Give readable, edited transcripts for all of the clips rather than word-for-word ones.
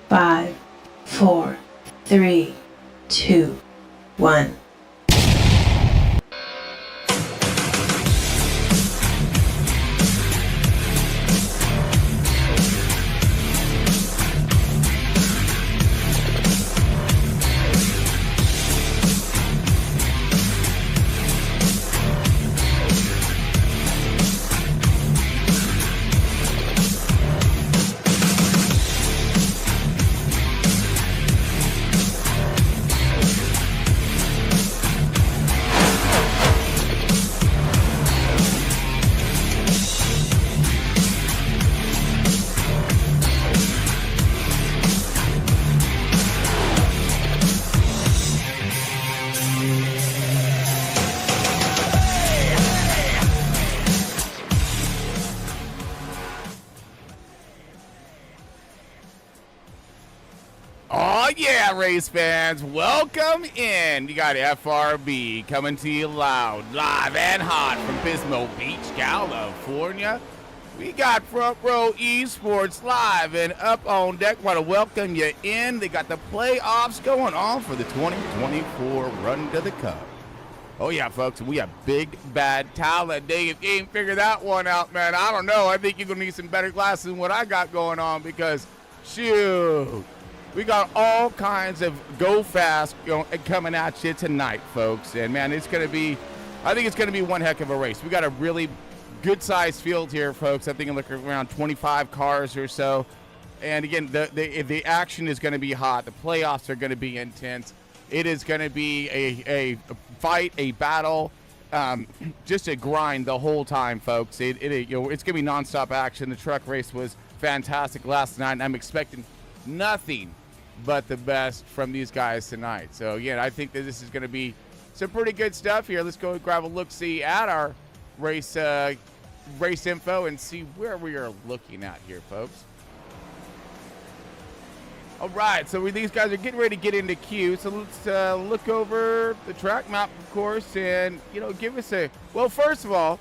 5, 4, 3, 2, 1. Oh, yeah, race fans. Welcome in. You got FRB coming to you live and hot from Pismo Beach, California. We got Front Row Esports live and up on deck. Want to welcome you in. They got the playoffs going on for the 2024 Run to the Cup. Oh, yeah, folks, we have big, bad Talladega. If you ain't figured that one out, man, I don't know. I think you're going to need some better glasses than what I got going on because, shoot, we got all kinds of go fast coming at you tonight, folks. And, man, I think it's going to be one heck of a race. We got a really good-sized field here, folks. I think I'm looking around 25 cars or so. And, again, the action is going to be hot. The playoffs are going to be intense. It is going to be a fight, a battle, just a grind the whole time, folks. It's going to be nonstop action. The truck race was fantastic last night, and I'm expecting nothing but the best from these guys tonight. So, yeah, I think that this is going to be some pretty good stuff here. Let's go grab a look-see at our race info and see where we are looking at here, folks. All right, so these guys are getting ready to get into queue. So let's look over the track map, of course, and, give us well, first of all,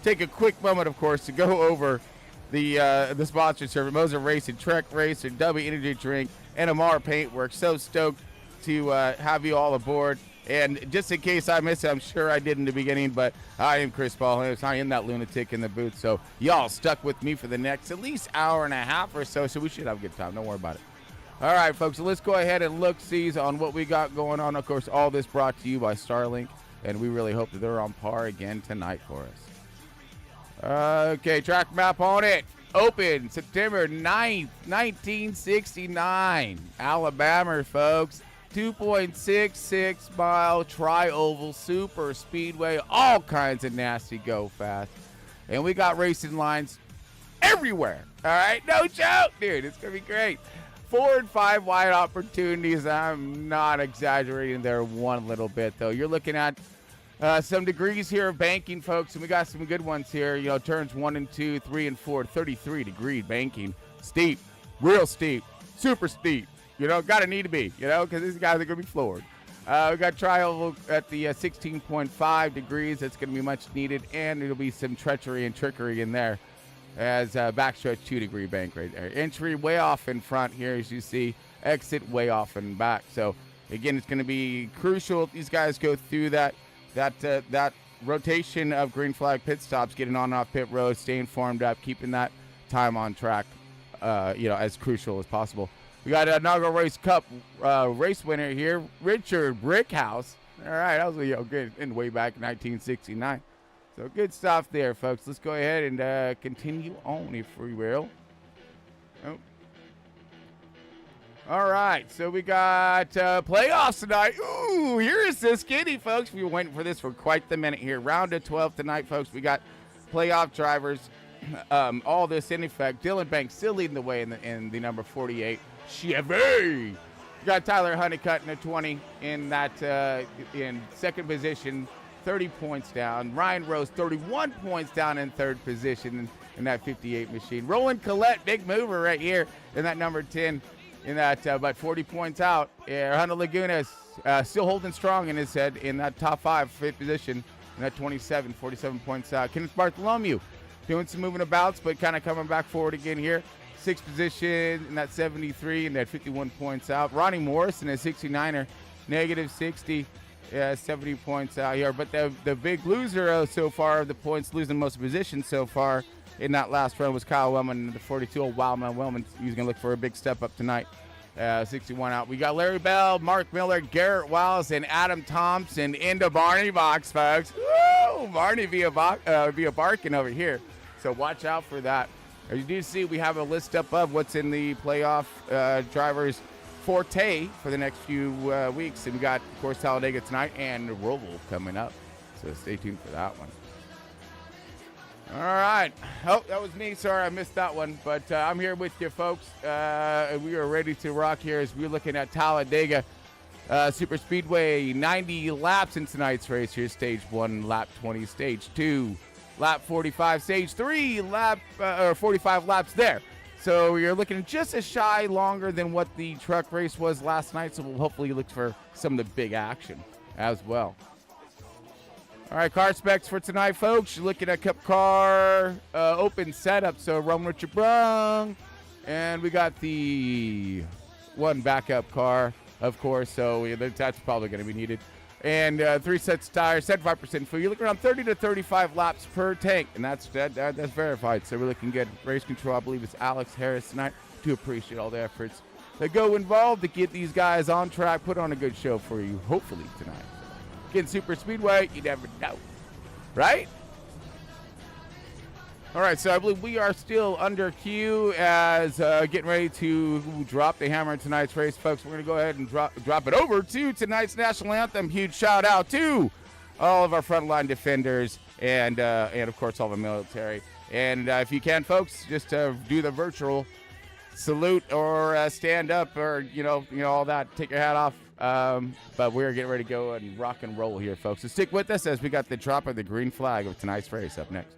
take a quick moment, of course, to go over the sponsors here. Moser Racing, Trek Racer, W Energy Drink, NMR Paintwork. So stoked to have you all aboard. And just in case I missed it, I'm sure I did in the beginning, but I am Chris Paul. I am that lunatic in the booth. So y'all stuck with me for the next at least hour and a half or so we should have a good time. Don't worry about it. All right, folks, so let's go ahead and look-sees on what we got going on. Of course, all this brought to you by Starlink, and we really hope that they're on par again tonight for us. Okay, track map on it. Open September 9th, 1969. Alabama, folks. 2.66-mile tri-oval super speedway. All kinds of nasty go fast. And we got racing lines everywhere. All right, no joke, dude. It's going to be great. 4 and 5 wide opportunities. I'm not exaggerating there one little bit, though. You're looking at some degrees here of banking, folks, and we got some good ones here. Turns 1 and 2, 3 and 4, 33-degree banking. Steep, real steep, super steep. Got to need to be, because these guys are going to be floored. We got tri-oval at the 16.5 degrees. That's going to be much needed, and it'll be some treachery and trickery in there. As backstretch 2-degree bank right there. Entry way off in front here, as you see. Exit way off in back. So again, it's going to be crucial if these guys go through that rotation of green flag pit stops, getting on and off pit road, staying formed up, keeping that time on track, as crucial as possible. We got an inaugural race cup race winner here, Richard Brickhouse. All right, that was good in way back in 1969. So good stuff there, folks. Let's go ahead and continue on, if we will. Oh. All right, so we got playoffs tonight. Ooh, here is the skinny, folks. We were waiting for this for quite the minute here. Round of 12 tonight, folks. We got playoff drivers. All this in effect. Dylan Banks still leading the way in the number 48 Chevy. We got Tyler Honeycutt in the 20 in that in second position. 30 points down. Ryan Rose, 31 points down in third position in that 58 machine. Roland Collette, big mover right here in that number 10 in that about 40 points out. Hunter Laguna still holding strong in his head in that top 5, fifth position in that 47 points out. Kenneth Bartholomew doing some moving abouts, but kind of coming back forward again here. sixth position in that 73 and that 51 points out. Ronnie Morrison, a 69er, negative 60, 70 points out here. But the big loser so far of the points, losing most positions so far in that last run was Kyle Wellman, the 42. Wildman Wellman, he's going to look for a big step up tonight. 61 out. We got Larry Bell, Mark Miller, Garrett Wallace, and Adam Thompson into Barney box, folks. Woo! Barney via barking over here. So watch out for that. As you do see, we have a list up of what's in the playoff drivers forte for the next few weeks. And we got, of course, Talladega tonight and Roval coming up. So stay tuned for that one. All right. Oh, that was me. Sorry, I missed that one. But I'm here with you, folks. And we are ready to rock here as we're looking at Talladega Super Speedway. 90 laps in tonight's race. Here's stage 1, lap 20, stage 2, lap 45, stage 3, lap 45 laps there. So you're looking just a shy longer than what the truck race was last night. So we'll hopefully look for some of the big action as well. All right, car specs for tonight, folks. You're looking at Cup Car open setup. So run with your brung. And we got the one backup car, of course. So that's probably going to be needed. And 3 sets of tires, 75% fuel. You're looking around 30 to 35 laps per tank. And that's verified. So we're looking good. Race control, I believe it's Alex Harris tonight. Do appreciate all the efforts that go involved to get these guys on track, put on a good show for you, hopefully, tonight. Again, Super Speedway, you never know, right? All right, so I believe we are still under queue as getting ready to drop the hammer in tonight's race, folks. We're going to go ahead and drop it over to tonight's national anthem. Huge shout out to all of our frontline defenders and of course all the military. And if you can, folks, just do the virtual salute or stand up or you know all that. Take your hat off. But we're getting ready to go and rock and roll here, folks. So stick with us as we got the drop of the green flag of tonight's race up next.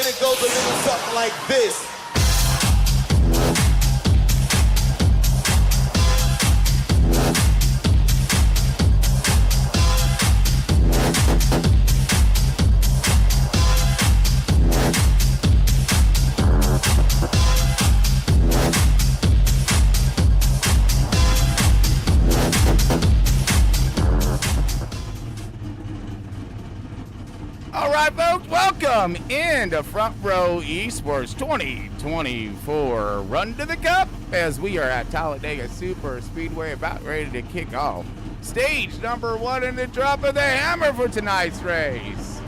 it goes a little something like this. All right, folks, welcome into Front Row Esports 2024 Run to the Cup as we are at Talladega Super Speedway about ready to kick off stage number 1 in the drop of the hammer for tonight's race.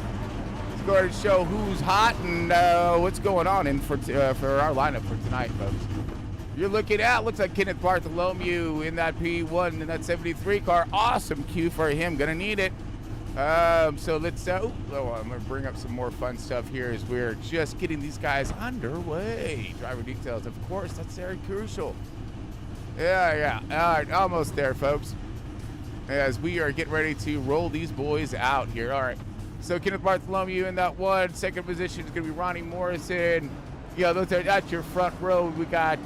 Let's go ahead and show who's hot and what's going on for our lineup for tonight, folks. You're looking at, looks like Kenneth Bartholomew in that P1 in that 73 car. Awesome cue for him, gonna need it. So let's, I'm going to bring up some more fun stuff here as we're just getting these guys underway. Driver details, of course, that's very crucial. Yeah. All right, almost there, folks. As we are getting ready to roll these boys out here. All right, so Kenneth Bartholomew in that one. Second position is going to be Ronnie Morrison. Yeah, that's your front row. We got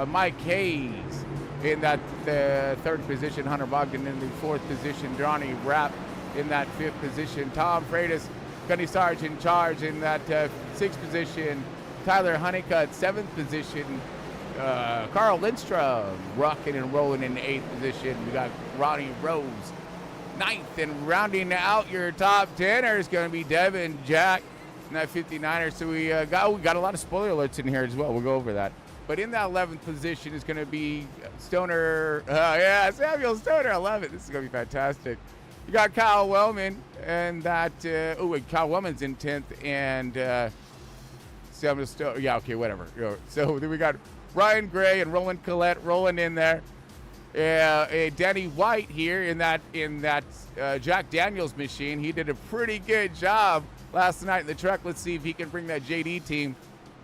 Mike Hayes in that third position. Hunter Bogdan in the fourth position. Johnny Rapp in that fifth position. Tom Freitas, Gunny Sarge in charge in that sixth position. Tyler Honeycutt, seventh position. Carl Lindstrom rocking and rolling in the eighth position. We got Ronnie Rose, ninth, and rounding out your top 10er is going to be Devin Jack in that 59er. So we got a lot of spoiler alerts in here as well. We'll go over that. But in that 11th position is going to be Stoner. Samuel Stoner, 11th. This is going to be fantastic. You got Kyle Wellman, and that. Kyle Wellman's in 10th, and Samuel Stoner. Yeah, okay, whatever. So then we got Ryan Gray and Roland Collette rolling in there. Danny White here in that Jack Daniels machine. He did a pretty good job last night in the truck. Let's see if he can bring that JD team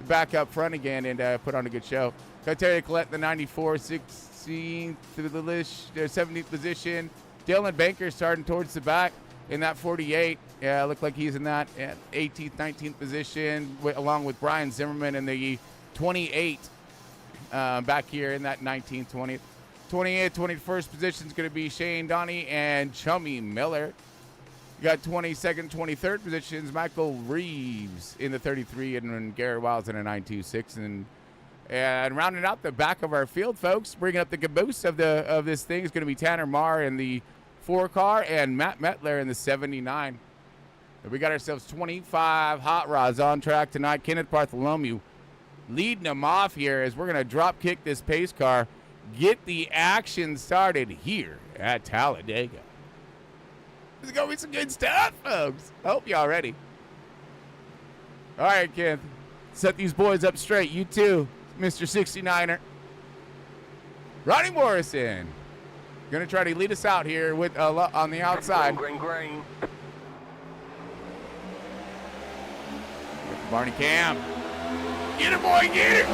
back up front again and put on a good show. Got Terry Collette in the 94, 16th to the list, 17th position. Dylan Banker starting towards the back in that 48. Yeah, looked like he's in that 18th, 19th position, along with Brian Zimmerman in the 28. Back here in that 19th, 20th. 28th, 21st position is going to be Shane Donnie and Chummy Miller. You got 22nd, 23rd positions, Michael Reeves in the 33 and Gary Wiles in a 926. And rounding out the back of our field, folks, bringing up the caboose of this thing is going to be Tanner Marr in the 4-car and Matt Metler in the 79. And we got ourselves 25 hot rods on track tonight. Kenneth Bartholomew leading them off here as we're going to drop kick this pace car, get the action started here at Talladega. There's going to be some good stuff, folks. I hope y'all ready. All right, Kenneth, set these boys up straight. You too, Mr. 69er. Ronnie Morrison going to try to lead us out here with on the outside. Green. Barney Cam. Get it, boy, get it!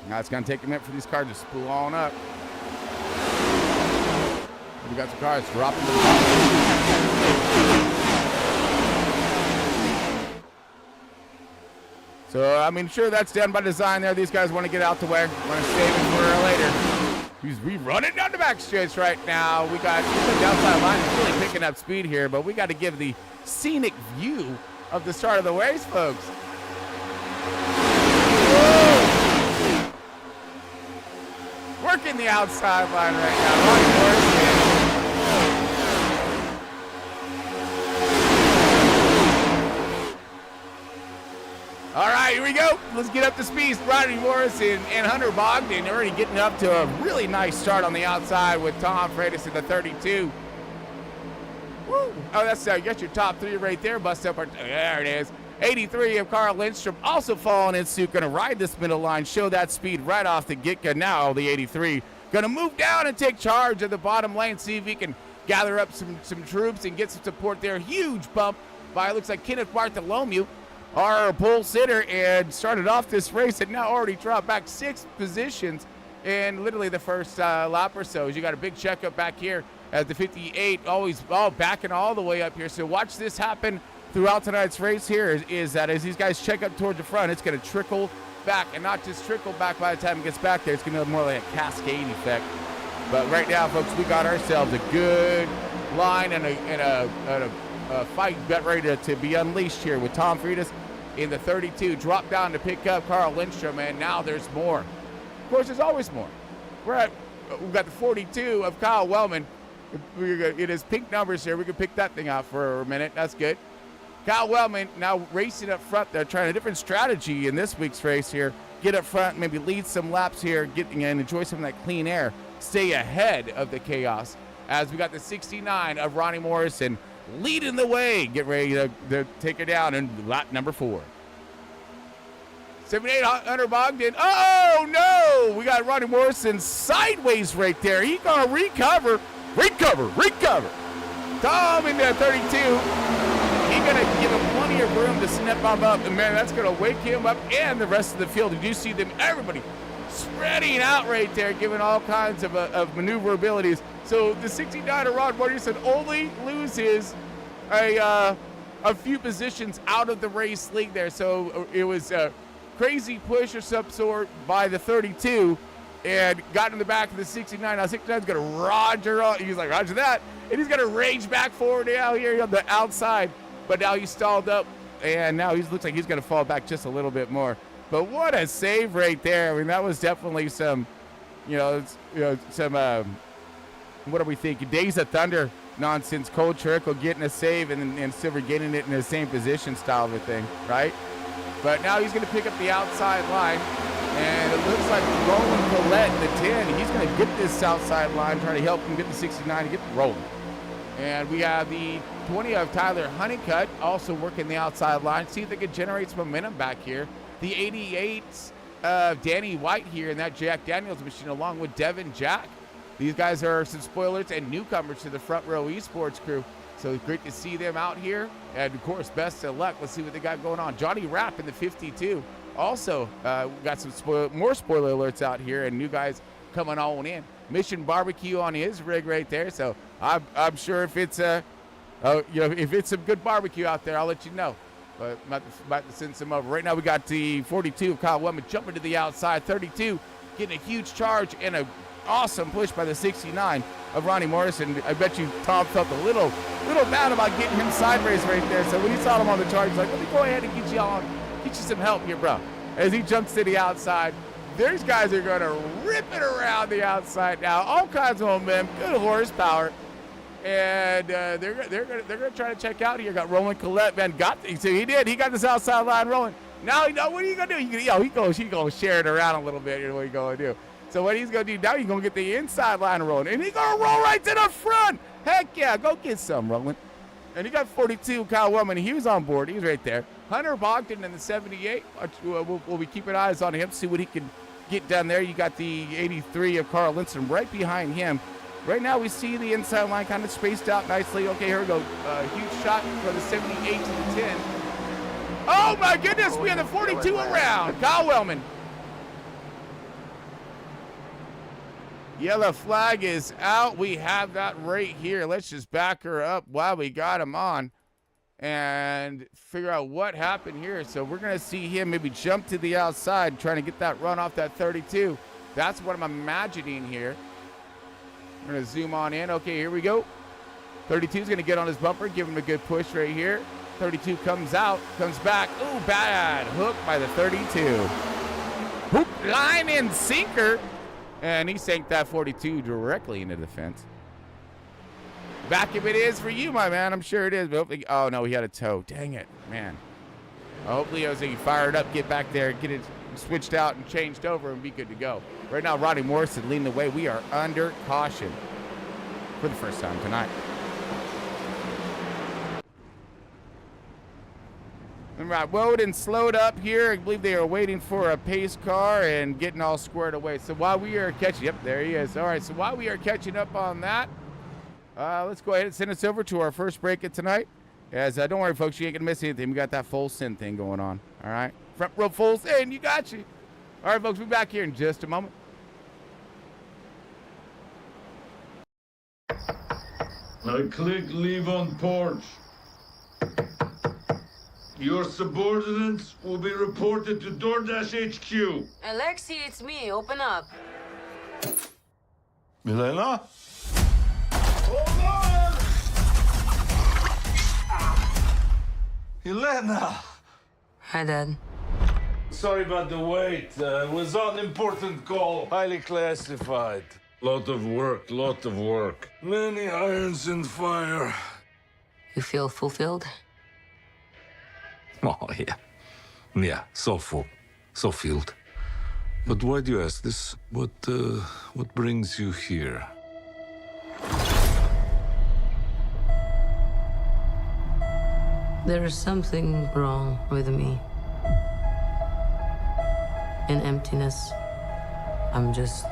Now it's going to take a minute for these cars to spool on up. We got some cars dropping to the bottom. So, I mean, sure, that's done by design there. These guys want to get out the way. Want to save it for later. He's rerunning down the back stretch right now. We got the outside line is really picking up speed here, but we got to give the scenic view of the start of the race, folks. Whoa. Working the outside line right now. Ronnie Morrison. All right, here we go. Let's get up to speed. Ronnie Morrison and Hunter Bogdan already getting up to a really nice start on the outside with Tom Freitas in the 32. Woo. Oh, that's you got your top three right there. Bust up. There it is. 83 of Carl Lindstrom also following in suit. Going to ride this middle line, show that speed right off the get-go. Now the 83 going to move down and take charge of the bottom lane. See if he can gather up some troops and get some support there. Huge bump by, looks like, Kenneth Bartholomew, our pole sitter, and started off this race and now already dropped back 6 positions in literally the first lap or so. As you got a big checkup back here at the 58, always backing all the way up here. So watch this happen throughout tonight's race here, is that as these guys check up towards the front, it's going to trickle back, and not just trickle back by the time it gets back there. It's going to be more like a cascade effect. But right now, folks, we got ourselves a good line and a fight ready to be unleashed here with Tom Freitas in the 32. Drop down to pick up Carl Lindstrom, and now there's more. Of course, there's always more. We've got the 42 of Kyle Wellman. It is pink numbers here. We can pick that thing out for a minute. That's good. Kyle Wellman now racing up front there, trying a different strategy in this week's race here. Get up front, maybe lead some laps here, and enjoy some of that clean air. Stay ahead of the chaos. As we got the 69 of Ronnie Morrison leading the way. Get ready to take her down in lap number 4. 78, Hunter Bogdan. Oh, no! We got Ronnie Morrison sideways right there. He gonna recover. Recover. Tom in there, 32. He's gonna give him plenty of room to snap him up, and man, that's gonna wake him up and the rest of the field. Did you see them? Everybody spreading out right there, giving all kinds of maneuverabilities. So the 69er Ron Morrison only loses a few positions out of the race league there. So it was a crazy push of some sort by the 32 and got in the back of the 69. Now 69's gonna roger on. He's like, roger that. And he's gonna rage back forward now here on the outside. But now he's stalled up, and now he looks like he's gonna fall back just a little bit more. But what a save right there. I mean, that was definitely some, some, what are we thinking? Days of Thunder nonsense. Cole Churchill getting a save and Silver getting it in the same position style of a thing, right? But now he's going to pick up the outside line, and it looks like Roland Collette in the 10. He's going to get this outside line, trying to help him get the 69 to get rolling. And we have the 20 of Tyler Honeycutt also working the outside line. See if they can generate some momentum back here. The 88 of Danny White here in that Jack Daniels machine, along with Devin Jack. These guys are some spoilers and newcomers to the Front Row Esports crew. So great to see them out here. And, of course, best of luck. Let's see what they got going on. Johnny Rapp in the 52. Also, got some more spoiler alerts out here and new guys coming on in. Mission Barbecue on his rig right there. So I'm sure if it's if it's some good barbecue out there, I'll let you know. But I'm about to send some over. Right now we got the 42 of Kyle Wellman jumping to the outside. 32 getting a huge charge and a awesome push by the 69 of Ronnie Morrison. I bet you Tom felt a little bad about getting him sideways right there. So when he saw him on the charge, he's like, let me go ahead and get you some help here, bro. As he jumps to the outside, these guys are going to rip it around the outside now. All kinds of momentum, good horsepower. And they're gonna try to check out here. Got Roland Collette, man. So he did. He got this outside line rolling. Now, what are you gonna do? He's gonna share it around a little bit. What he's gonna do? So what he's going to do now, he's going to get the inside line rolling. And he's going to roll right to the front. Heck yeah, go get some, Roland. And he got 42, Kyle Wellman. He was on board. He's right there. Hunter Bogdan in the 78. We'll be keeping eyes on him, see what he can get done there. You got the 83 of Carl Lindstrom right behind him. Right now we see the inside line kind of spaced out nicely. Okay, here we go. Huge shot for the 78 to the 10. Oh, my goodness. We have the 42 around. Kyle Wellman. Yellow flag is out. We have that right here. Let's just back her up while we got him on and figure out what happened here. So we're going to see him maybe jump to the outside, trying to get that run off that 32. That's what I'm imagining here. We're going to zoom on in. Okay, here we go. 32 is going to get on his bumper, give him a good push right here. 32 comes out, comes back. Ooh, bad hook by the 32. Hook, line, and sinker. And he sank that 42 directly into the fence. Back if it is for you, my man. I'm sure it is. But hopefully, oh, no, he had a toe. Dang it, man. Hopefully, Jose can fire it up, get back there, get it switched out and changed over and be good to go. Right now, Ronnie Morrison leading the way. We are under caution for the first time tonight. All right, Woden slowed up here. I believe they are waiting for a pace car and getting all squared away. So while we are catching, yep, there he is. All right, so while we are catching up on that, let's go ahead and send us over to our first break of tonight. As don't worry, folks, you ain't gonna miss anything. We got that full send thing going on. All right, front row full send, you got you. All right, folks, we'll be back here in just a moment. I click leave on porch. Your subordinates will be reported to DoorDash HQ. Alexei, it's me. Open up. Milena? Hold on! Elena! Hi, Dad. Sorry about the wait. It was an important call. Highly classified. Lot of work. Many irons in fire. You feel fulfilled? Oh, yeah. Yeah, so full. So filled. But why do you ask this? What brings you here? There is something wrong with me. in emptiness. I'm just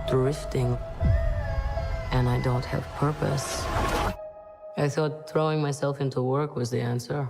drifting, and I don't have purpose. I thought throwing myself into work was the answer.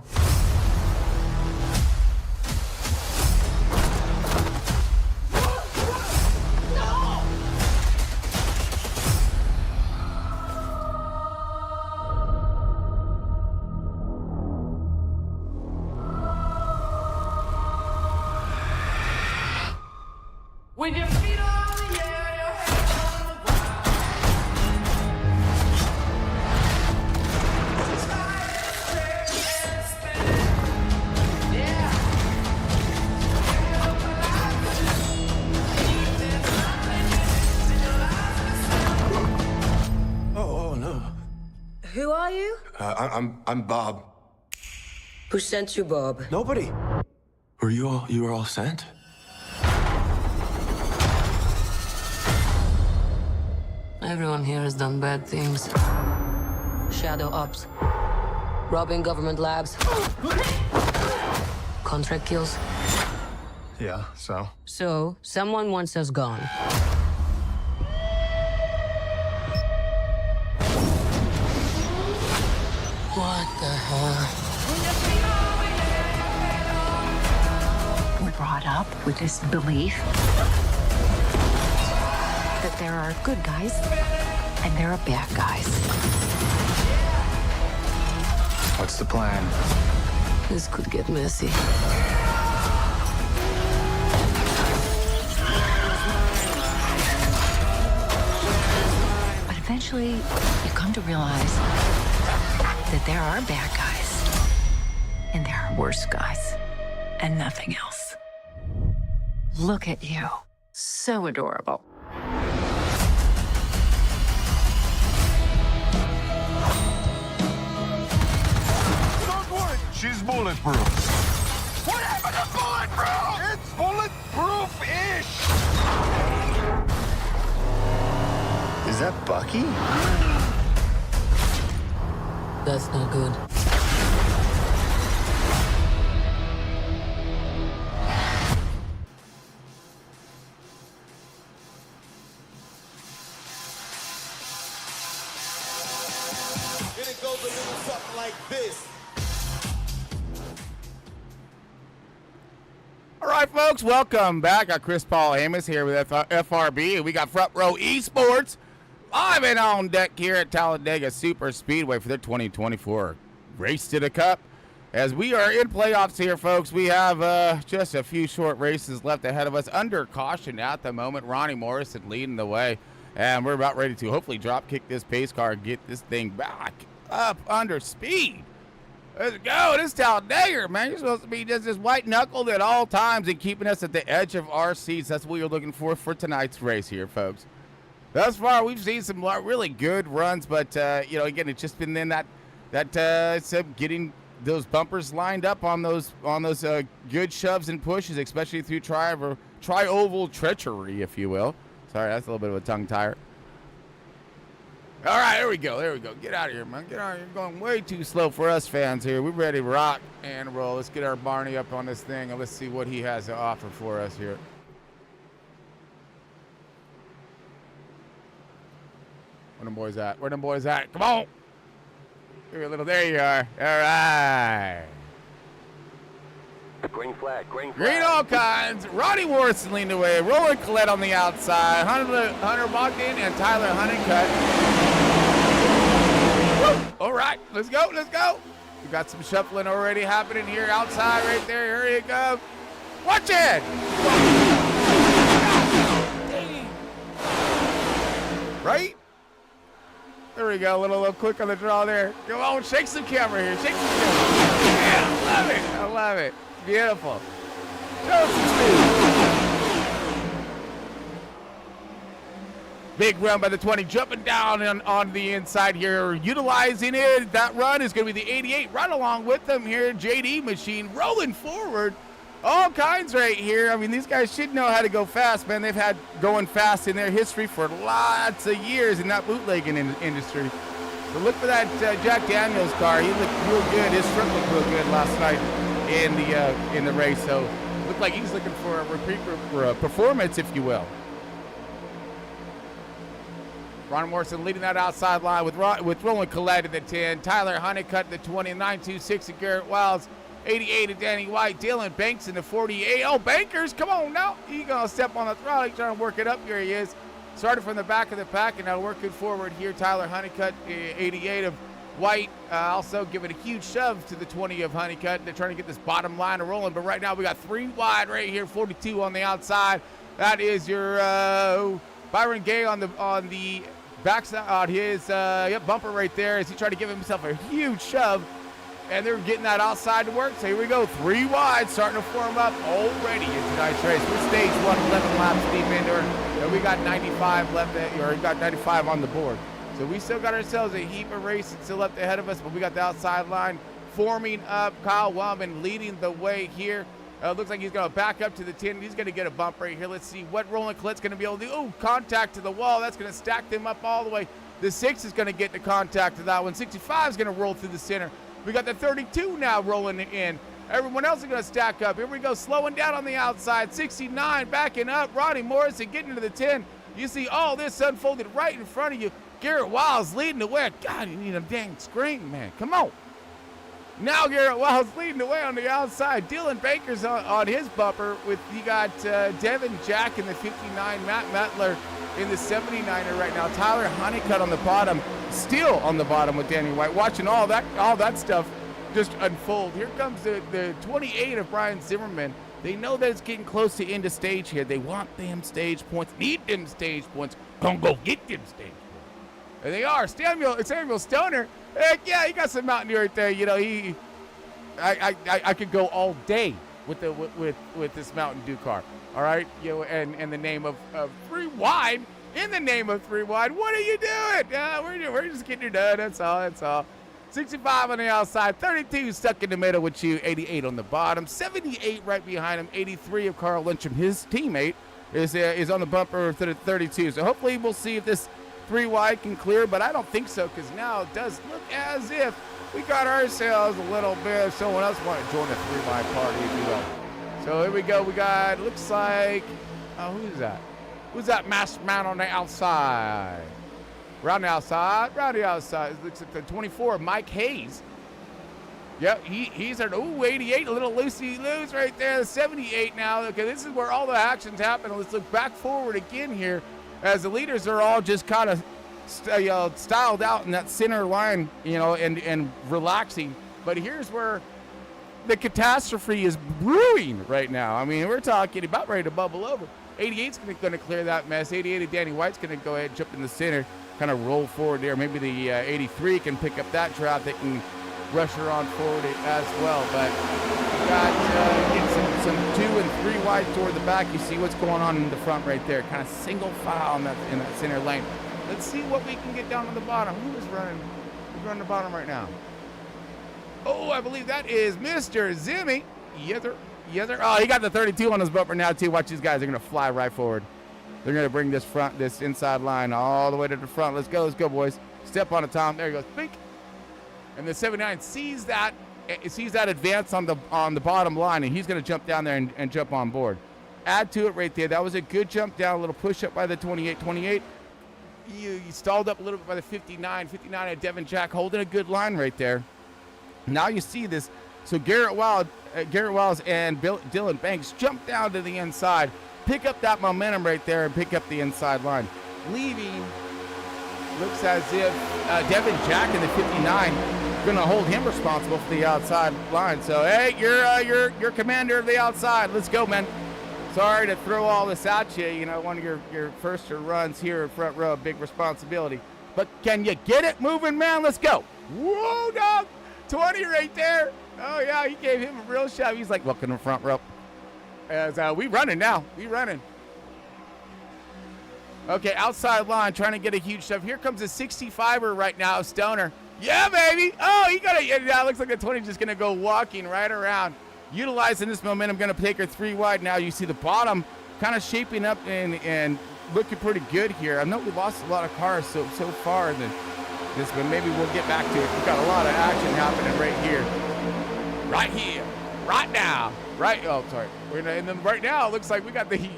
With your feet on the air, your head on the ground. Try and stay and spin. Yeah. Oh, no. Who are you? I'm Bob. Who sent you, Bob? Nobody. You were all sent? Everyone here has done bad things. Shadow ops. Robbing government labs. Contract kills. Yeah, so? So, someone wants us gone. What the hell? We're brought up with this belief that there are good guys and there are bad guys. What's the plan? This could get messy. But eventually, you come to realize that there are bad guys and there are worse guys and nothing else. Look at you. So adorable. Don't worry, she's bulletproof. What happened to bulletproof? It's bulletproof-ish. Is that Bucky? That's not good. Then it goes a little something like this. All right, folks, welcome back. Got Chris Paul Amos here with FRB. We got Front Row ESPORTS live and on deck here at Talladega Super Speedway for their 2024 Race to the Cup. As we are in playoffs here, folks, we have just a few short races left ahead of us. Under caution at the moment, Ronnie Morrison leading the way. And we're about ready to hopefully drop kick this pace car and get this thing back up under speed. Let's go. This Talladega, man. You're supposed to be just this white knuckled at all times and keeping us at the edge of our seats. That's what you're looking for tonight's race here, folks. Thus far, we've seen some really good runs, but, again, it's just been then that getting those bumpers lined up on those good shoves and pushes, especially through tri-oval treachery, if you will. Sorry, that's a little bit of a tongue tire. All right, there we go. Get out of here, man. Get out of here. You're going way too slow for us fans here. We're ready to rock and roll. Let's get our Barney up on this thing, and let's see what he has to offer for us here. Where them boys at? Come on. Here, there you are. All right. Green flag. Green all kinds. Ronnie Morrison leaned away. Roland Collette on the outside. Hunter Bogdan and Tyler Honeycutt. Woo! All right, let's go. We got some shuffling already happening here outside right there. Here you go. Watch it. Right? There we go. A little quick on the draw there. Come on, shake some camera here. Yeah, I love it. Beautiful. Show some speed. Big run by the 20, jumping down on the inside here, utilizing it. That run is going to be the 88 right along with them here. JD Machine rolling forward. All kinds right here. I mean, these guys should know how to go fast, man. They've had going fast in their history for lots of years in that bootlegging industry. So look for that Jack Daniels car. He looked real good. His front looked real good last night in the race. So Looked like he's looking for a repeat performance, if you will. Ron Morrison leading that outside line with Roland Collette at the 10, Tyler Honeycutt at the 20, 926 at Garrett Wiles, 88 at Danny White, Dylan Banks in the 48. Oh, Bankers, come on now. He's going to step on the throttle. He's trying to work it up. Here he is. Started from the back of the pack and now working forward here. Tyler Honeycutt, 88 of White, also giving a huge shove to the 20 of Honeycutt. They're trying to get this bottom line rolling, but right now we got 3 wide right here, 42 on the outside. That is your Byron Gay on the backside on his bumper right there as he tried to give himself a huge shove, and they're getting that outside to work. So here we go, 3 wide, starting to form up already in tonight's race. We're stage 1, 11 laps deep into it, and we got 95 left, or we got 95 on the board. So we still got ourselves a heap of races still left ahead of us, but we got the outside line forming up. Kyle Wellman leading the way here. Looks like he's going to back up to the 10. He's going to get a bump right here. Let's see what Roland Collette's going to be able to do. Oh, contact to the wall. That's going to stack them up all the way. The 6 is going to get the contact to that one. 65 is going to roll through the center. We got the 32 now rolling in. Everyone else is going to stack up. Here we go, slowing down on the outside. 69 backing up. Ronnie Morrison getting to the 10. You see all this unfolded right in front of you. Garrett Wiles leading the way. God, you need a dang screen, man. Come on. Now Garrett Wiles leading the way on the outside. Dylan Baker's on his bumper. You got Devin Jack in the 59, Matt Mettler in the 79er right now. Tyler Honeycutt on the bottom, still on the bottom with Danny White. Watching all that stuff just unfold. Here comes the 28 of Brian Zimmerman. They know that it's getting close to end of stage here. They want them stage points, need them stage points. Don't go get them stage points. And they are. Samuel Stoner. Heck yeah, he got some Mountain Dew right there. You know, I could go all day with this Mountain Dew car. All right, you know, and in the name of 3 wide. In the name of 3 wide, what are you doing? We're just getting it done. That's all. 65 on the outside, 32 stuck in the middle with you, 88 on the bottom, 78 right behind him, 83 of Carl Lyncham, his teammate, is on the bumper for the 32. So hopefully we'll see if this 3 wide can clear, but I don't think so, because now it does look as if we got ourselves a little bit of someone else want to join the 3 wide party, if you will. So here we go. We got, looks like, who's that? Who's that masked man on the outside? Around the outside. It looks like the 24, Mike Hayes. Yep, he's at 88, a little loosey-loose right there. The 78 now. Okay, this is where all the action's happening. Let's look back forward again here as the leaders are all just kind of styled out in that center line, you know, and relaxing. But here's where the catastrophe is brewing right now. I mean, we're talking about ready to bubble over. 88's going to clear that mess. 88 of Danny White's going to go ahead and jump in the center, kind of roll forward there. Maybe the 83 can pick up that traffic and rush her on forward as well. But we got some 2 and 3 wide toward the back. You see what's going on in the front right there. Kind of single file in that center lane. Let's see what we can get down on the bottom. Who's running the bottom right now? Oh, I believe that is Mr. Zimmy. Yes, sir. Oh, he got the 32 on his bumper now, too. Watch these guys. They're going to fly right forward. They're going to bring this inside line all the way to the front. Let's go, boys. Step on it, Tom. There he goes. Bink. And the 79 sees that advance on the bottom line, and he's going to jump down there and jump on board. Add to it right there. That was a good jump down, a little push up by the 28. You stalled up a little bit by the 59. 59 at Devin Jack holding a good line right there. Now you see this. So Garrett Wiles and Dylan Banks jump down to the inside, pick up that momentum right there, and pick up the inside line. Leaving, looks as if Devin Jack in the 59 going to hold him responsible for the outside line. So, hey, you're commander of the outside. Let's go, man. Sorry to throw all this at you. You know, one of your first runs here in front row, big responsibility. But can you get it moving, man? Let's go. Whoa, dog. 20 right there. Oh, yeah, he gave him a real shove. He's like, welcome to the front row. As we running now. We running. Okay, outside line, trying to get a huge shove. Here comes a 65er right now, Stoner. Yeah, baby. Oh, looks like the 20 just going to go walking right around. Utilizing this momentum, going to take her 3 wide. Now you see the bottom kind of shaping up and looking pretty good here. I know we lost a lot of cars so far in this, but maybe we'll get back to it. We've got a lot of action happening right here. right now. Right, oh, sorry. And then right now, it looks like we got the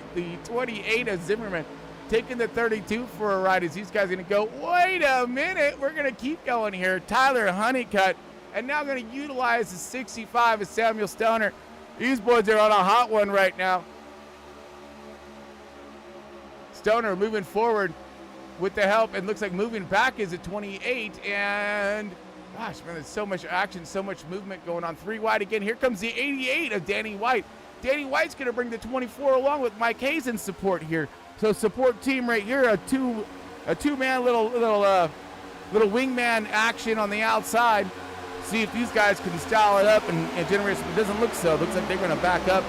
28 of Zimmerman taking the 32 for a ride as these guys are going to go, wait a minute, we're going to keep going here. Tyler Honeycutt, and now going to utilize the 65 of Samuel Stoner. These boys are on a hot one right now. Stoner moving forward with the help, and looks like moving back is a 28, and gosh, man, there's so much action, so much movement going on. 3 wide again. Here comes the 88 of Danny White. Danny White's going to bring the 24 along with Mike Hayes in support here. So support team right here, a two-man little wingman action on the outside. See if these guys can style it up and generate some. It doesn't look so. It looks like they're going to back up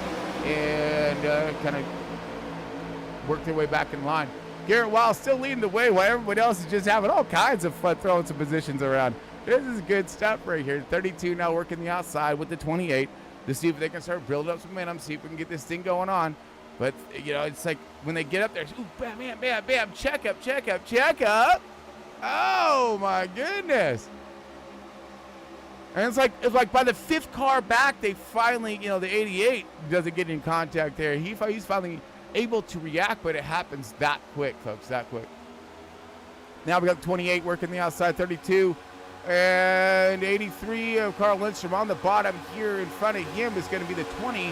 and kind of work their way back in line. Garrett Wild still leading the way while everybody else is just having all kinds of fun throwing some positions around. This is good stuff right here. 32 now working the outside with the 28 to see if they can start building up some momentum, see if we can get this thing going on. But, you know, it's like when they get up there, ooh, bam, bam, bam, bam, check up, check up, check up. Oh, my goodness. And it's like by the 5th car back, they finally, you know, the 88 doesn't get in contact there. He's finally able to react, but it happens that quick, folks, that quick. Now we got 28 working the outside, 32, and 83 of Carl Lindstrom on the bottom here. In front of him is going to be the 20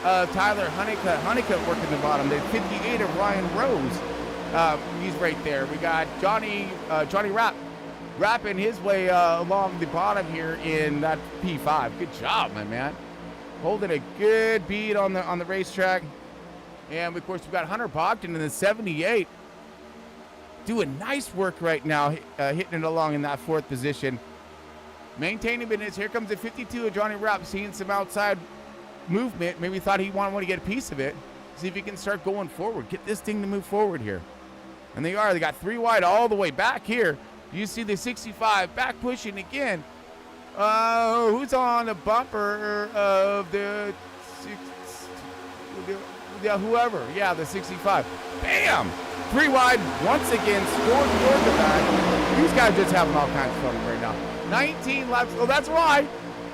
of Tyler Honeycutt. Honeycutt working the bottom. The 58 of Ryan Rose. He's right there. We got Johnny Rapp wrapping his way along the bottom here in that P5. Good job, my man. Holding a good beat on the racetrack. And, of course, we've got Hunter Bogdan in the 78. Doing nice work right now, hitting it along in that 4th position. Maintaining business. Here comes the 52 of Johnny Rapp, seeing some outside movement. Maybe thought he wanted to get a piece of it. See if he can start going forward. Get this thing to move forward here. And they are. They got 3 wide all the way back here. You see the 65 back pushing again. Who's on the bumper of the whoever? Yeah, the 65. Bam! 3 wide once again. Scored toward the back. These guys just having all kinds of fun right now. 19 laps. Oh, that's right.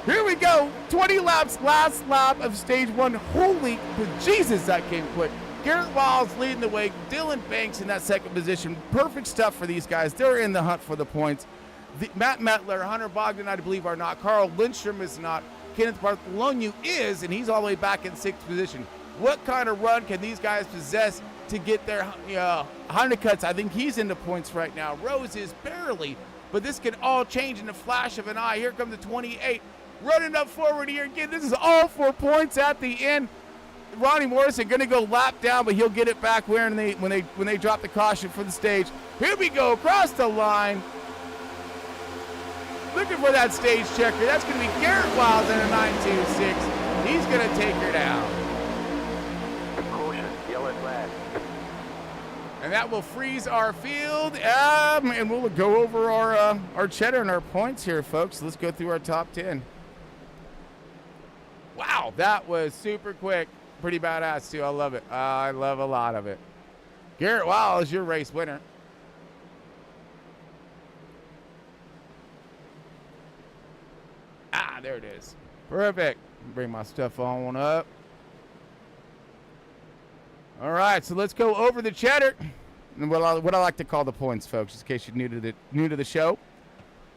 Here we go. 20 laps. Last lap of stage 1. Holy Jesus, that came quick. Garrett Wiles leading the way. Dylan Banks in that 2nd position. Perfect stuff for these guys. They're in the hunt for the points. Matt Metler, Hunter Bogdan, I believe, are not. Carl Lindstrom is not. Kenneth Bartholomew is, and he's all the way back in 6th position. What kind of run can these guys possess to get their Honeycutts? I think he's into points right now. Rose is barely, but this can all change in a flash of an eye. Here comes the 28. Running up forward here again. This is all 4 points at the end. Ronnie Morrison going to go lap down, but he'll get it back when they drop the caution for the stage. Here we go across the line. Looking for that stage checker. That's going to be Garrett Wiles in a 9.26. He's going to take her down. Caution, yellow flag. And that will freeze our field. And we'll go over our cheddar and our points here, folks. Let's go through our top 10. Wow, that was super quick. Pretty badass, too. I love it. I love a lot of it. Garrett Wiles, your race winner. There it is. Perfect. Bring my stuff on up. All right, so let's go over the cheddar. And what I like to call the points, folks, just in case you're new to the show.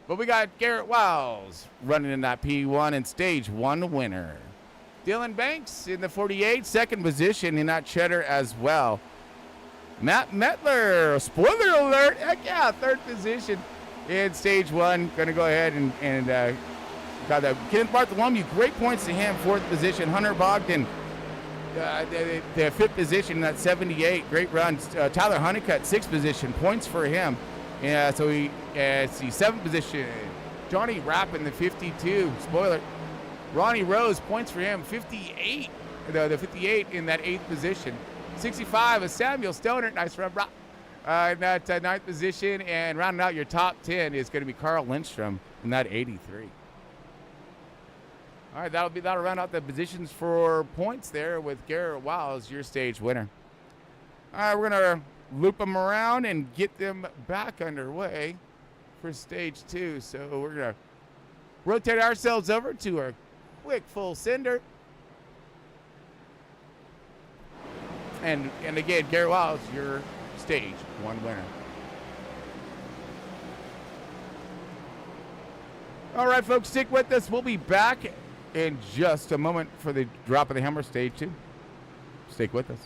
But we got Garrett Wiles running in that P1 and stage 1 winner. Dylan Banks in the 48, 2nd position in that cheddar as well. Matt Metler, spoiler alert, heck yeah, 3rd position in stage 1. Going to go ahead and got that. Kenneth Bartholomew, great points to him, 4th position. Hunter Bogdan, the 5th position in that 78, great run. Tyler Honeycutt, 6th position, points for him. So he, let's see, 7th position. Johnny Rapp in the 52, spoiler. Ronnie Rose, points for him, 58. The 58 in that 8th position. 65 is Samuel Stoner, nice run, in that 9th position. And rounding out your top 10 is going to be Carl Lindstrom in that 83. All right, that'll round out the positions for points there with Garrett Wiles, your stage winner. All right, we're going to loop them around and get them back underway for stage 2. So we're going to rotate ourselves over to our quick full sender. And again, Gary Wiles, your stage, one winner. All right, folks, stick with us. We'll be back in just a moment for the drop of the hammer, stage 2. Stick with us.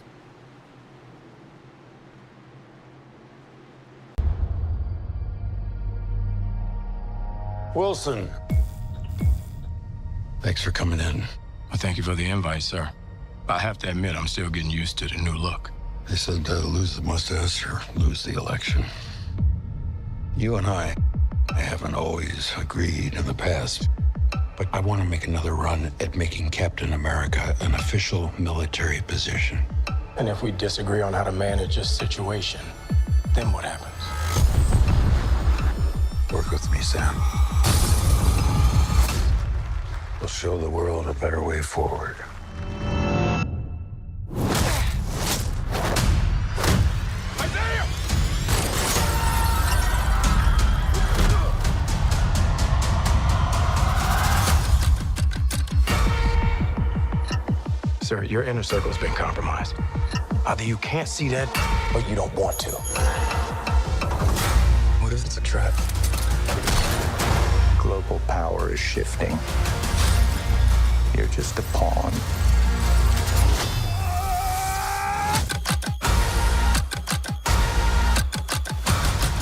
Wilson. Thanks for coming in. Well, thank you for the invite, sir. I have to admit, I'm still getting used to the new look. They said lose the mustache or lose the election. You and I haven't always agreed in the past, but I want to make another run at making Captain America an official military position. And if we disagree on how to manage this situation, then what happens? Work with me, Sam. We'll show the world a better way forward. Sir, your inner circle's been compromised. Either you can't see that, or you don't want to. What if it's a trap? Global power is shifting. You're just a pawn.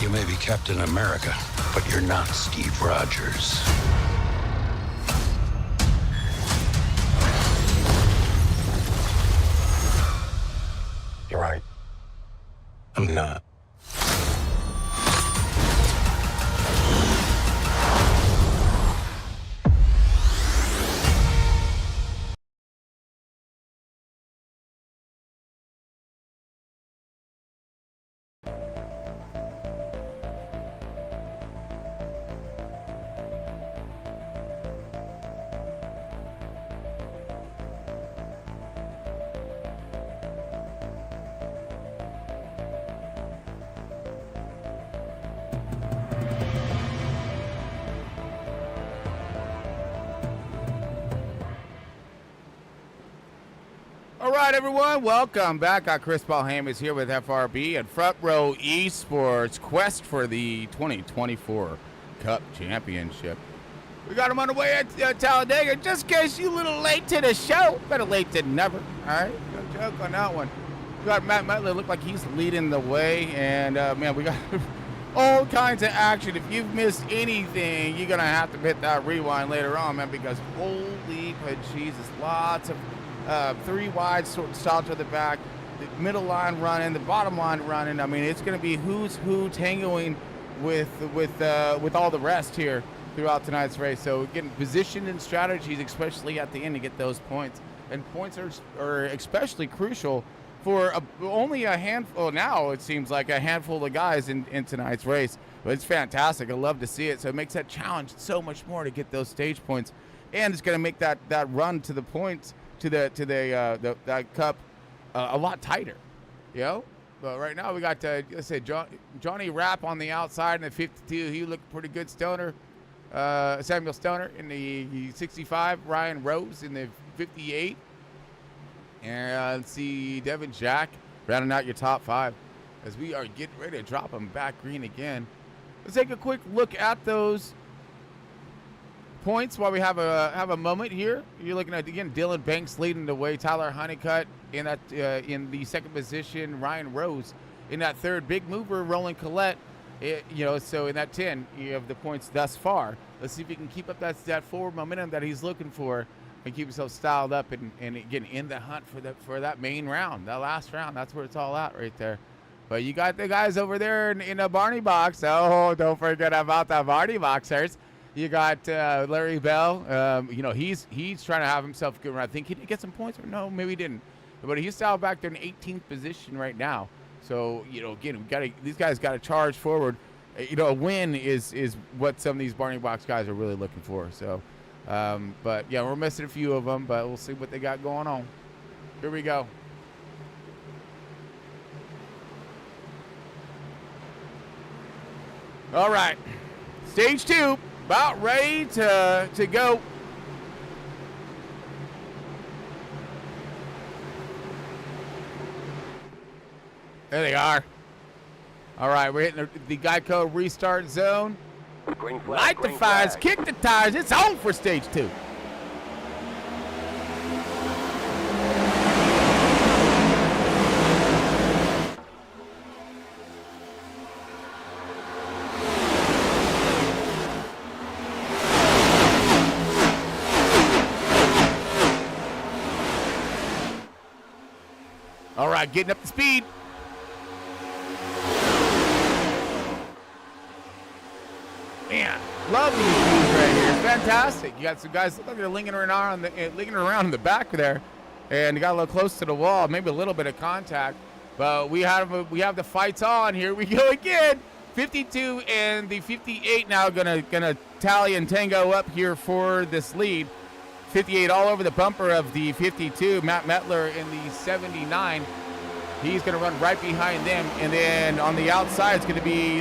You may be Captain America, but you're not Steve Rogers. You're right. I'm not. All right, everyone, welcome back. Chris Balham is here with FRB and Front Row Esports quest for the 2024 Cup Championship. We got them underway at Talladega. Just in case you a little late to the show, better late than never. All right, no joke on that one. We got Matt Mettler, look like he's leading the way, and man, we got all kinds of action. If you've missed anything, you're gonna have to hit that rewind later on, man, because holy Jesus, lots of 3 wide sort of style to the back, the middle line running, the bottom line running. I mean, it's going to be who's who tangoing with all the rest here throughout tonight's race. So getting positioned and strategies, especially at the end, to get those points. And points are especially crucial for only a handful. Now it seems like a handful of guys in tonight's race. But it's fantastic. I love to see it. So it makes that challenge so much more to get those stage points, and it's going to make that run to the points to that cup a lot tighter, you know. But right now we got let's say Johnny Rapp on the outside in the 52. He looked pretty good. Samuel Stoner in the 65. Ryan Rose in the 58. And let's see, Devin Jack rounding out your top 5 as we are getting ready to drop them back green again. Let's take a quick look at those points while we have a moment here. You're looking at, again, Dylan Banks leading the way, Tyler Honeycutt in that in the second position, Ryan Rose in that third, big mover Roland Collette. So in that 10 you have the points thus far. Let's see if he can keep up that forward momentum that he's looking for and keep himself styled up and again in the hunt for that main round, that last round. That's where it's all at right there. But you got the guys over there in the Barney box. Oh, don't forget about the Barney boxers. You got Larry Bell. He's trying to have himself a good run. I think he did get some points, or no, maybe he didn't. But he's still back there in 18th position right now. So again, these guys got to charge forward. A win is what some of these Barney Box guys are really looking for. So, but yeah, we're missing a few of them, but we'll see what they got going on. Here we go. All right, stage 2. About ready to go. There they are. All right, we're hitting the Geico restart zone. Light the fires, kick the tires. It's on for stage 2. All right, getting up to speed. Man, love these views right here. It's fantastic. You got some guys look like they're lingering around in the back there, and they got a little close to the wall, maybe a little bit of contact. But we have the fights on. Here we go again. 52 and the 58 now gonna tally and tango up here for this lead. 58 all over the bumper of the 52. Matt Metler in the 79. He's going to run right behind them. And then on the outside, it's going to be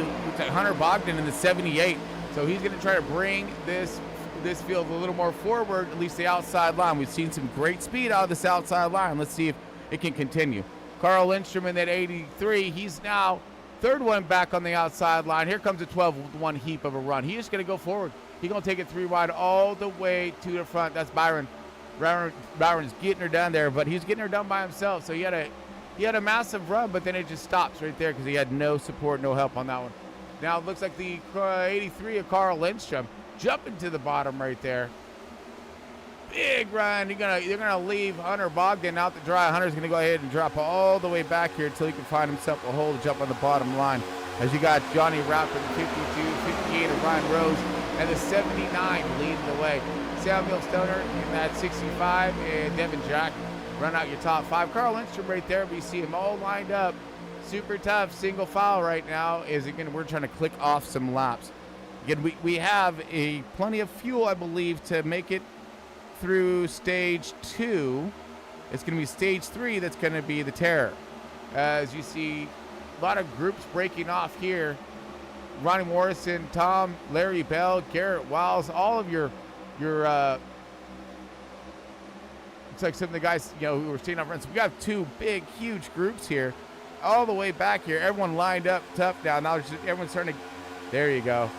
Hunter Bogdan in the 78. So he's going to try to bring this field a little more forward, at least the outside line. We've seen some great speed out of this outside line. Let's see if it can continue. Carl Lindstrom in that 83. He's now third one back on the outside line. Here comes a 12-1 heap of a run. He's just going to go forward. He's going to take it 3 wide all the way to the front. That's Byron. Byron's getting her done there, but he's getting her done by himself. So he had a massive run, but then it just stops right there because he had no support, no help on that one. Now it looks like the 83 of Carl Lindstrom jumping to the bottom right there. Big run. They're gonna leave Hunter Bogdan out to dry. Hunter's gonna go ahead and drop all the way back here until he can find himself a hole to jump on the bottom line. As you got Johnny Rapp in the 52, 58 of Ryan Rose, and the 79 leading the way. Samuel Stoner in that 65, and Devin Jack run out your top 5. Carl Lindstrom right there, we see him all lined up. Super tough, single file right now. We're trying to click off some laps. Again, we have plenty of fuel, I believe, to make it through stage 2. It's going to be stage 3 that's going to be the Terror. As you see, a lot of groups breaking off here. Ronnie Morrison, Tom, Larry Bell, Garrett Wiles, all of your looks like some of the guys, who were staying up front. So we got 2 big, huge groups here, all the way back here. Everyone lined up tough now. Now everyone's starting to, there you go.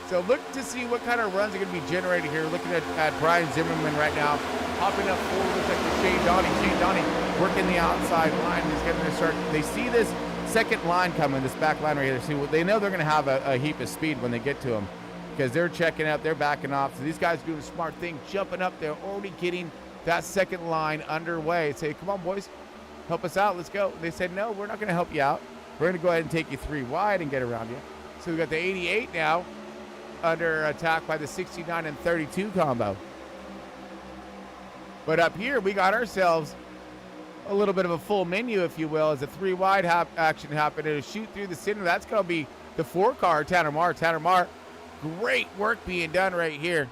So look to see what kind of runs are going to be generated here. Looking at Brian Zimmerman right now, hopping up forward. Looks like Shane Donnie. Shane Donnie working the outside line. He's going to start. They see this second line coming, this back line right here. They know they're going to have a heap of speed when they get to him because they're checking out, they're backing off. So these guys are doing a smart thing, jumping up. They're already getting that second line underway. Say, come on, boys, help us out. Let's go. They said, no, we're not going to help you out. We're going to go ahead and take you 3 wide and get around you. So we got the 88 now under attack by the 69 and 32 combo. But up here, we got ourselves a little bit of a full menu, if you will, as a 3 wide action happened. It'll shoot through the center. That's going to be the 4 car, Tanner Marr. Tanner Marr, great work being done right here.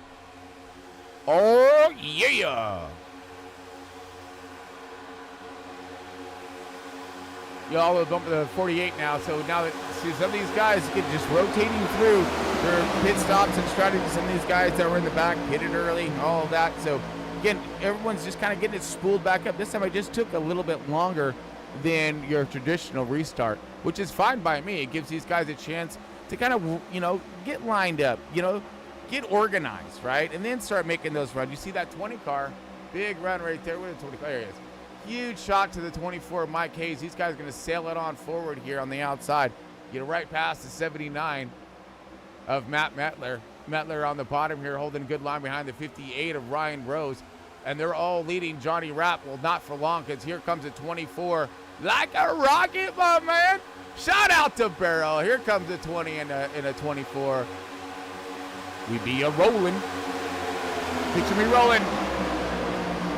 Oh, yeah. Y'all will bump the 48 now. So now that some of these guys get just rotating through their pit stops and strategies. Some of these guys that were in the back hit it early, all of that. So again, everyone's just kind of getting it spooled back up. This time I just took a little bit longer than your traditional restart, which is fine by me. It gives these guys a chance to kind of, get lined up, get organized, right? And then start making those runs. You see that 20 car, big run right there. Where's the 20 car? There it is. Huge shot to the 24, Mike Hayes. These guys are going to sail it on forward here on the outside. Get right past the 79 of Matt Metler. Metler on the bottom here holding a good line behind the 58 of Ryan Rose. And they're all leading Johnny Rapp. Well, not for long, because here comes a 24. Like a rocket, my man. Shout out to Barrel. Here comes a 20 and a 24. We be a rolling. Picture me rolling.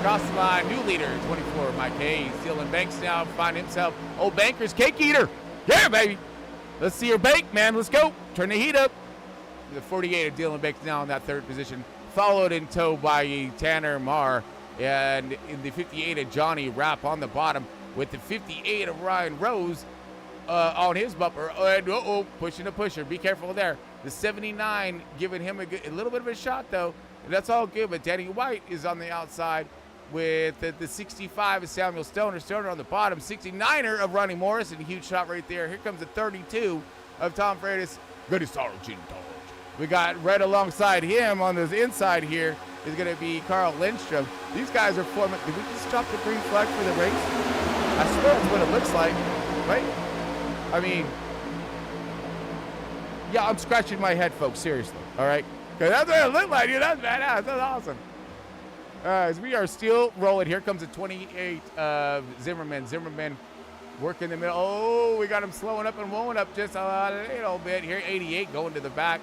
Across the line, new leader, 24, Mike Hayes. Dylan Banks now find himself. Old Banker's cake eater. Yeah, baby. Let's see your bake, man. Let's go. Turn the heat up. The 48 of Dylan Banks now in that 3rd position. Followed in tow by Tanner Marr. And in the 58 of Johnny Rapp on the bottom with the 58 of Ryan Rose on his bumper. And pushing a pusher. Be careful there. The 79 giving him a little bit of a shot, though. And that's all good. But Danny White is on the outside with the 65 is Samuel Stoner. Stoner on the bottom. 69er of Ronnie Morrison. Huge shot right there. Here comes the 32 of Tom Freitas. Good Sergeant. We got right alongside him on this inside here is going to be Carl Lindstrom. These guys are forming. Did we just drop the green flag for the race? I swear that's what it looks like, right? I mean, yeah, I'm scratching my head, folks, seriously, all right? Because that's what it looked like, dude. That's badass. That's awesome. As we are still rolling. Here comes the 28 of Zimmerman. Zimmerman working the middle. Oh, we got him slowing up and rolling up just a little bit. Here, 88 going to the back.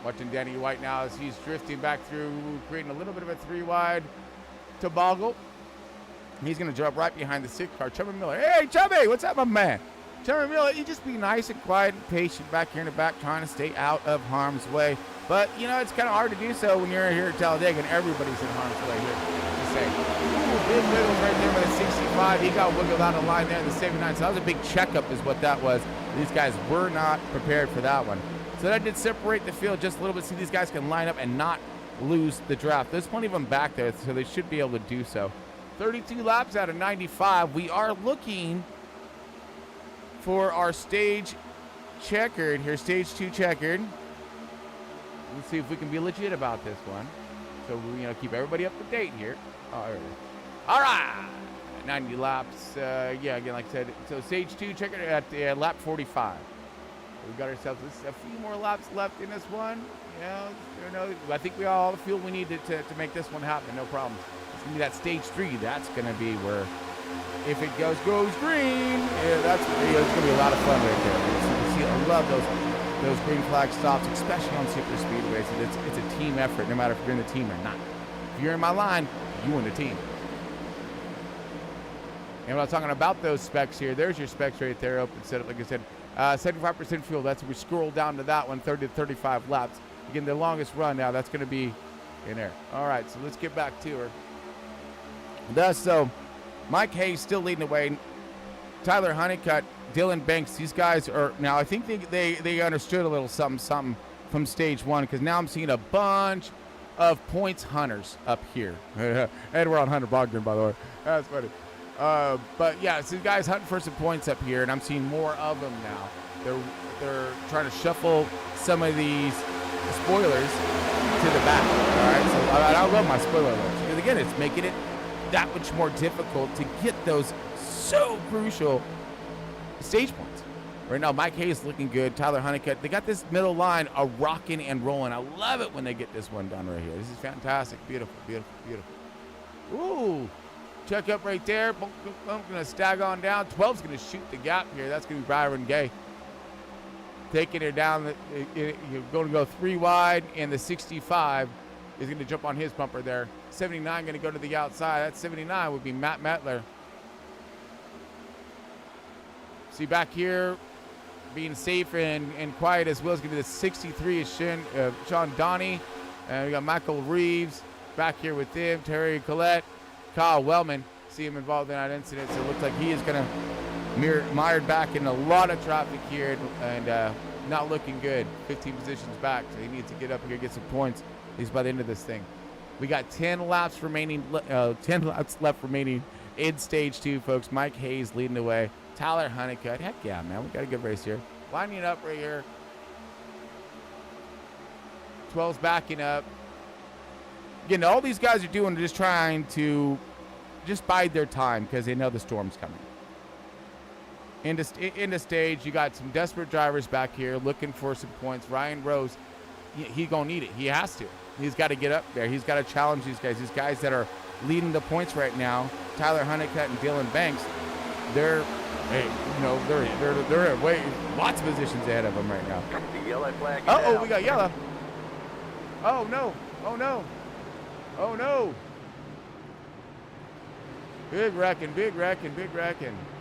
Watching Danny White now as he's drifting back through, creating a little bit of a 3-wide toboggle. He's going to drop right behind the 6 car. Chubby Miller. Hey, Chubby, what's up, my man? Chubby Miller, you just be nice and quiet and patient back here in the back, trying to stay out of harm's way. But, you know, it's kind of hard to do so when you're here at Talladega and everybody's in harm's way here. You say, ooh, big wiggles right there by the 65. He got wiggled out of line there in the 79. So that was a big checkup is what that was. These guys were not prepared for that one. So that did separate the field just a little bit. See, these guys can line up and not lose the draft. There's plenty of them back there, so they should be able to do so. 32 laps out of 95. We are looking for our stage checkered here, stage 2 checkered. Let's see if we can be legit about this one. So we keep everybody up to date here. All right, 90 laps. Yeah, again, like I said, so stage 2 checkered at lap 45. We got ourselves a few more laps left in this one. I think we all feel we need to make this one happen. No problem. It's gonna be that stage 3. That's gonna be where, if it goes green, yeah, it's gonna be a lot of fun right there. I love those green flag stops, especially on super speedways. It's a team effort, no matter if you're in the team or not. If you're in my line, you win the team. And when I'm talking about those specs here, there's your specs right there, open setup, like I said. 75% fuel, that's we scroll down to that one, 30 to 35 laps. Again, the longest run now, that's going to be in there. All right, so let's get back to her. Thus, so Mike Hayes still leading the way. Tyler Honeycutt, Dylan Banks, these guys are, now I think they understood a little something from stage 1, because now I'm seeing a bunch of points hunters up here. And we're on Hunter Bogdan, by the way. That's funny. But yeah, so the guys hunting for some points up here, and I'm seeing more of them now. They're trying to shuffle some of these spoilers to the back. All right, so I love my spoiler alerts because again, it's making it that much more difficult to get those so crucial stage points. Right now, Mike Hayes looking good. Tyler Honeycutt, they got this middle line a rocking and rolling. I love it when they get this one done right here. This is fantastic. Beautiful, beautiful, beautiful. Ooh. Check up right there. I'm going to stag on down. 12's going to shoot the gap here. That's going to be Byron Gay. Taking her down. You're going to go 3 wide, and the 65 is going to jump on his bumper there. 79 going to go to the outside. That 79 would be Matt Mettler. See back here, being safe and quiet as well is going to be the 63 is Sean Donnie. And we got Michael Reeves back here with him. Terry Collette. Kyle Wellman, see him involved in that incident, so it looks like he is going to mired back in a lot of traffic here and not looking good. 15 positions back, so he needs to get up here, get some points, at least by the end of this thing. We got 10 laps remaining, 10 laps left remaining in stage 2, folks. Mike Hayes leading the way. Tyler Honeycutt, heck yeah, man, we got a good race here. Lining up right here. 12's backing up. Again, all these guys are doing is just trying to just bide their time because they know the storm's coming. In the stage, you got some desperate drivers back here looking for some points. Ryan Rose, he's going to need it. He has to. He's got to get up there. He's got to challenge these guys that are leading the points right now. Tyler Honeycutt and Dylan Banks, they're way lots of positions ahead of them right now. The yellow flag. Uh-oh, we got yellow. Oh, no. Oh, no. Oh, no. Big wrecking.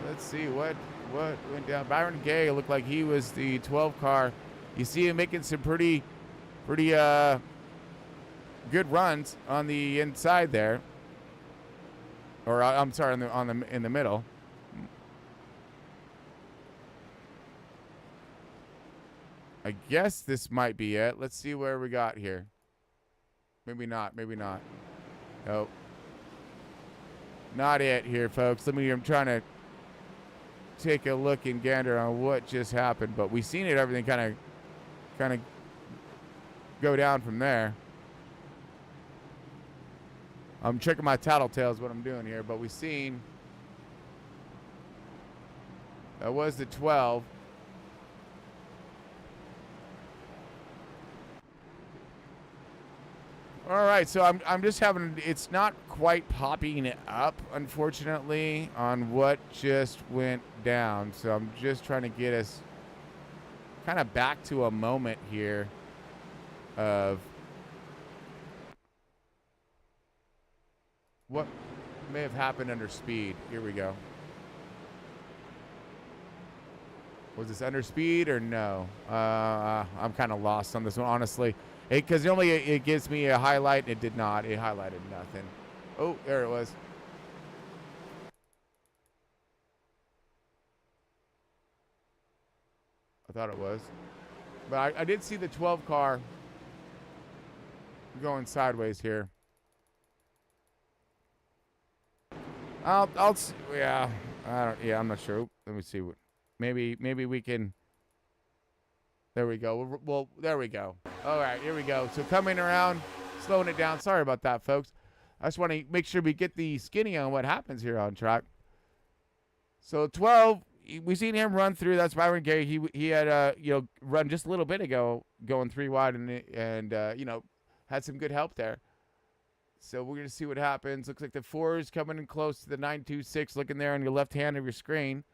Let's see what went down. Byron Gay looked like he was the 12 car. You see him making some pretty good runs on the inside there. Or I'm sorry, in the middle. I guess this might be it. Let's see where we got here. Maybe not. Nope. Not it here, folks. I'm trying to take a look and gander on what just happened, but we seen it, everything kind of go down from there. I'm checking my tattletales what I'm doing here, but we seen that was the 12. All right, so I'm just having, it's not quite popping up, unfortunately, on what just went down. So I'm just trying to get us kind of back to a moment here of what may have happened under speed. Here we go. Was this under speed or no? I'm kind of lost on this one, honestly. Because normally it gives me a highlight, and it did not. It highlighted nothing. Oh, there it was. I thought it was. But I did see the 12 car going sideways here. Yeah, I'm not sure. Let me see what. Maybe we can. There we go. Well, there we go. All right, here we go. So coming around, slowing it down. Sorry about that, folks. I just want to make sure we get the skinny on what happens here on track. So 12, we seen him run through. That's Byron Gay. He had run just a little bit ago, going 3 wide, and had some good help there. So we're gonna see what happens. Looks like the 4 is coming in close to the 926. Looking there on your left hand of your screen.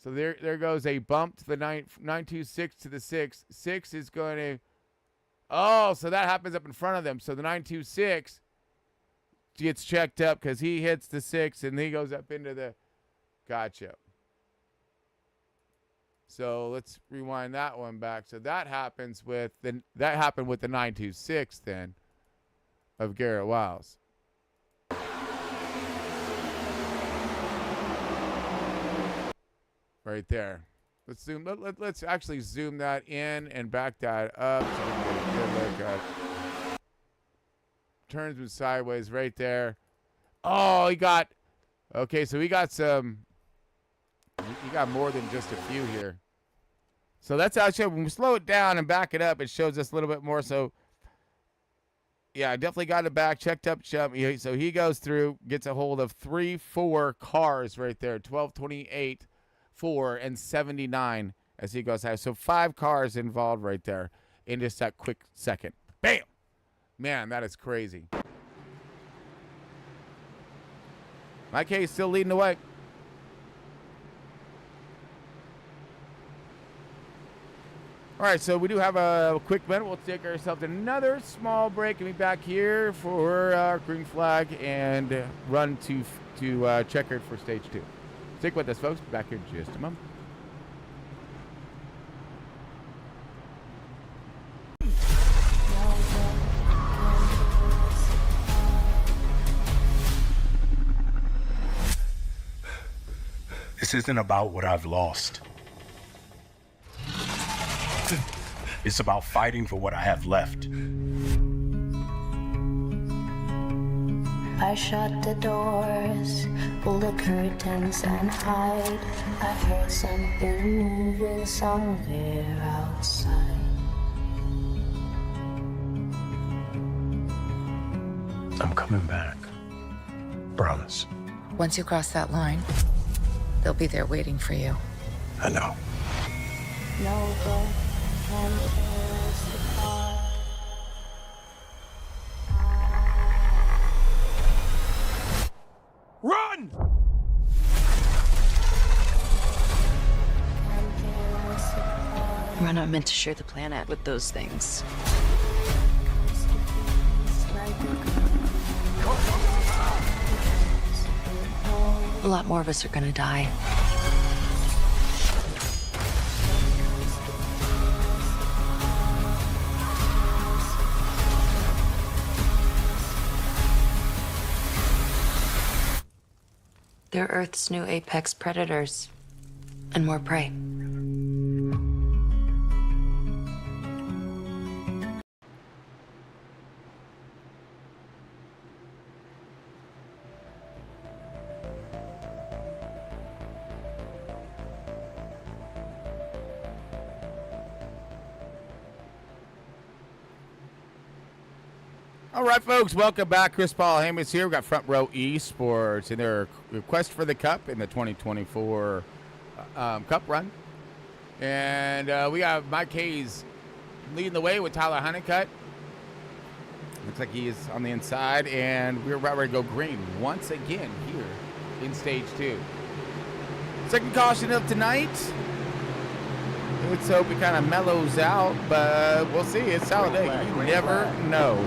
So there goes a bump to the 926 to the 6. 6 is going to. Oh, so that happens up in front of them. So the 926 gets checked up because he hits the 6 and he goes up into the. Gotcha. So let's rewind that one back. So that happens with the 926 then of Garrett Wiles. Right there. Let's zoom. Let's actually zoom that in and back that up so we can get a good look at. Turns him sideways right there. Oh, he got. Okay, so he got some. He got more than just a few here. So that's actually when we slow it down and back it up, it shows us a little bit more. So yeah, I definitely got it back. Checked up jump. So he goes through, gets a hold of 4 cars right there. 12, 28. 4 and 79 as he goes high. So 5 cars involved right there in just that quick second. Bam! Man, that is crazy. Mike Hayes still leading the way. All right, so we do have a quick minute. We'll take ourselves another small break and be back here for our green flag and run to checkered for stage 2. Stick with us, folks. Be back here in just a moment. This isn't about what I've lost. It's about fighting for what I have left. I shut the doors, pull the curtains and hide. I heard something moving somewhere outside. I'm coming back. Promise. Once you cross that line, they'll be there waiting for you. I know. No breath can tear us apart. Run! We're not meant to share the planet with those things. A lot more of us are gonna die. They're Earth's new apex predators, and more prey. All right, folks, welcome back. Chris Paul Hammons here. We got Front Row Esports in their quest for the Cup in the 2024 Cup run. And we got Mike Hayes leading the way with Tyler Honeycutt. Looks like he is on the inside, and we're about ready to go green once again here in stage 2. Second caution of tonight. Let's hope it kind of mellows out, but we'll see. It's Talladega. You never know.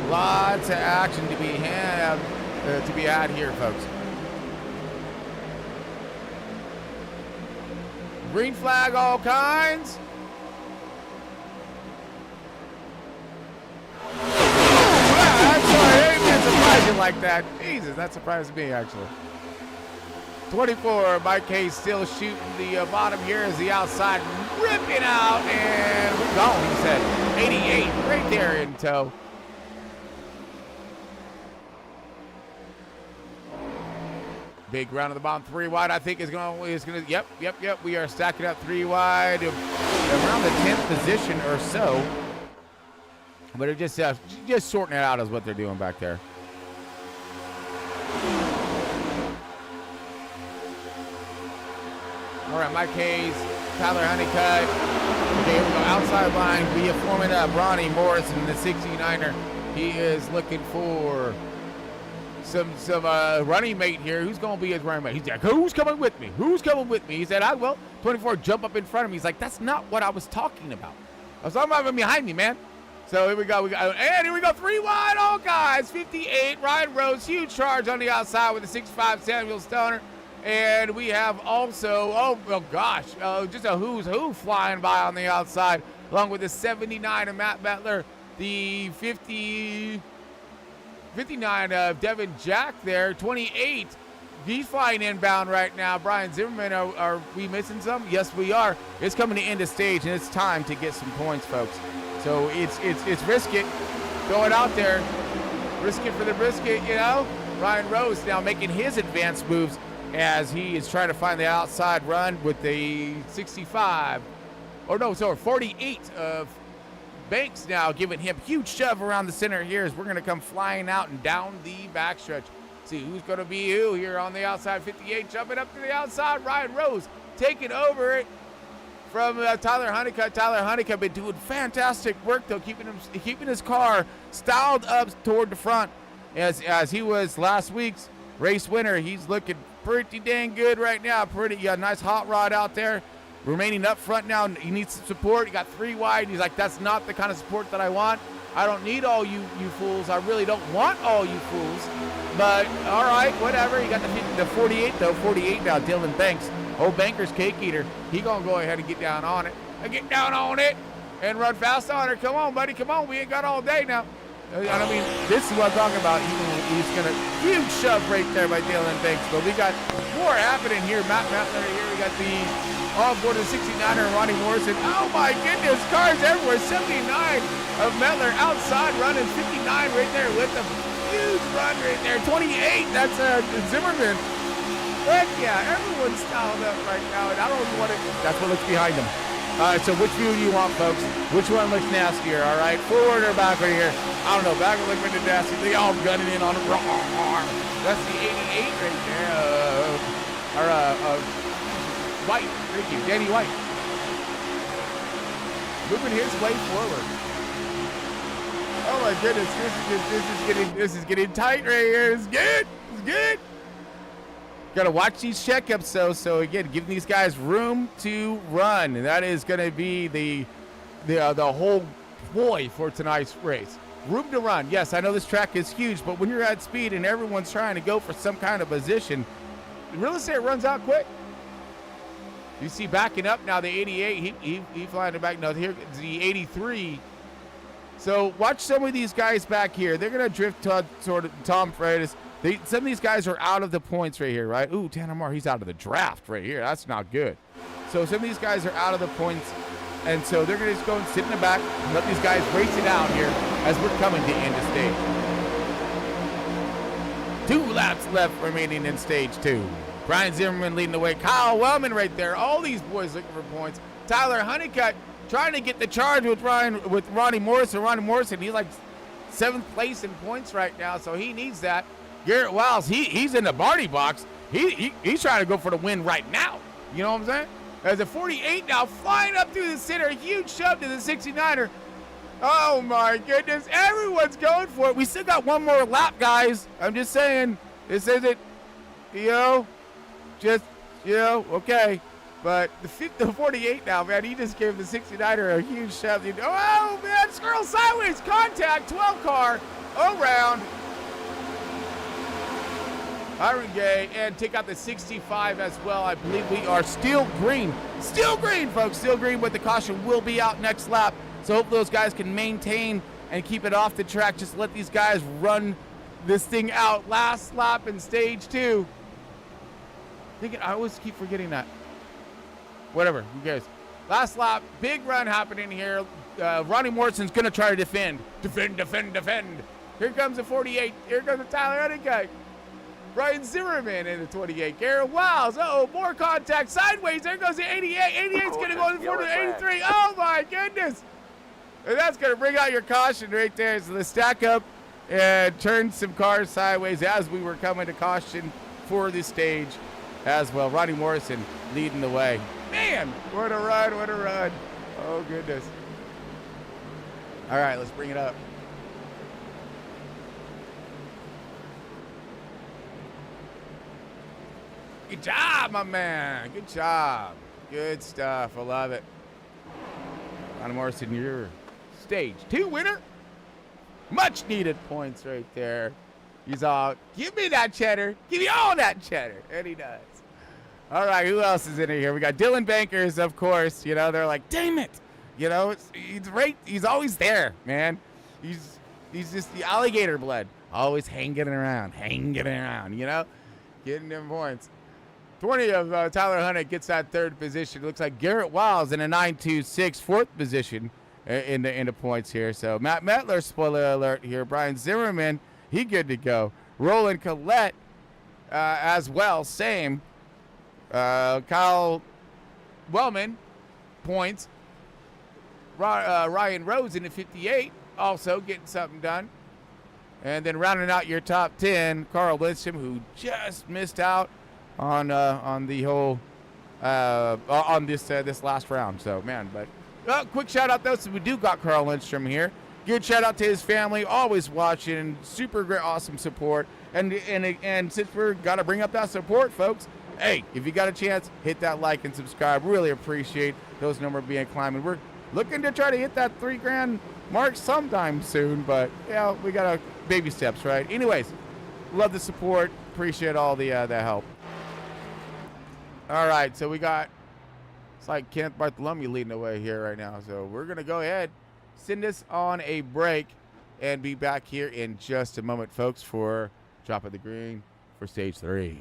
Lots of action to be had here, folks. Green flag, all kinds. I'm sorry, I didn't surprise you like that. Jesus, that surprised me, actually. 24, Mike Hayes still shooting the bottom here as the outside ripping out, and we're gone, he said. 88, right there in tow. Big round of the bottom, 3 wide. I think is gonna. Yep. We are stacking up 3 wide, around the 10th position or so. But they're just sorting it out is what they're doing back there. All right, Mike Hayes, Tyler Honeycutt. Okay, here we go. Outside line, we are forming up Ronnie Morrison, the 69er. He is looking for some running mate here. Who's going to be his running mate? He's like, who's coming with me? Who's coming with me? He said, I will. 24, jump up in front of me. He's like, that's not what I was talking about. I was talking about him behind me, man. So here we go. And here we go. 3 wide, all guys. 58, Ryan Rose, huge charge on the outside with the 6'5", Samuel Stoner. And we have also, just a who's who flying by on the outside, along with the 79 of Matt Bettler, the 59 of Devin Jack there, 28. He's flying inbound right now. Brian Zimmerman, are we missing some? Yes, we are. It's coming to end of stage, and it's time to get some points, folks. So it's risk it. Throw it out there. Risk it for the brisket, you know. Ryan Rose now making his advanced moves as he is trying to find the outside run with the 65. 48 of Banks now giving him huge shove around the center here as we're going to come flying out and down the backstretch. See who's going to be who here on the outside. 58 jumping up to the outside. Ryan Rose taking over it from Tyler Honeycutt. Tyler Honeycutt been doing fantastic work though, keeping his car styled up toward the front as he was last week's race winner. He's looking pretty dang good right now. Nice hot rod out there. Remaining up front now. He needs some support. He got 3 wide. He's like, that's not the kind of support that I want. I don't need all you fools. I really don't want all you fools. But all right, whatever. He got the 48 though. 48 now. Dylan Banks, old Banker's cake eater. He gonna go ahead and get down on it. Get down on it and run fast on her. Come on, buddy. Come on. We ain't got all day now. I mean, this is what I'm talking about. He's gonna huge shove right there by Dylan Banks. But we got more happening here. Matt Mettler here. We got the on-board of 69er Ronnie Morrison. Oh my goodness, cars everywhere. 79 of Mettler outside running. 59 right there with the huge run right there. 28, that's Zimmerman. Heck yeah, everyone's styled up right now, and I don't know what that's what looks behind them. All right, so which view do you want, folks? Which one looks nastier, all right? Forward or back right here? I don't know, back will look pretty nasty. They all gunning in on it. That's the 88 right there. White, thank you, Danny White. Moving his way forward. Oh my goodness, this is getting tight right here. It's good. Gotta watch these checkups though. So again, giving these guys room to run, and that is gonna be the whole ploy for tonight's race. Room to run. Yes, I know this track is huge, but when you're at speed and everyone's trying to go for some kind of position, real estate runs out quick. You see backing up now the 88, he flying it back. Now here's the 83. So watch some of these guys back here. They're gonna drift toward Tom Freitas. Some of these guys are out of the points right here, right? Ooh, Tanner Moore, he's out of the draft right here. That's not good. So some of these guys are out of the points, and so they're gonna just go and sit in the back and let these guys race it out here as we're coming to end of stage. 2 laps left remaining in stage 2. Brian Zimmerman leading the way. Kyle Wellman right there. All these boys looking for points. Tyler Honeycutt trying to get the charge with Ronnie Morrison. Ronnie Morrison, he's like 7th place in points right now, so he needs that. Garrett Wiles, he's in the Barney box. He's trying to go for the win right now. You know what I'm saying? As a 48 now, flying up through the center, a huge shove to the 69er. Oh my goodness, everyone's going for it. We still got one more lap, guys. I'm just saying, this isn't, okay. But the 48 now, man, he just gave the 69er a huge shove. Oh, man, skirl sideways, contact, 12 car, around. Iron Gay, and take out the 65 as well. I believe we are still green. Still green, folks, still green, but the caution will be out next lap. So hope those guys can maintain and keep it off the track. Just let these guys run this thing out. Last lap in stage 2. I always keep forgetting that. Whatever, who cares? Last lap, big run happening here. Ronnie Morrison's going to try to defend. Defend. Here comes the 48. Here comes the TALLADEGA. Brian Zimmerman in the 28. Garrett Wiles. More contact sideways. There goes the 88. 88's going to go in the 83. Oh, my goodness. And that's going to bring out your caution right there. So the stack up and turn some cars sideways as we were coming to caution for this stage as well. Ronnie Morrison leading the way. Man, what a run, what a run. Oh, goodness. All right, let's bring it up. Good job, my man. Good job. Good stuff. I love it. Ronnie Morrison, your stage 2 winner. Much needed points right there. He's all, give me that cheddar. Give me all that cheddar. And he does. All right, who else is in here? We got Dylan Bankers, of course. They're like, damn it. He's always there, man. He's just the alligator blood. Always hanging around, getting them points. 20 of Tyler Hunnett gets that 3rd position. Looks like Garrett Wiles in a 9.26, 4th position in the points here. So Matt Mettler, spoiler alert here. Brian Zimmerman, he good to go. Roland Collette as well, same. Kyle Wellman, points. Ryan Rose in the 58, also getting something done. And then rounding out your top 10, Carl Lindstrom, who just missed out on the whole on this last round. So man, but quick shout out though, so we do got Carl Lindstrom here. Good shout out to his family, always watching, super great, awesome support. And since we're gotta bring up that support, folks. Hey, if you got a chance, hit that like and subscribe. Really appreciate those numbers being climbing. We're looking to try to hit that $3,000 mark sometime soon, but we got baby steps, right? Anyways, love the support. Appreciate all the help. All right, so we got, it's like Kenneth Bartholomew leading the way here right now. So we're gonna go ahead, send this on a break, and be back here in just a moment, folks, for Drop of the Green for stage 3.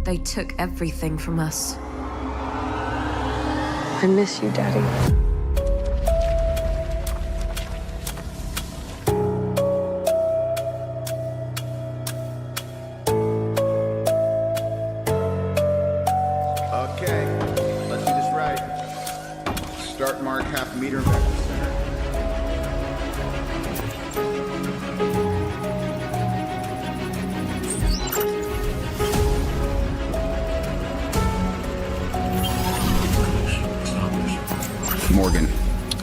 They took everything from us. I miss you, Daddy. Okay, let's do this right. Start mark, half a meter, and back to the center. Morgan,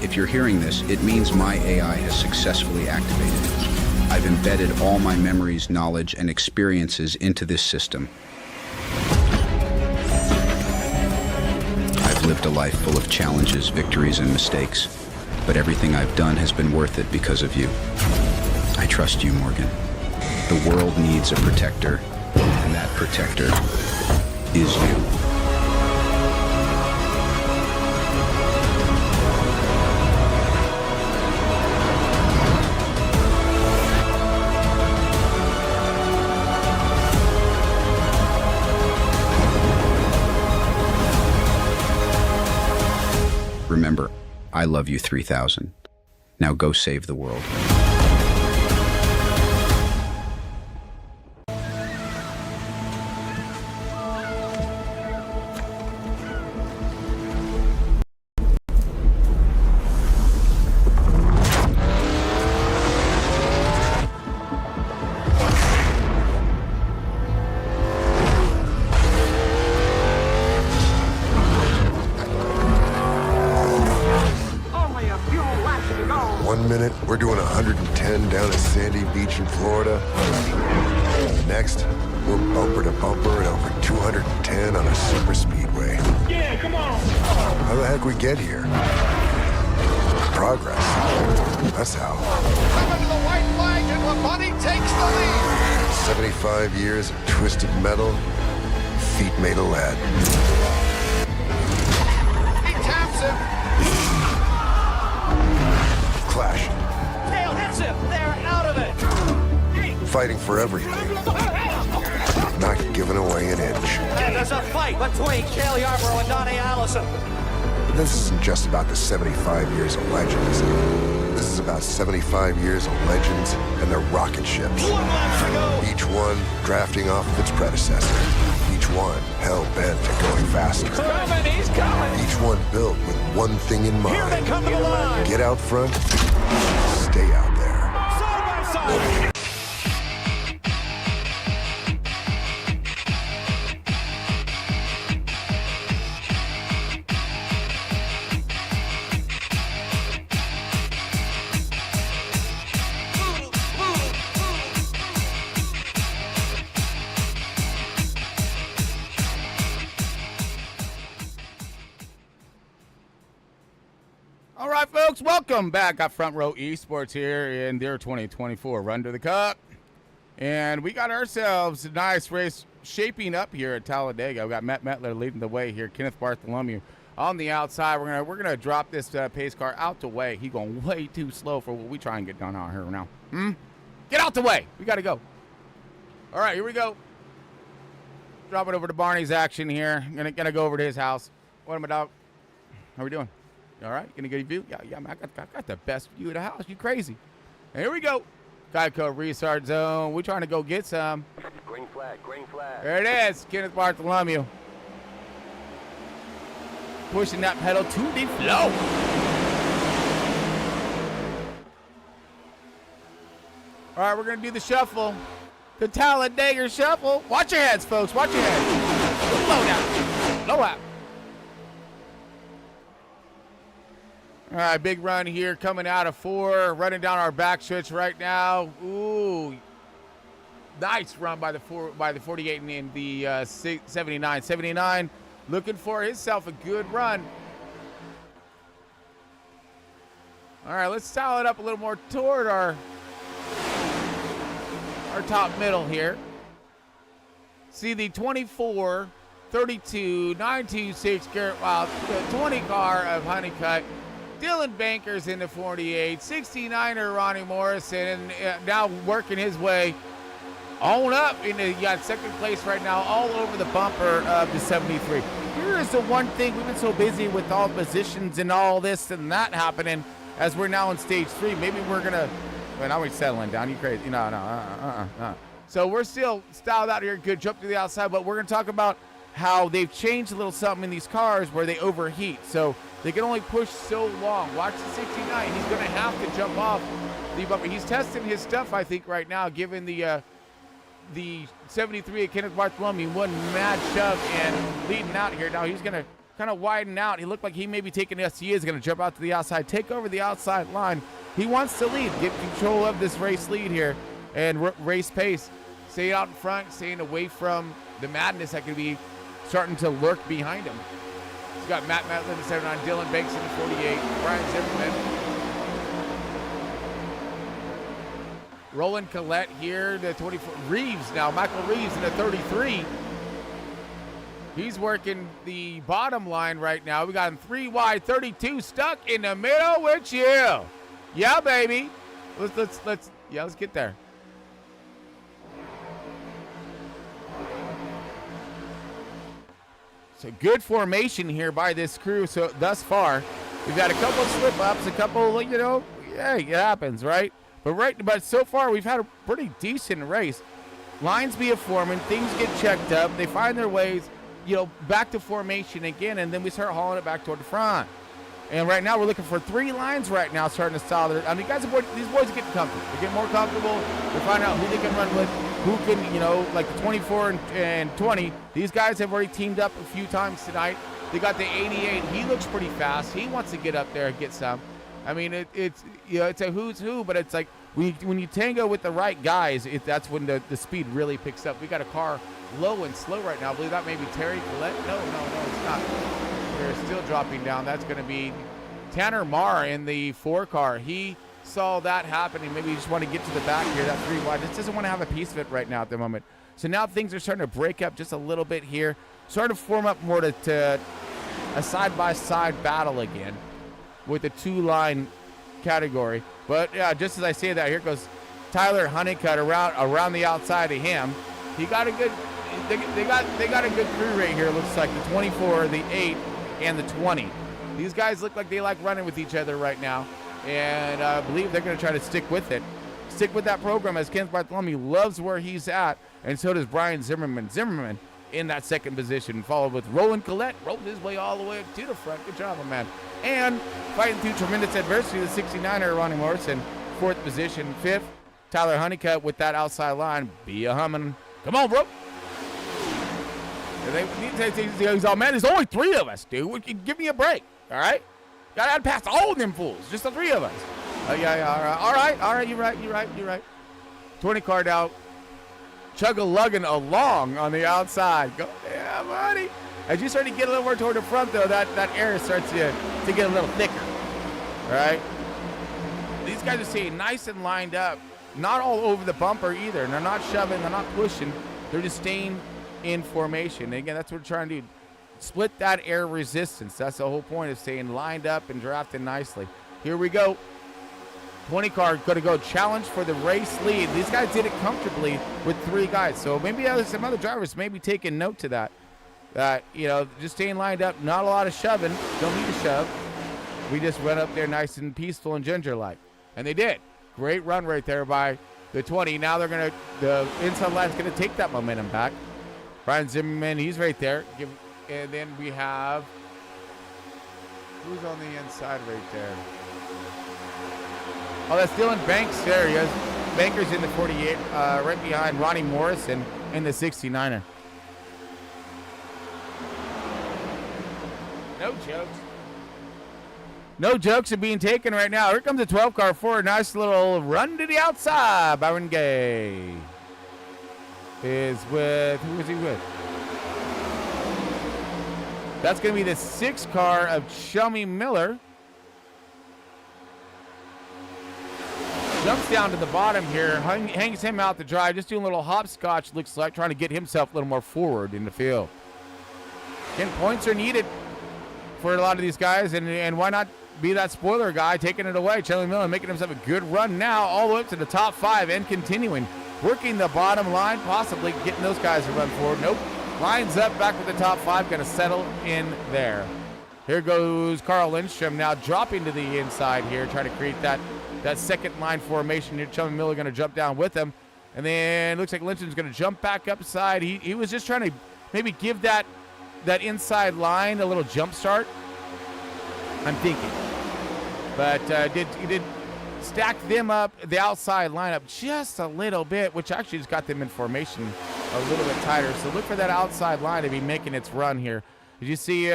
if you're hearing this, it means my AI has successfully activated. I've embedded all my memories, knowledge, and experiences into this system. I've lived a life full of challenges, victories, and mistakes, but everything I've done has been worth it because of you. I trust you, Morgan. The world needs a protector, and that protector is you. Remember, I love you 3000. Now go save the world. one minute, we're doing 110 down at Sandy Beach in Florida. Next, we're bumper to bumper at over 210 on a super speedway. Yeah, come on. How the heck we get here? Progress. That's how. Coming to the white flag and Labonte takes the lead. 75 years of twisted metal, feet made of lead. He taps him. Clash. Tail hits him. They're out of it. Fighting for everything. Not giving away an inch. And there's a fight between Cale Yarborough and Donnie Allison. But this isn't just about the 75 years of legends. This is about 75 years of legends and their rocket ships. Each one drafting off of its predecessor. Each one hell-bent at going faster. He's coming. Each one built with one thing in mind. Here they come to the line. Get out front, stay out there. Side by side. All right, folks, welcome back. Got Front Row Esports here in their 2024 Run to the Cup. And we got ourselves a nice race shaping up here at Talladega. We got Matt Metler leading the way here, Kenneth Bartholomew on the outside. We're gonna drop this pace car out the way. He's going way too slow for what we try and get done out here now. Get out the way. We got to go. All right, here we go. Drop it over to Barney's action here. Gonna go over to his house. What am I, dog? How we doing? All right, gonna get a view? Yeah, man, I got the best view of the house. You crazy? And here we go. Geico restart zone. We're trying to go get some. Green flag, green flag. There it is, Kenneth Bartholomew. Pushing that pedal to the floor. All right, we're gonna do the shuffle. The Talladega shuffle. Watch your heads, folks. Watch your heads. Low down. Low out. All right, big run here coming out of 4, running down our back stretch right now. Ooh, nice run by the 48 and the 79. 79 looking for himself a good run. All right, let's style it up a little more toward our top middle here. See the 24, 32, 926 Garrett Wild, the 20 car of Honeycutt. Dylan Banker's in the 48, 69er Ronnie Morrison, and now working his way on up. You got second place right now all over the bumper of the 73. Here is the one thing, we've been so busy with all positions and all this and that happening as we're now in stage 3. Maybe we're going to, well, now we're settling down. You crazy. No. So we're still styled out here. Good jump to the outside, but we're going to talk about how they've changed a little something in these cars where they overheat. So they can only push so long. Watch the 69. He's going to have to jump off the bumper. He's testing his stuff, I think, right now, given the 73 of Kenneth Bartholomew. One mad shove and leading out here. Now he's going to kind of widen out. He looked like he may be taking this. He is going to jump out to the outside, take over the outside line. He wants to lead, get control of this race lead here and race pace. Stay out in front, staying away from the madness that could be starting to lurk behind him. He's got Matt Matlin in the 79, Dylan Banks in the 48, Brian Zimmerman. Roland Collette here, the 24. Reeves now, Michael Reeves in the 33. He's working the bottom line right now. We got him 3 wide, 32 stuck in the middle with you. Yeah, baby. Let's get there. So good formation here by this crew. So thus far, we've got a couple of slip ups, a couple, yeah, it happens, right? But so far we've had a pretty decent race. Lines be a forming, things get checked up, they find their ways, back to formation again, and then we start hauling it back toward the front. And right now we're looking for 3 lines right now, starting to style their. I mean, these boys are getting comfortable. They're getting more comfortable. They find out who they can run with, who can, like the 24 and 20. These guys have already teamed up a few times tonight. They got the 88. He looks pretty fast. He wants to get up there and get some. I mean, it's it's a who's who, but it's like when you tango with the right guys, that's when the speed really picks up. We got a car low and slow right now. I believe that may be Terry Collette. No, it's not. They're still dropping down. That's going to be Tanner Marr in the 4 car. He saw that happening. Maybe he just want to get to the back here. That 3 wide just doesn't want to have a piece of it right now at the moment. So now things are starting to break up just a little bit here. Starting to form up more to a side-by-side battle again with the 2-line category. But yeah, just as I say that, here goes Tyler Honeycutt around the outside of him. He got a good. They got a good crew right here. It looks like the 24, the 8, and the 20. These guys look like they like running with each other right now, and I believe they're going to try to stick with it. Stick with that program, as Kenneth Bartholomew loves where he's at, and so does Brian Zimmerman. Zimmerman in that second position, followed with Roland Collette, rolled his way all the way to the front. Good job, my man. And fighting through tremendous adversity, the 69er, Ronnie Morrison, 4th position. 5th, Tyler Honeycutt with that outside line. Be a humming. Come on, bro. He's all, man, there's only 3 of us, dude. Give me a break, all right? Gotta pass all of them fools, just the 3 of us. Yeah, all right, you're right. 20 car down, chug-a-lugging along on the outside. Go, yeah, buddy. As you start to get a little more toward the front, though, that air starts to get a little thicker, all right? These guys are staying nice and lined up, not all over the bumper either. And they're not shoving, they're not pushing. They're just staying in formation. And again, that's what we're trying to do. Split that air resistance. That's the whole point of staying lined up and drafting nicely. Here we go. 20 car going to go challenge for the race lead. These guys did it comfortably with 3 guys. So maybe some other drivers may be taking note to that. Just staying lined up. Not a lot of shoving. Don't need to shove. We just run up there nice and peaceful and ginger-like. And they did. Great run right there by the 20. Now the inside line's going to take that momentum back. Brian Zimmerman, he's right there. And then we have, who's on the inside right there? Oh, that's Dylan Banks there. He has Bankers in the 48, right behind Ronnie Morrison in the 69er. No jokes. No jokes are being taken right now. Here comes the 12 car forward. Nice little run to the outside. Byron Gay is with, who is he with? That's going to be the 6 car of Chummy Miller. Jumps down to the bottom here, hangs him out to dry, just doing a little hopscotch, looks like, trying to get himself a little more forward in the field. Again, points are needed for a lot of these guys, and why not be that spoiler guy, taking it away. Chummy Miller making himself a good run now, all the way up to the top 5 and continuing. Working the bottom line, possibly getting those guys to run forward. Nope. Lines up, back with the top 5, going to settle in there. Here goes Carl Lindstrom now dropping to the inside here, trying to create that second line formation here. Chummy Miller going to jump down with him. And then looks like Lindstrom's going to jump back upside. He was just trying to maybe give that inside line a little jump start, I'm thinking. But he did stack them up, the outside lineup, just a little bit, which actually just got them in formation a little bit tighter. So look for that outside line to be making its run here. Did you see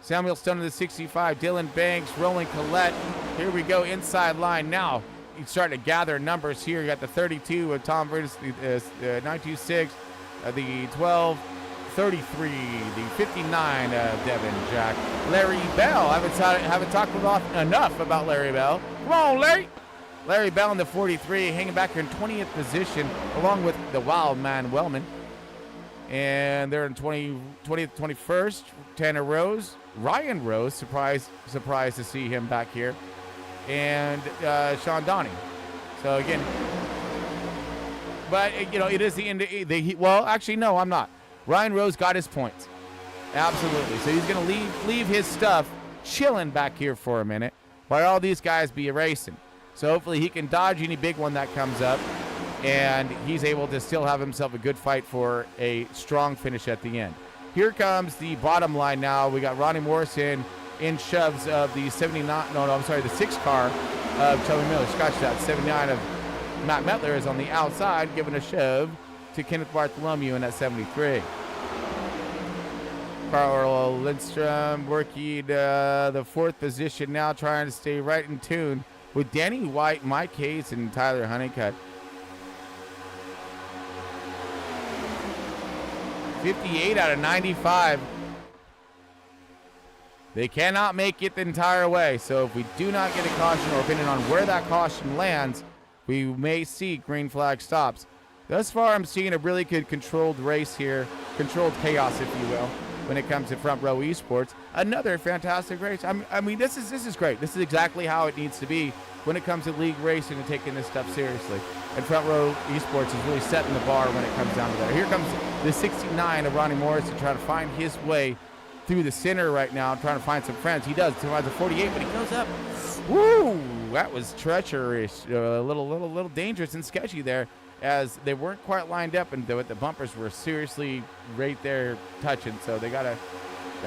Samuel Stone to the 65, Dylan Banks, Roland Collette. Here we go, inside line now. He's starting to gather numbers here. You got the 32 of Tom Brady, the 926, the 12, 33, the 59 of Devin Jack. Larry Bell. I haven't talked enough about Larry Bell. Come on, Larry. Larry Bell in the 43, hanging back here in 20th position, along with the Wild Man Wellman. And they're in 20th, 21st. Tanner Rose, Ryan Rose, surprised to see him back here, and Sean Donnie. So again, but it is the end. Well, actually, no, I'm not. Ryan Rose got his points, absolutely. So he's going to leave his stuff chilling back here for a minute while all these guys be racing. So hopefully he can dodge any big one that comes up, and he's able to still have himself a good fight for a strong finish at the end. Here comes the bottom line now. We got Ronnie Morrison in shoves of the 6 car of Chummy Miller. Scotch that. 79 of Matt Metler is on the outside, giving a shove to Kenneth Bartholomew in that 73. Carl Lindstrom working the 4th position now, trying to stay right in tune with Danny White, Mike Hayes, and Tyler Honeycutt. 58 out of 95. They cannot make it the entire way, so if we do not get a caution, or depending on where that caution lands, we may see green flag stops. Thus far, I'm seeing a really good controlled race here, controlled chaos, if you will, when it comes to Front Row Esports. Another fantastic race. I mean, this is great. This is exactly how it needs to be when it comes to league racing and taking this stuff seriously. And Front Row Esports is really setting the bar when it comes down to that. Here comes the 69 of Ronnie Morris to try to find his way through the center right now, trying to find some friends. He does. He finds a 48, but he goes up. Woo! That was treacherous, a little dangerous and sketchy there, as they weren't quite lined up, and the bumpers were seriously right there touching. So they that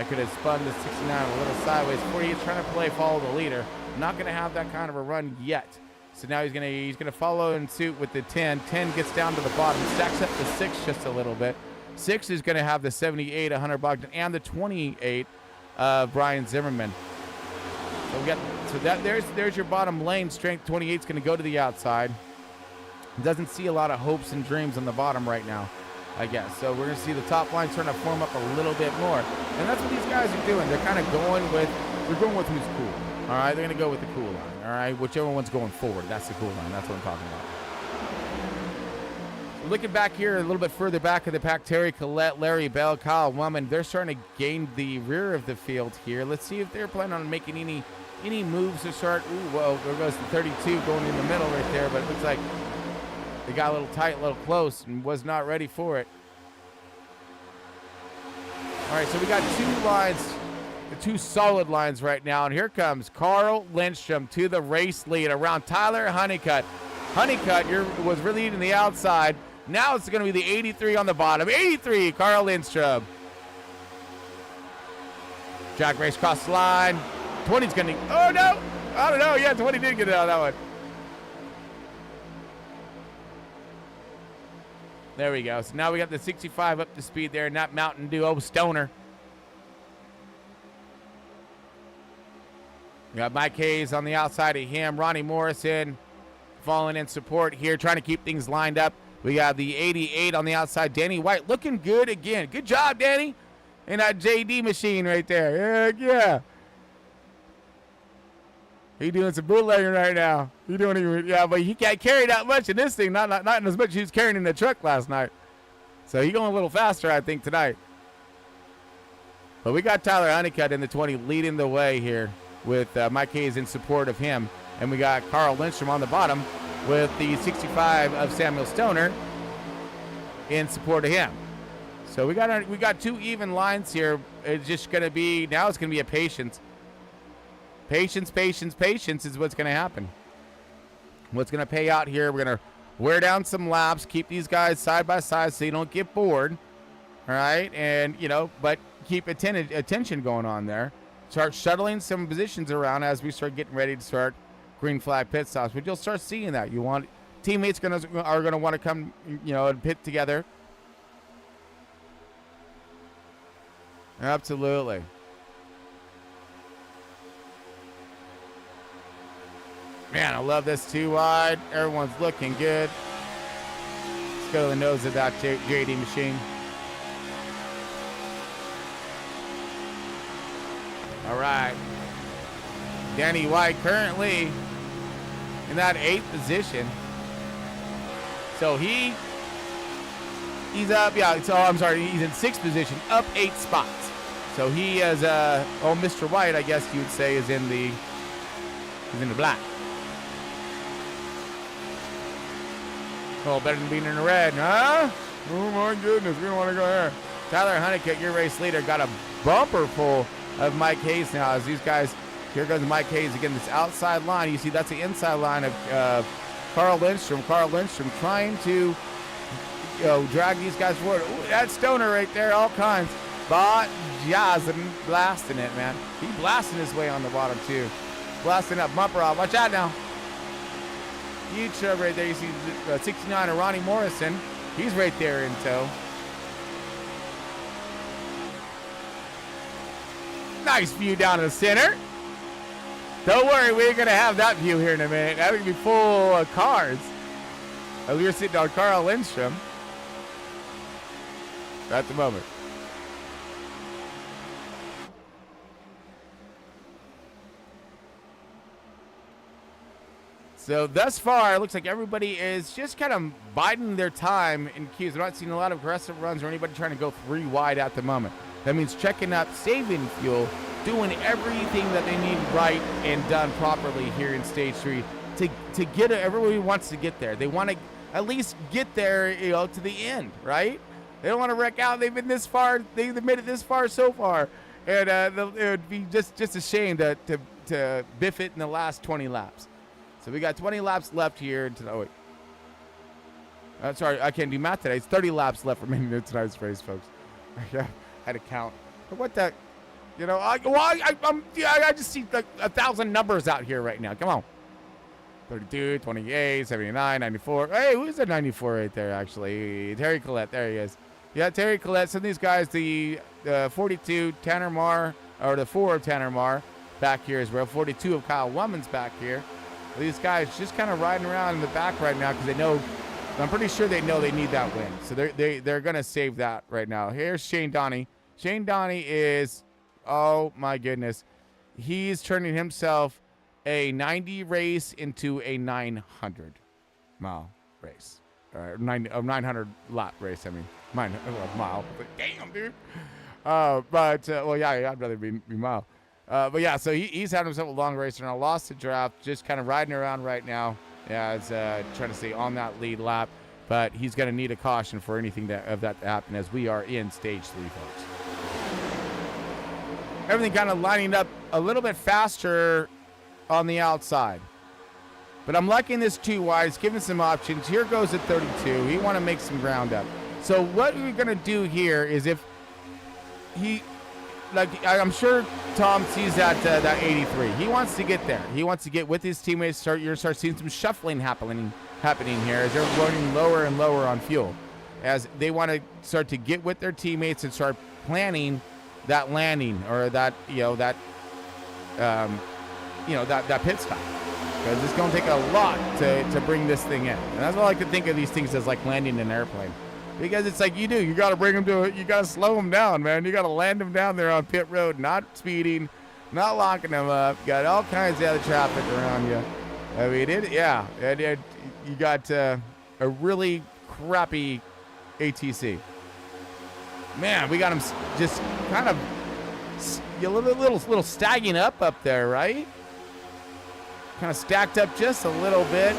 could have spun the 69 a little sideways. 48 trying to follow the leader. Not going to have that kind of a run yet. So now he's gonna follow in suit with the 10. 10 gets down to the bottom, stacks up the 6 just a little bit. 6 is going to have the 78 of Hunter Bogdan and the 28 of Brian Zimmerman. So there's your bottom lane. Strength 28 is going to go to the outside. Doesn't see a lot of hopes and dreams on the bottom right now, I guess. So we're going to see the top line starting to form up a little bit more. And that's what these guys are doing. They're kind of going with who's cool. All right, they're going to go with the cool line. All right, whichever one's going forward, that's the cool line. That's what I'm talking about. Looking back here a little bit further back of the pack, Terry Collette, Larry Bell, Kyle Wumman, they're starting to gain the rear of the field here. Let's see if they're planning on making any moves to start. Ooh, well, there goes the 32 going in the middle right there, but it looks like they got a little tight, a little close, and was not ready for it. All right, so we got 2 lines, 2 solid lines right now, and here comes Carl Lindstrom to the race lead around Tyler Honeycutt. Honeycutt was really leading the outside. Now it's going to be the 83 on the bottom. 83, Carl Lindstrom. Drag race across the line. 20's going to, oh no, I don't know. Yeah, 20 did get it out of that one. There we go. So now we got the 65 up to speed there, and that Mountain Dew Stoner. We got Mike Hayes on the outside of him. Ronnie Morrison falling in support here, trying to keep things lined up. We got the 88 on the outside. Danny White looking good again. Good job, Danny. And that JD machine right there. Yeah. He doing some bootlegging right now. But he can't carry that much in this thing. Not as much as he was carrying in the truck last night. So he going a little faster, I think, tonight. But we got Tyler Honeycutt in the 20 leading the way here with Mike Hayes in support of him. And we got Carl Lindstrom on the bottom with the 65 of Samuel Stoner in support of him. So we got 2 even lines here. It's just going to be, now it's going to be a patience. Patience is what's going to happen. What's going to pay out here, we're going to wear down some laps, keep these guys side by side so you don't get bored. All right? And, but keep attention going on there. Start shuttling some positions around as we start getting ready to start green flag pit stops, but you'll start seeing that. You want teammates are gonna want to come, and pit together. Absolutely. Man, I love this 2 wide. Everyone's looking good. Let's go to the nose of that JD machine. All right. Danny White currently in that 8th position. So he's up, so I'm sorry, he's in 6th position, up 8 spots. So he is Mr. White, I guess you would say, is in the black. Oh, better than being in the red, huh? Oh my goodness, we don't want to go there. Tyler Honeycutt, your race leader, got a bumper full of Mike Hayes now as these guys. Here goes Mike Hayes again, this outside line. You see, that's the inside line of Carl Lindstrom. Carl Lindstrom trying to drag these guys forward. Ooh, that Stoner right there, all kinds. Jazzing, blasting it, man. He blasting his way on the bottom, too. Blasting up, bumper off. Watch out now. Huge shove right there. You see 69 of Ronnie Morrison. He's right there in tow. Nice view down in the center. Don't worry, we ain't going to have that view here in a minute. That's going to be full of cars. We were sitting on Carl Lindstrom at the moment. So thus far, it looks like everybody is just kind of biding their time in queues. I'm not seeing a lot of aggressive runs or anybody trying to go 3 wide at the moment. That means checking up, saving fuel, doing everything that they need right and done properly here in Stage 3 to get it. Everybody wants to get there. They want to at least get there, you know, to the end, right? They don't want to wreck out. They've been this far. They've made it this far so far. And it would be just a shame to biff it in the last 20 laps. So we got 20 laps left here. Oh, wait. Sorry, I can't do math today. It's 30 laps left remaining in tonight's race, folks. I had to count. But what the, you know, I just see like 1,000 numbers out here right now. Come on. 32, 28, 79, 94. Hey, who's the 94 right there, actually? Terry Collette. There he is. Yeah, Terry Collette. Some of these guys, the 42, Tanner Marr, or the 4 of Tanner Marr back here as well. 42 of Kyle Wumman's back here. These guys just kind of riding around in the back right now because they know, I'm pretty sure they know they need that win. So they're going to save that right now. Here's Shane Donnie. Shane Donnie is, oh my goodness, he's turning himself a 90 race into a 900 mile race. 900 lap race, I mean. Mile. But damn, dude. Well, yeah, I'd rather be mile. But yeah, so he's had himself a long race and I lost the draft, just kind of riding around right now as trying to stay on that lead lap. But he's going to need a caution for anything of that to happen as we are in Stage 3, folks. Everything kind of lining up a little bit faster on the outside. But I'm liking this 2 wide. It's giving some options. Here goes at 32. He want to make some ground up. So what we're going to do here is if he... Like, I'm sure Tom sees that 83. He wants to get there. He wants to get with his teammates. You're going to start seeing some shuffling happening here as they're running lower and lower on fuel. As they want to start to get with their teammates and start planning that landing or that pit stop. Because it's going to take a lot to bring this thing in. And that's what I like to think of these things as like landing an airplane. Because it's like you got to bring them to it. You got to slow them down, man. You got to land them down there on pit road, not speeding, not locking them up. You got all kinds of other traffic around you. I mean, you got a really crappy ATC. Man, we got them just kind of a little stagging up there, right? Kind of stacked up just a little bit.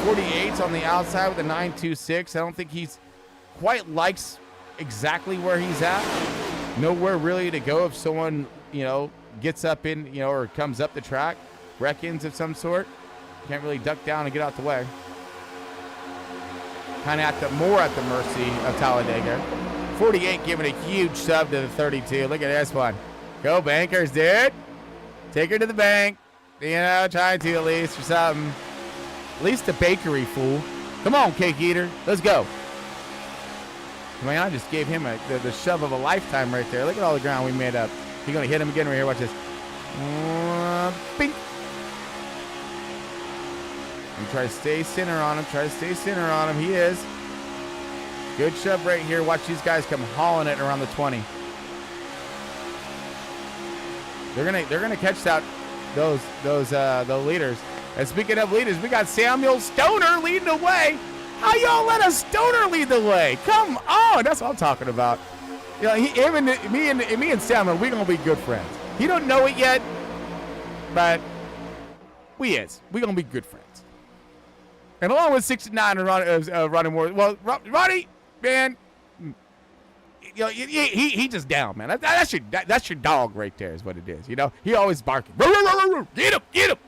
48's on the outside with a 926. I don't think he's quite likes exactly where he's at. Nowhere really to go if someone, gets up in, or comes up the track. Wreck-ins of some sort. Can't really duck down and get out the way. Kind of more at the mercy of Talladega. 48 giving a huge sub to the 32. Look at this one. Go bankers, dude. Take her to the bank. Try to at least or something. At least the bakery, fool. Come on, cake eater. Let's go. Man, I just gave him the shove of a lifetime right there. Look at all the ground we made up. He's going to hit him again right here. Watch this. Bing. And try to stay center on him. He is. Good shove right here. Watch these guys come hauling it around the 20. They're gonna catch those leaders. And speaking of leaders, we got Samuel Stoner leading the way. How y'all let a Stoner lead the way? Come on, that's what I'm talking about. Me and Samuel, we gonna be good friends. He don't know it yet, but we gonna be good friends. And along with 69 and Ronnie Moore, well, Ronnie, man, he just down, man. That's your dog right there, is what it is. He always barking. Get him.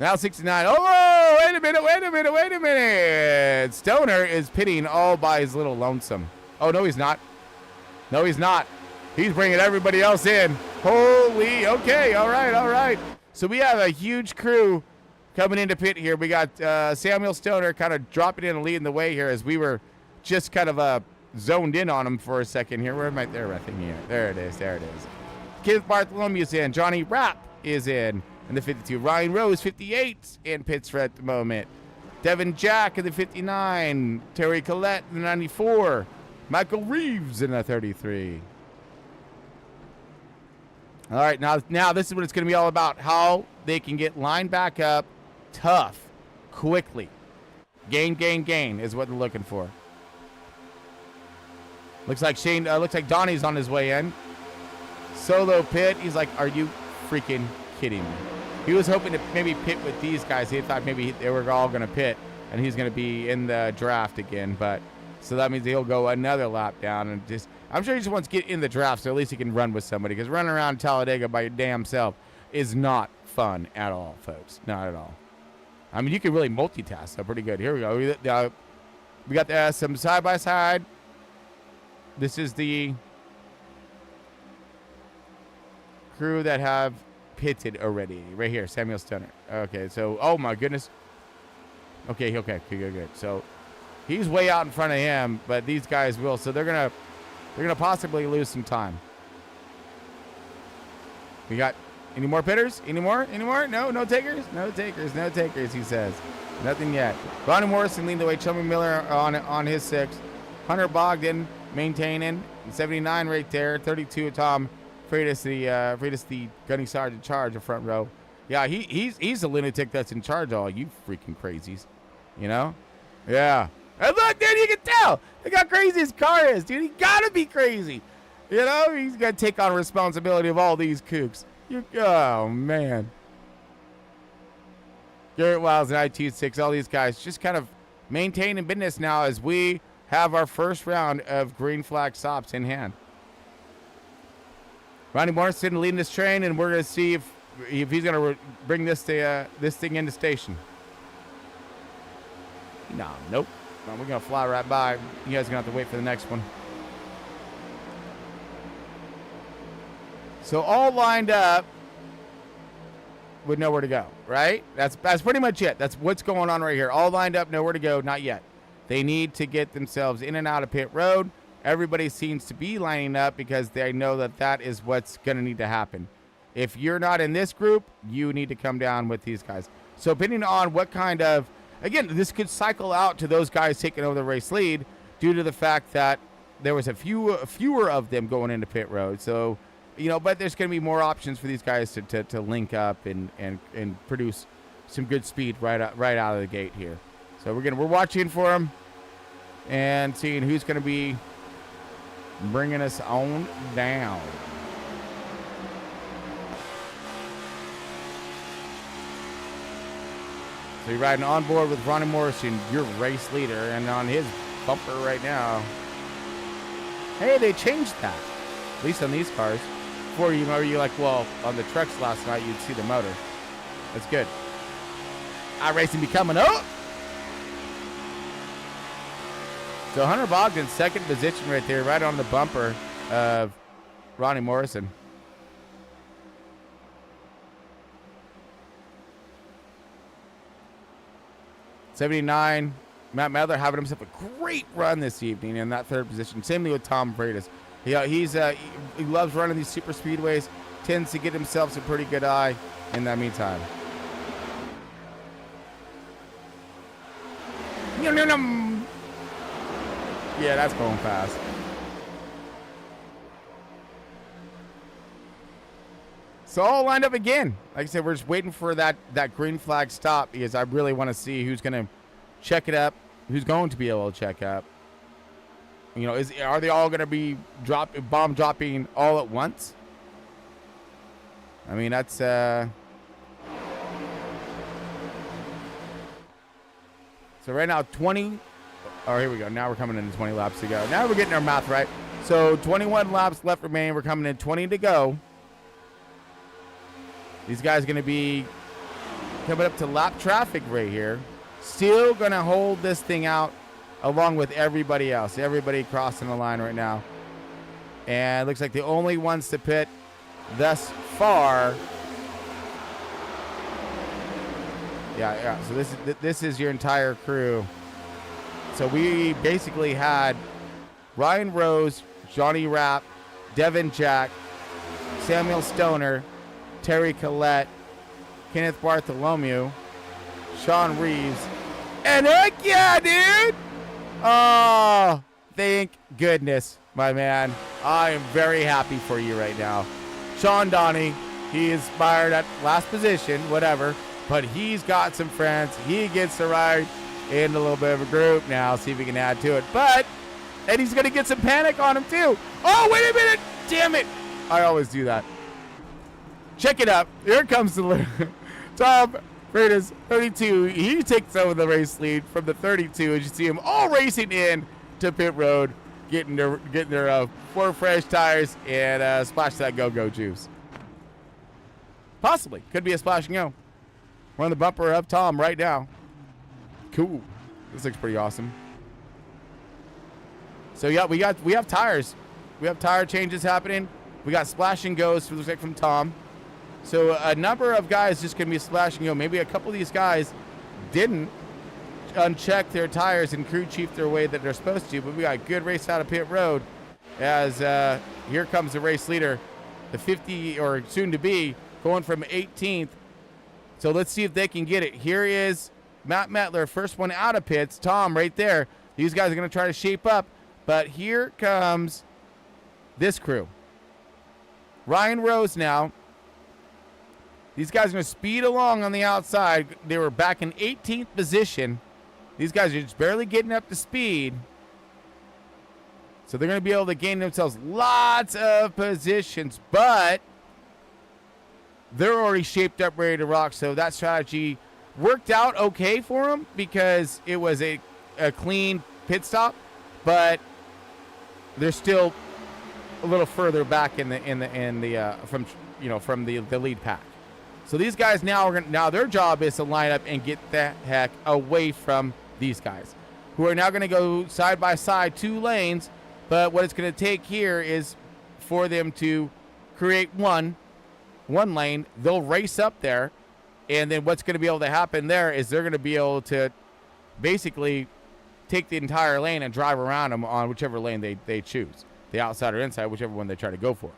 Now 69. Oh, wait a minute. Stoner is pitting all by his little lonesome. Oh, no, he's not. He's bringing everybody else in. Holy, okay, all right. So we have a huge crew coming into pit here. We got Samuel Stoner kind of dropping in and leading the way here as we were just kind of zoned in on him for a second here. Where am I? There, I think, yeah. There it is. Kenneth Bartholomew's in. Johnny Rapp is in the 52. Ryan Rose, 58, in pits for at the moment. Devin Jack in the 59. Terry Collette in the 94. Michael Reeves in the 33. All right, now this is what it's going to be all about. How they can get lined back up tough, quickly. Gain is what they're looking for. Looks like Donnie's on his way in. Solo pit. He's like, are you freaking kidding me? He was hoping to maybe pit with these guys. He thought maybe they were all going to pit, and he's going to be in the draft again. But so that means he'll go another lap down, and just I'm sure he just wants to get in the draft so at least he can run with somebody. Because running around Talladega by your damn self is not fun at all, folks. Not at all. I mean, you can really multitask. So pretty good. Here we go. We got some side by side. This is the crew that have pitted already. Right here, Samuel Stunner. Okay, so, oh my goodness. Okay, good. So he's way out in front of him, but these guys will. So they're gonna possibly lose some time. We got any more pitters? Any more? No takers? No takers, he says. Nothing yet. Ronnie Morrison leading the way. Chummy Miller on his 6. Hunter Bogdan maintaining. 79 right there. 32 Tom Freitas, the gunning sergeant in charge of front row. Yeah, he's a lunatic that's in charge of all you freaking crazies. You know? Yeah. And look, dude, you can tell. Look how crazy his car is, dude. He gotta be crazy. You know? He's got to take on responsibility of all these kooks. Oh, man. Garrett Wiles and IT6, all these guys just kind of maintaining business now as we have our first round of green flag stops in hand. Ronnie Morrison leading this train, and we're going to see if he's going to bring this thing into station. No, nope. No, we're going to fly right by. You guys are going to have to wait for the next one. So all lined up with nowhere to go, right? That's pretty much it. That's what's going on right here. All lined up, nowhere to go, not yet. They need to get themselves in and out of pit road. Everybody seems to be lining up because they know that is what's going to need to happen. If you're not in this group, you need to come down with these guys. So depending on what kind of, again, this could cycle out to those guys taking over the race lead due to the fact that there was fewer of them going into pit road. So, you know, but there's going to be more options for these guys to link up and produce some good speed right out of the gate here. So we're watching for them and seeing who's going to be bringing us on down. So you're riding on board with Ronnie Morrison, your race leader, and on his bumper right now. Hey, they changed that, at least on these cars. Before, you remember, you're like, well, on the trucks last night, you'd see the motor. That's good. Iracing be coming up. So Hunter Bogdan's second position right there, right on the bumper of Ronnie Morrison. '79, Matt Mather having himself a great run this evening in that third position. Same thing with Tom Freitas. He loves running these super speedways, tends to get himself some pretty good eye in that meantime. Yeah, that's going fast. So all lined up again. Like I said, we're just waiting for that green flag stop because I really want to see who's going to check it up, who's going to be able to check up. You know, are they all going to be bomb dropping all at once? I mean, that's so right now 20. Oh, here we go. Now we're coming into 20 laps to go. Now we're getting our math right. So 21 laps left remaining. We're coming in 20 to go. These guys are going to be coming up to lap traffic right here. Still going to hold this thing out along with everybody else. Everybody crossing the line right now. And it looks like the only ones to pit thus far. Yeah. So this is your entire crew. So we basically had Ryan Rose, Johnny Rapp, Devin Jack, Samuel Stoner, Terry Collette, Kenneth Bartholomew, Sean Reeves, and heck yeah, dude! Oh, thank goodness, my man. I am very happy for you right now. Sean Donnie, he is fired at last position, whatever, but he's got some friends. He gets to ride in a little bit of a group now, see if he can add to it. And he's going to get some panic on him, too. Oh, wait a minute. Damn it. I always do that. Check it out. Here comes the Tom Freitas, 32. He takes over the race lead from the 32. As you see him all racing in to pit road, getting their 4 fresh tires and splash that go-go juice. Possibly. Could be a splash and go. We're on the bumper of Tom right now. Cool. This looks pretty awesome. So yeah, we have tires. We have tire changes happening. We got splash and goes, looks like, from Tom. So a number of guys just gonna be splash and go. Maybe a couple of these guys didn't uncheck their tires and crew chief their way that they're supposed to. But we got a good race out of pit road. As here comes the race leader, the 50 or soon to be, going from 18th. So let's see if they can get it. Here is Matt Metler, first one out of pits. Tom right there. These guys are going to try to shape up. But here comes this crew. Ryan Rose now. These guys are going to speed along on the outside. They were back in 18th position. These guys are just barely getting up to speed. So they're going to be able to gain themselves lots of positions. But they're already shaped up, ready to rock. So that strategy worked out okay for them because it was a clean pit stop, but they're still a little further back from the lead pack. So these guys now their job is to line up and get the heck away from these guys, who are now going to go side by side, 2 lanes. But what it's going to take here is for them to create one lane. They'll race up there, and then what's going to be able to happen there is they're going to be able to basically take the entire lane and drive around them on whichever lane they choose, the outside or inside, whichever one they try to go for.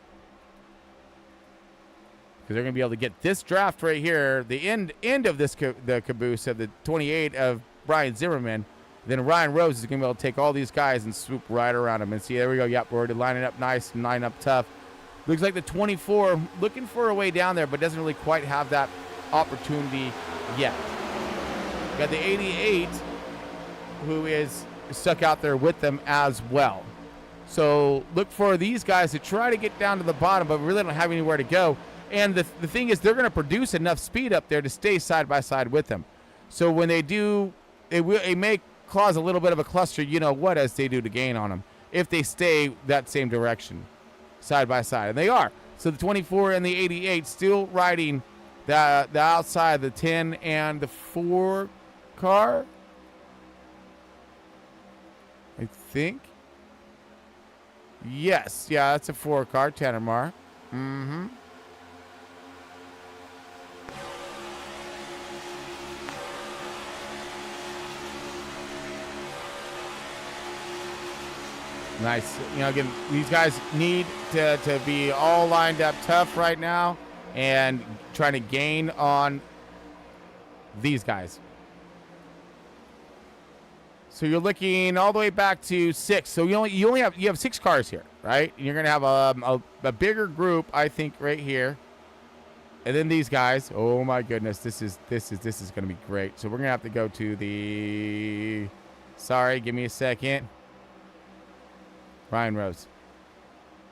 Because they're going to be able to get this draft right here, the end of this the caboose of the 28 of Brian Zimmerman. Then Ryan Rose is going to be able to take all these guys and swoop right around them. And see, there we go. Yep, we're already lining up nice and lining up tough. Looks like the 24 looking for a way down there, but doesn't really quite have that opportunity yet. Got the 88, who is stuck out there with them as well. So look for these guys to try to get down to the bottom, but really don't have anywhere to go. And the thing is, they're going to produce enough speed up there to stay side by side with them. So when they do, it may cause a little bit of a cluster, as they do to gain on them, if they stay that same direction, side by side. And they are. So the 24 and the 88 still riding the outside, the 10 and the 4 car, I think. Yes. Yeah, that's a 4 car, Tannermar. Mm-hmm. Nice. Again, these guys need to be all lined up tough right now and trying to gain on these guys. So you're looking all the way back to 6. So you have 6 cars here, right? And you're going to have a bigger group, I think, right here. And then these guys. Oh my goodness, this is going to be great. So we're going to have to go to the. Sorry, give me a second. Ryan Rose.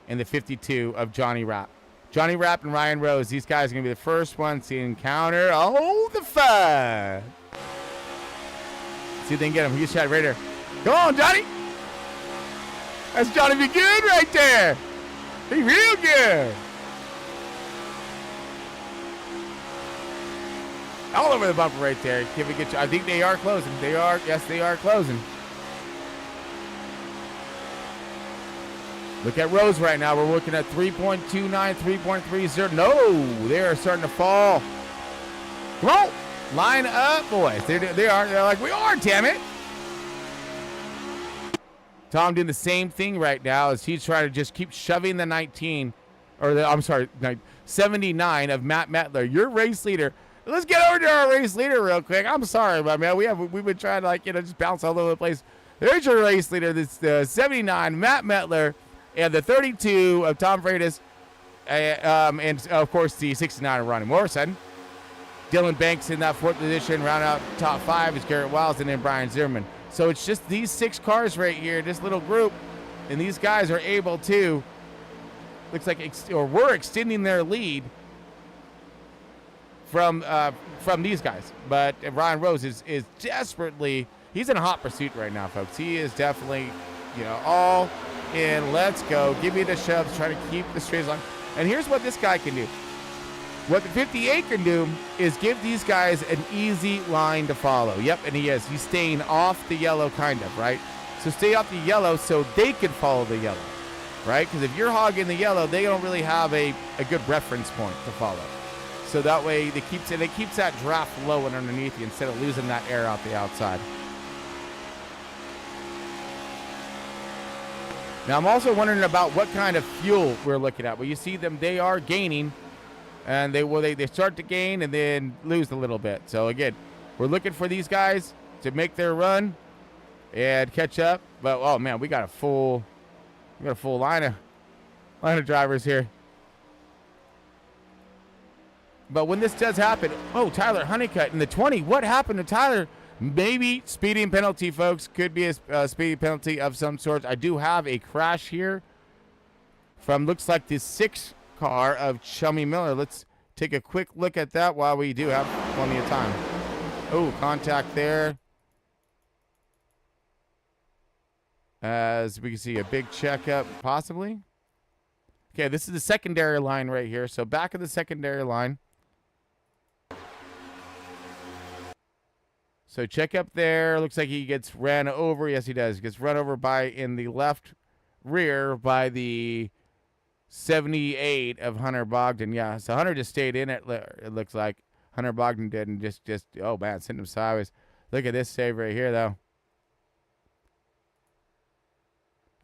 And the 52 of Johnny Rapp. Johnny Rapp and Ryan Rose. These guys are going to be the first ones to encounter the fun. See if they can get him. He's shot right there. Come on, Johnny. That's Johnny Be Good right there. Be real good. All over the bumper right there. I think they are closing. Yes, they are closing. Look at Rose right now. We're looking at 3.29, 3.30. No, they are starting to fall. Come on. Line up, boys. They're like, we are, damn it. Tom doing the same thing right now as he's trying to just keep shoving the 19 I'm sorry, 79 of Matt Metler, your race leader. Let's get over to our race leader real quick. I'm sorry, but man, we've been trying to just bounce all over the place. There's your race leader. This 79 Matt Metler, and the 32 of Tom Freitas, and of course the 69 of Ronnie Morrison. Dylan Banks in that 4th position. Round out top 5 is Garrett Wiles, and then Brian Zimmerman. So it's just these 6 cars right here, this little group, and these guys are able to, looks like, we're extending their lead from these guys. But Ryan Rose is desperately, he's in a hot pursuit right now, folks. He is definitely, all in. Let's go. Give me the shoves. Try to keep the straight line. And here's what this guy can do. What the 58 can do is give these guys an easy line to follow. Yep, and he is. He's staying off the yellow, kind of, right? So stay off the yellow so they can follow the yellow, right? Because if you're hogging the yellow, they don't really have a good reference point to follow. So that way it keeps that draft low and underneath you instead of losing that air out the outside. Now I'm also wondering about what kind of fuel we're looking at. Well, you see them, they are gaining. And they start to gain and then lose a little bit. So again, we're looking for these guys to make their run and catch up. But oh man, we got a full line of drivers here. But when this does happen, Tyler Honeycutt in the 20. What happened to Tyler? Maybe speeding penalty, folks. Could be a speeding penalty of some sort. I do have a crash here from, looks like, the 6 car of Chummy Miller. Let's take a quick look at that while we do have plenty of time. Oh, contact there. As we can see, a big checkup, possibly. Okay, this is the secondary line right here. So back of the secondary line. So check up there. Looks like he gets ran over. Yes, he does. He gets run over in the left rear by the 78 of Hunter Bogdan. Yeah, so Hunter just stayed in it. It looks like Hunter Bogdan did, and just oh man, sent him sideways. Look at this save right here, though.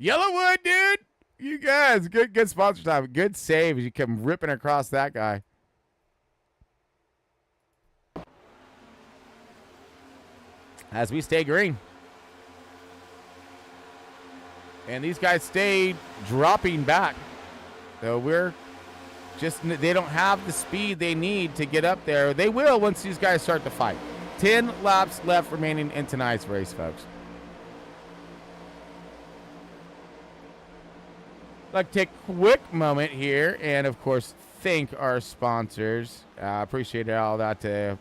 Yellowwood, dude, you guys, good sponsor time. Good save as you come ripping across that guy. As we stay green. And these guys stay dropping back. So they don't have the speed they need to get up there. They will once these guys start to fight. 10 laps left remaining in tonight's race, folks. I'd like to take a quick moment here and, of course, thank our sponsors. Appreciate all that,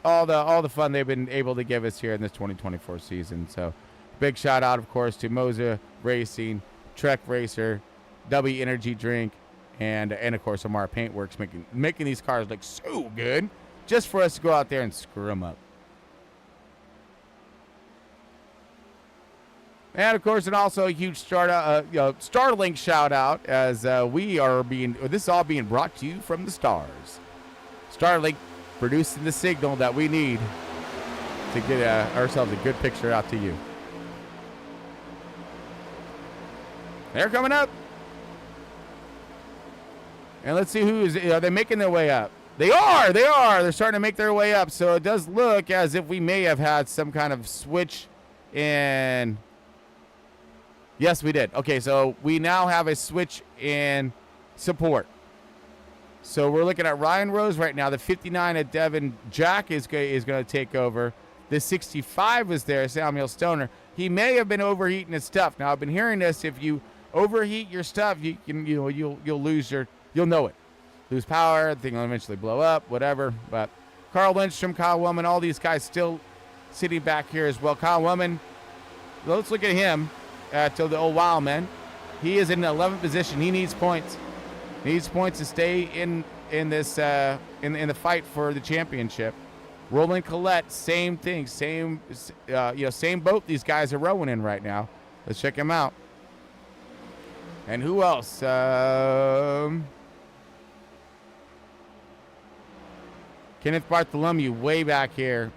all the fun they've been able to give us here in this 2024 season. So, big shout out, of course, to Moza Racing, Trek Racer, W Energy Drink, and of course Amara Paintworks making these cars look so good just for us to go out there and screw them up. And of course, and also a huge Starlink shout out as this is all being brought to you from the stars. Starlink producing the signal that we need to get ourselves a good picture out to you. They're coming up. And let's see are they making their way up? They are. They're starting to make their way up. So it does look as if we may have had some kind of switch in. Yes, we did. Okay, so we now have a switch in support. So we're looking at Ryan Rose right now. The 59 at Devin Jack is going to take over. The 65 was there, Samuel Stoner. He may have been overheating his stuff. Now I've been hearing this. If you overheat your stuff, you'll lose you'll know it. Lose power, the thing will eventually blow up, whatever. But Carl Lindstrom, Kyle Wellman, all these guys still sitting back here as well. Kyle Wellman, let's look at him. To the old Wild man. He is in the 11th position. He needs points. He needs points to stay in this in the fight for the championship. Roland Collette, same thing, same boat these guys are rowing in right now. Let's check him out. And who else? Kenneth Bartholomew way back here.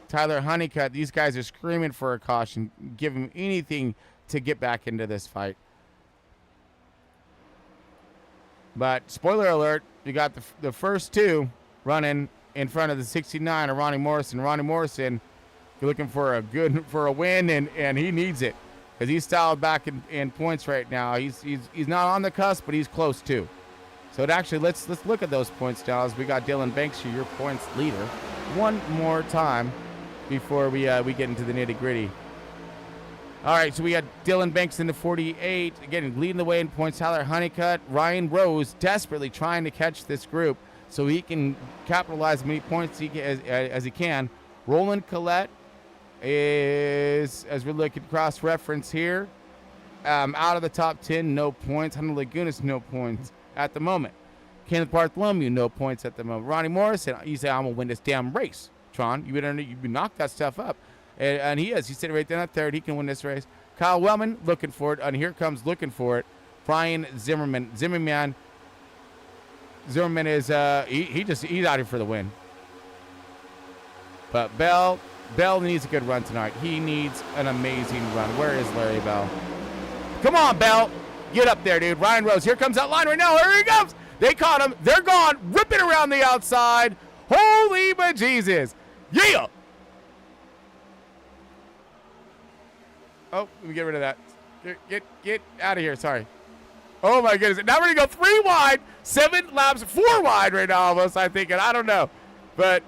Tyler Honeycutt. These guys are screaming for a caution. Give him anything to get back into this fight. But spoiler alert, you got the first two running in front of the 69 of Ronnie Morrison. Ronnie Morrison, you're looking for a win, and he needs it because he's styled back in points right now. He's not on the cusp, but he's close too. So let's look at those points now as we got Dylan Banks here, your points leader, one more time before we get into the nitty gritty. All right, so we got Dylan Banks in the 48, again leading the way in points. Tyler Honeycutt, Ryan Rose desperately trying to catch this group so he can capitalize as many points as he can. Roland Collette is, as we're looking cross-reference here, out of the top 10, no points. Hunter Lagunas, no points at the moment. Kenneth Bartholomew, no points at the moment. Ronnie Morrison, you say, I'm going to win this damn race. Tron, you better knock that stuff up. And he is. He's sitting right there at third. He can win this race. Kyle Wellman looking for it. And here comes looking for it. Brian Zimmerman. Zimmerman is, he's out here for the win. But Bell needs a good run tonight. He needs an amazing run. Where is Larry Bell? Come on, Bell. Get up there, dude. Ryan Rose. Here comes that line right now. Here he comes. They caught him. They're gone. Ripping around the outside. Holy bejesus. Yeah. Oh, let me get rid of that. Get out of here. Sorry. Oh, my goodness. Now we're going to go 3 wide. 7 laps. 4 wide right now almost, I think. And I don't know. But,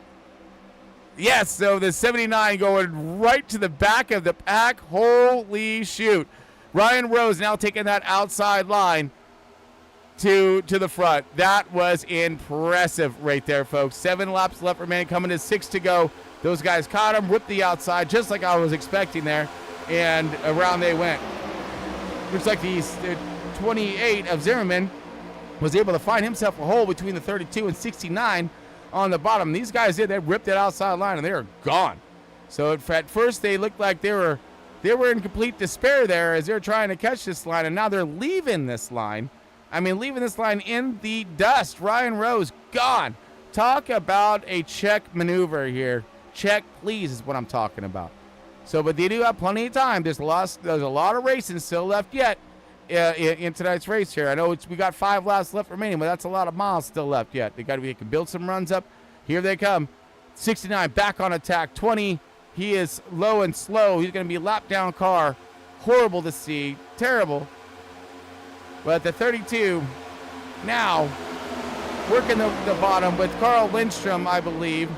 yes, so the 79 going right to the back of the pack. Holy shoot. Ryan Rose now taking that outside line to the front. That was impressive right there, folks. 7 laps left remaining, coming to 6 to go. Those guys caught him, ripped the outside, just like I was expecting there, and around they went. Looks like the 28 of Zimmerman was able to find himself a hole between the 32 and 69 on the bottom. These guys did. They ripped that outside line, and they are gone. So at first they looked like they were in complete despair there as they're trying to catch this line, and now they're leaving this line. Leaving this line in the dust. Ryan Rose, gone. Talk about a check maneuver here. Check, please, is what I'm talking about. So, but they do have plenty of time. There's a lot of racing still left yet in tonight's race here. I know we got 5 laps left remaining, but that's a lot of miles still left yet. They can build some runs up. Here they come. 69 back on attack. 20. He is low and slow. He's going to be a lap down car. Horrible to see. Terrible. But the 32 now working the bottom with Carl Lindstrom, I believe.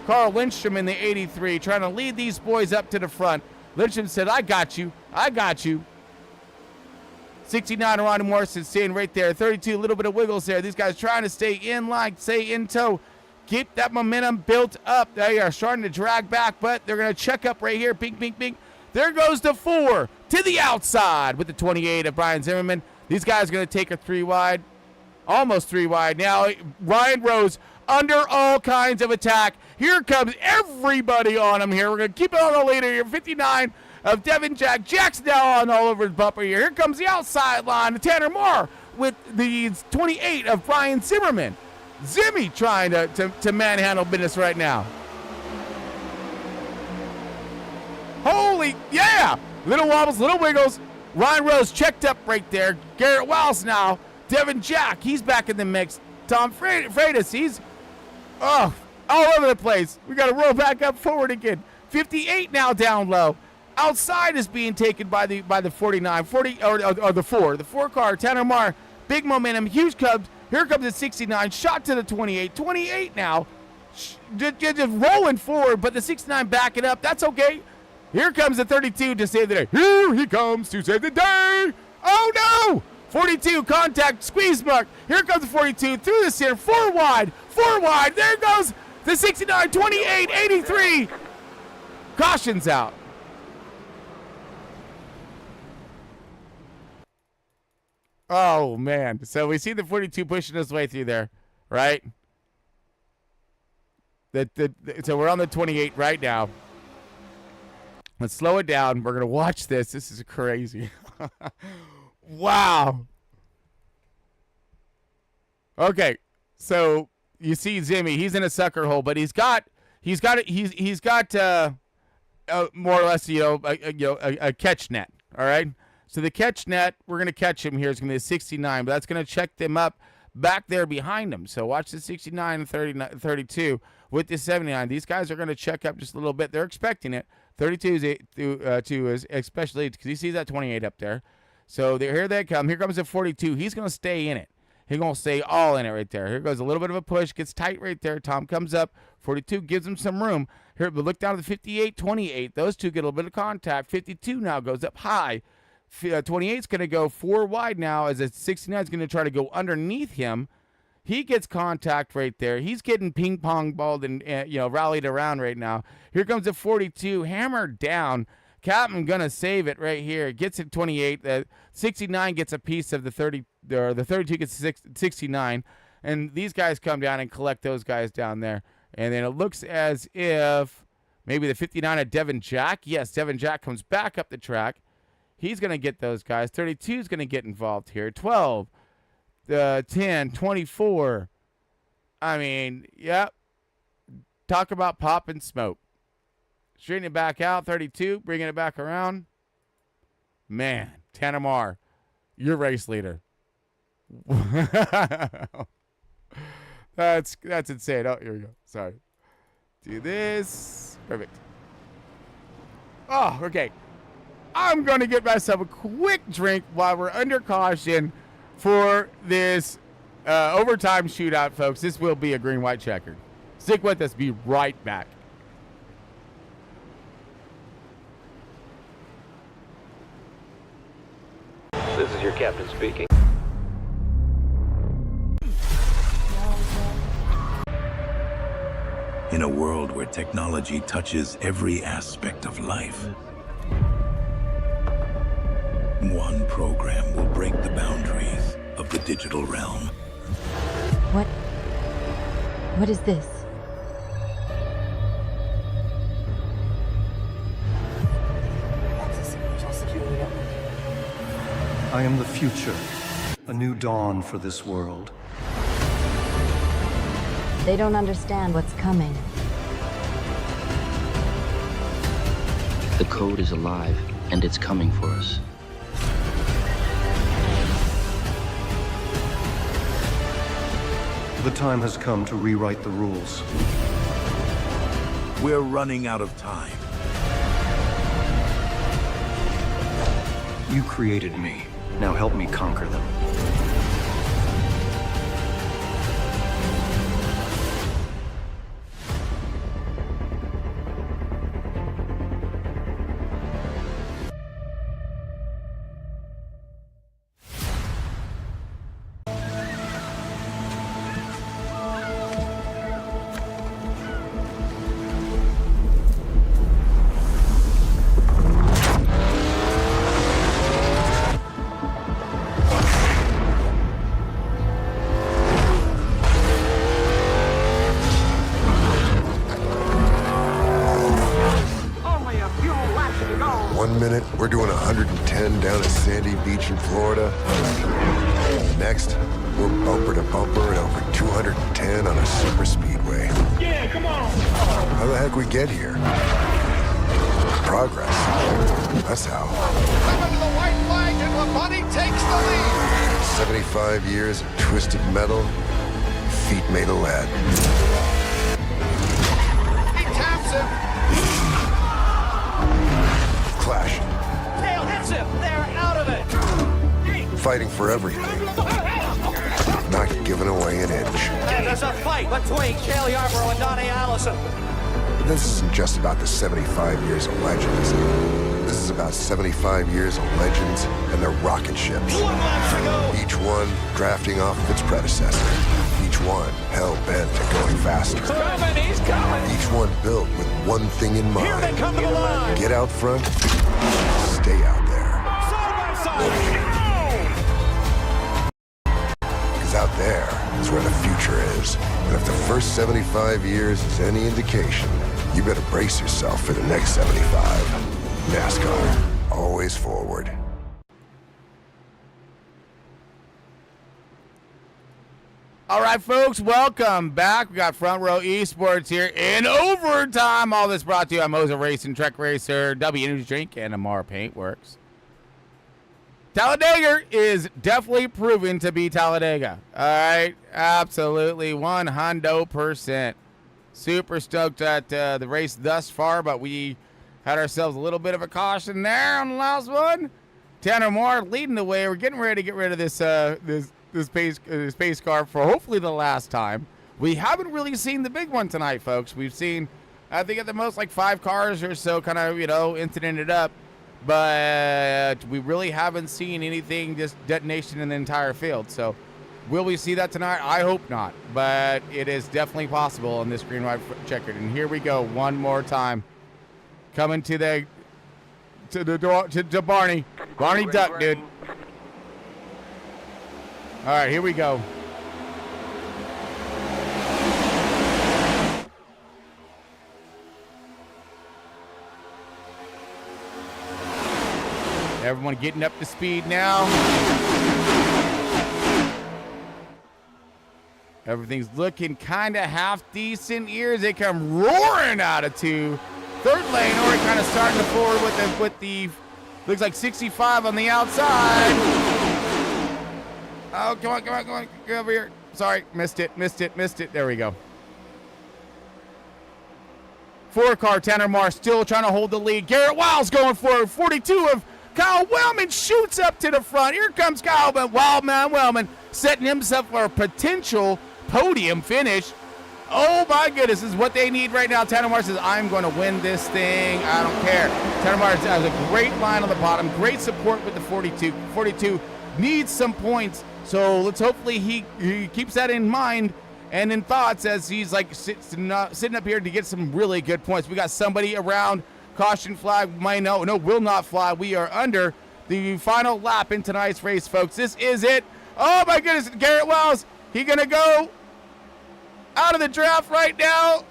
Carl Lindstrom in the 83 trying to lead these boys up to the front. Lindstrom said, I got you. 69 Ronnie Morrison staying right there. 32, a little bit of wiggles there. These guys trying to stay in line, stay in tow. Keep that momentum built up. They are starting to drag back, but they're going to check up right here. Bing, bing, bing. There goes the 4 to the outside with the 28 of Brian Zimmerman. These guys are going to take a 3 wide, almost 3 wide. Now, Ryan Rose under all kinds of attack. Here comes everybody on him here. We're going to keep it on the leader here. 59 of Devin Jack. Jack's now on all over his bumper here. Here comes the outside line of Tanner Moore with the 28 of Brian Zimmerman. Zimmy trying to manhandle business right now. Holy, yeah! Little wobbles, little wiggles. Ryan Rose checked up right there. Garrett Wells now. Devin Jack, he's back in the mix. Tom Freitas, he's all over the place. We got to roll back up forward again. 58 now down low. Outside is being taken by the 49, 40 or the 4. The 4 car, Tanner Marr, big momentum, huge cubs. Here comes the 69, shot to the 28. 28 now, just rolling forward, but the 69 backing up. That's okay. Here comes the 32 to save the day. Here he comes to save the day. Oh, no. 42, contact, squeeze mark. Here comes the 42 through the center. 4 wide. There goes the 69, 28, 83. Caution's out. Oh, man. So we see the 42 pushing his way through there, right? So we're on the 28 right now. Let's slow it down. We're going to watch this. This is crazy. Wow. Okay. So you see Zimmy, he's in a sucker hole, but he's got more or less, a catch net. All right. So the catch net, we're going to catch him here. It's going to be a 69, but that's going to check them up back there behind them. So watch the 69 and 32 with the 79. These guys are going to check up just a little bit. They're expecting it. 32 is especially because he sees that 28 up there. So here they come. Here comes the 42. He's going to stay in it. He's going to stay all in it right there. Here goes a little bit of a push. Gets tight right there. Tom comes up. 42 gives him some room. Here, but look down to the 58, 28. Those two get a little bit of contact. 52 now goes up high. 28 is going to go 4 wide now as a 69 is going to try to go underneath him. He gets contact right there. He's getting ping pong balled and rallied around right now. Here comes the 42, hammered down. Captain gonna save it right here. Gets it 28. 69 gets a piece of the 30. Or the 32 gets 69, and these guys come down and collect those guys down there. And then it looks as if maybe the 59 of Devin Jack. Yes, Devin Jack comes back up the track. He's gonna get those guys. 32 is gonna get involved here. 12. 10, 24. I mean, yep. Talk about pop and smoke. Straightening it back out. 32, bringing it back around. Man, Tanamar, your race leader. That's insane. Oh, here we go. Sorry. Do this. Perfect. Oh, okay. I'm going to get myself a quick drink while we're under caution for this overtime shootout, folks. This will be a green-white checkered. Stick with us. Be right back. This is your captain speaking. In a world where technology touches every aspect of life, one program will break the boundaries of the digital realm. What is this? I am the future, a new dawn for this world. They don't understand what's coming. The code is alive, and it's coming for us. The time has come to rewrite the rules. We're running out of time. You created me. Now help me conquer them. We're doing 110 down at Sandy Beach in Florida. Next, we're bumper to bumper at over 210 on a super speedway. Yeah, come on! How the heck we get here? Progress. That's how. Under the white flag and Labonte takes the lead! 75 years of twisted metal, feet made of lead. He taps him! Clash. Tail hits him! They're out of it! Fighting for everything. Not giving away an inch. And there's a fight between Cale Yarborough and Donnie Allison. But this isn't just about the 75 years of legends. This is about 75 years of legends and their rocket ships. Each one drafting off of its predecessor. Each one hell-bent at going faster. He's coming! Each one built with one thing in mind. Here they come to the line! Get out front, stay out there. Side by side! Because out there is where the future is. And if the first 75 years is any indication, you better brace yourself for the next 75. NASCAR, always forward. All right, folks, welcome back. We got Front Row Esports here in overtime. All this brought to you by Moser Racing, Trek Racer, W Energy Drink, and Amar Paintworks. Talladega is definitely proven to be Talladega. All right, absolutely 100%. Super stoked at the race thus far, but we had ourselves a little bit of a caution there on the last one. Tanner Moore leading the way. We're getting ready to get rid of this pace car for hopefully the last time. We haven't really seen the big one tonight, folks. We've seen, I think at the most, like 5 cars or so kind of, incidented up. But we really haven't seen anything just detonation in the entire field. So will we see that tonight? I hope not. But it is definitely possible in this green white checkered. And here we go one more time. Coming to the door to Barney. Barney duck, dude. All right, here we go. Everyone getting up to speed now. Everything's looking kind of half decent here as they come roaring out of 2. Third lane, already kind of starting to forward with the looks like 65 on the outside. Oh, come on, get over here. Sorry, missed it. There we go. 4 car, Tanner Marr still trying to hold the lead. Garrett Wiles going for it. 42 of Kyle Wellman shoots up to the front. Here comes Kyle Wellman setting himself for a potential podium finish. Oh my goodness, this is what they need right now. Tanner Marr says, I'm going to win this thing. I don't care. Tanner Marr has a great line on the bottom. Great support with the 42. 42 needs some points. So let's hopefully he keeps that in mind and in thoughts as he's like sitting up here to get some really good points. We got somebody around. Caution flag will not fly. We are under the final lap in tonight's race, folks. This is it. Oh my goodness, Garrett Wiles, he gonna go out of the draft right now.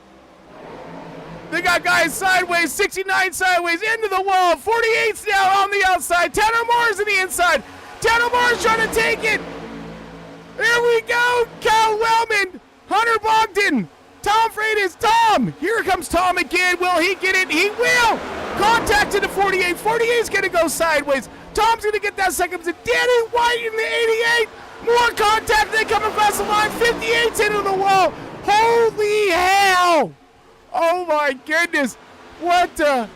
They got guys sideways, 69 sideways into the wall, 48's now on the outside. Tanner Moore's on the inside. Tanner Moore's trying to take it. There we go. Kyle Wellman, Hunter Bogdan, Tom Freitas, Tom. Here comes Tom again. Will he get it? He will. Contact to the 48. 48's going to go sideways. Tom's going to get that second position. Danny White in the 88. More contact. They come across the line. 58's into the wall. Holy hell. Oh, my goodness. What the?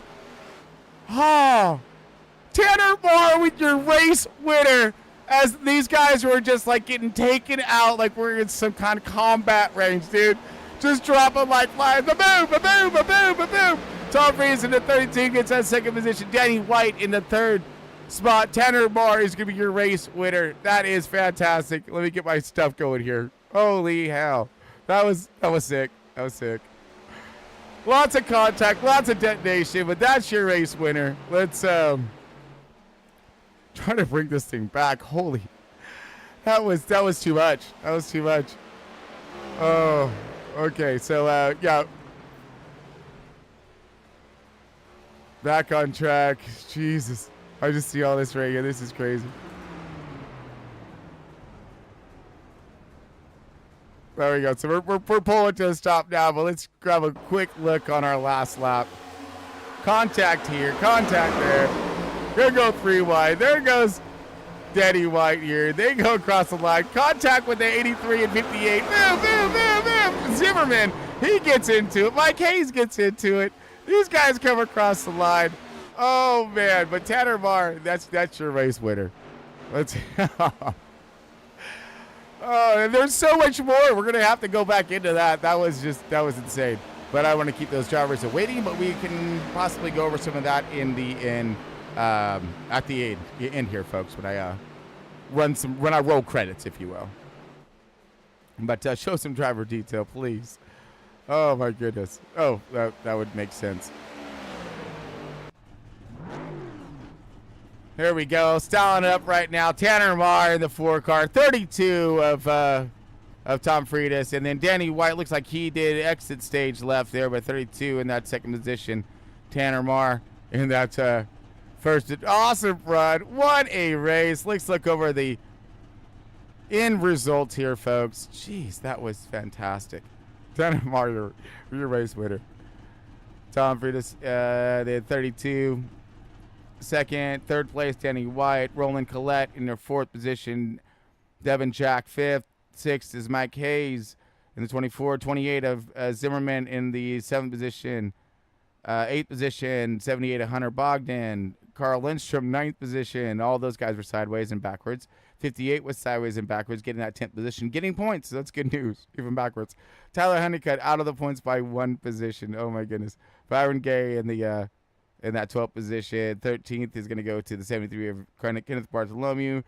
Oh. Tanner Moore with your race winner. As these guys were just like getting taken out like we're in some kind of combat range, dude. Just dropping like flies. Ba-boom, ba-boom, ba-boom, ba-boom. Tom Freitas in the 32 gets that second position. Danny White in the third spot. Tanner Moore is going to be your race winner. That is fantastic. Let me get my stuff going here. Holy hell. That was sick. That was sick. Lots of contact, lots of detonation, but that's your race winner. Let's try to bring this thing back. Holy. That was too much. That was too much. Oh. Okay, so, yeah. Back on track. Jesus. I just see all this right here. This is crazy. There we go. So we're pulling to a stop now, but let's grab a quick look on our last lap. Contact here. Contact there. Gonna go 3 wide. There goes Danny White here. They go across the line. Contact with the 83 and 58. Boom, boom, boom, boom. Zimmerman, he gets into it. Mike Hayes gets into it. These guys come across the line. Oh, man. But Tanner Moore, that's your race winner. Let's. Oh, and there's so much more. We're going to have to go back into that. That was insane. But I want to keep those drivers waiting, but we can possibly go over some of that in the end. At the end here, folks, when I when I roll credits, if you will. But show some driver detail, please. Oh my goodness. Oh, that would make sense. There we go. Styling up right now. Tanner Moore in the 4 car. 32 of Tom Freitas, and then Danny White looks like he did exit stage left there, but 32 in that second position. Tanner Moore in that. First, awesome run. What a race. Let's look over the end result here, folks. Jeez, that was fantastic. Tanner Moore, your race winner. Tom Freitas, they had 32. second. Third place, Danny White. Roland Collette in their fourth position. Devin Jack, fifth. Sixth is Mike Hayes in the 24. 28 of Zimmerman in the seventh position. Eighth position, 78 of Hunter Bogdan. Carl Lindstrom, ninth position. All those guys were sideways and backwards. 58 was sideways and backwards, getting that 10th position, getting points. So that's good news, even backwards. Tyler Honeycutt out of the points by one position. Oh my goodness. Byron Gay in the in that 12th position. 13th is going to go to the 73 of Kenneth Bartholomew.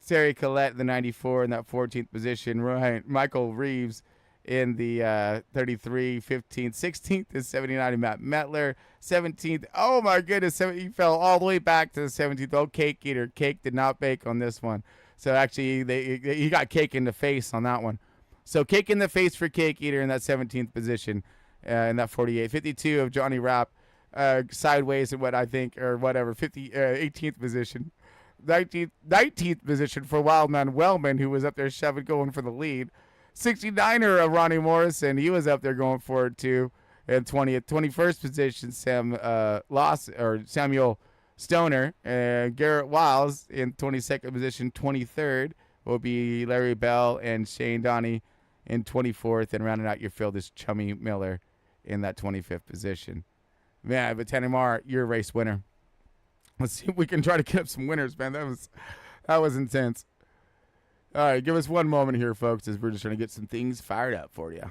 Terry Collette in the 94 in that 14th position. Michael Reeves in the 33, 15th. 16th is 79 of Matt Metler. 17th, oh my goodness, he fell all the way back to the 17th. Oh, Cake Eater. Cake did not bake on this one. So actually, he got cake in the face on that one. So cake in the face for Cake Eater in that 17th position, in that 48. 52 of Johnny Rapp, sideways in what I think, or whatever, 18th position. 19th position for Wildman Wellman, who was up there going for the lead. 69er of Ronnie Morrison, he was up there going for it too. And 21st position, Samuel Stoner. And Garrett Wiles in 22nd position. 23rd will be Larry Bell and Shane Donnie in 24th. And rounding out your field is Chummy Miller in that 25th position. Man, but Tanner Marr, you're a race winner. Let's see if we can try to get up some winners, man. That was intense. All right, give us one moment here, folks, as we're just trying to get some things fired up for you.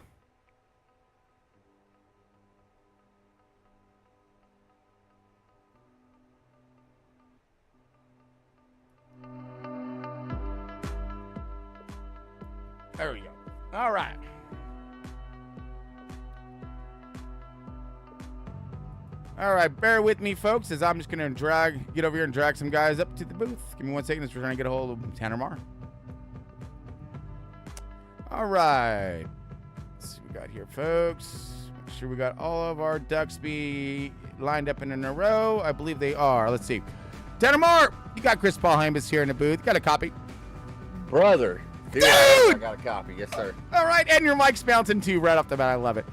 There we go. All right. All right, bear with me, folks, as I'm just going to get over here and drag some guys up to the booth. Give me 1 second as we're trying to get a hold of Tanner Marr. All right. Let's see what we got here, folks. Make sure we got all of our ducks be lined up in a row. I believe they are. Let's see. Tanner Marr, you got Chris Paul Hambus here in the booth. Got a copy? Brother. Dude! I got a copy. Yes, sir. All right, and your mic's bouncing too right off the bat. I love it.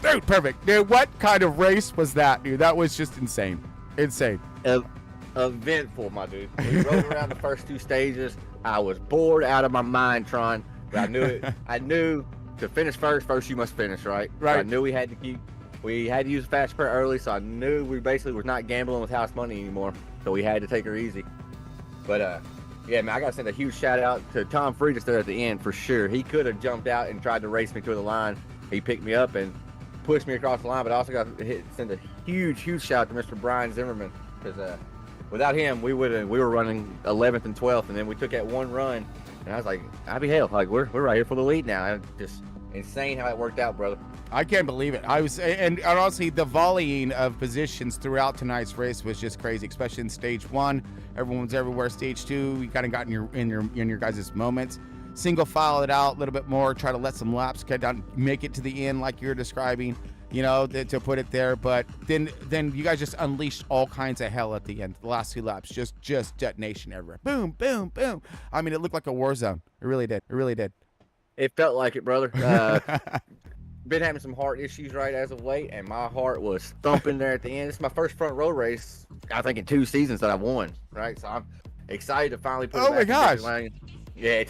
Dude, perfect. Dude, what kind of race was that, dude? That was just insane. Insane. Eventful, my dude. We rode around the first two stages. I was bored out of my mind trying, but I knew it. I knew to finish first you must finish, right? Right. So I knew we had to use fast spur early, so I knew we basically was not gambling with house money anymore. So we had to take her easy. But yeah, man, I gotta send a huge shout out to Tom Friedis there at the end for sure. He could have jumped out and tried to race me to the line. He picked me up and pushed me across the line, but I also got to send a huge shout out to Mr. Brian Zimmerman, because without him, we were running 11th and 12th, and then we took that one run, and I was like, I be hell, like we're right here for the lead now. And just insane how it worked out, brother. I can't believe it. And honestly, the volleying of positions throughout tonight's race was just crazy, especially in stage one. Everyone's everywhere. Stage two, you kind of got in your guys' moments. Single file it out a little bit more, try to let some laps cut down, make it to the end like you're describing, you know, to put it there. But then you guys just unleashed all kinds of hell at the end. The last two laps, just detonation everywhere. Boom, boom, boom. I mean, it looked like a war zone. It really did. It really did. It felt like it, brother. Been having some heart issues right as of late, and my heart was thumping there at the end. It's my first front row race, I think, in 2 seasons that I've won, right? So I'm excited to finally put it back. Oh my gosh. Yeah,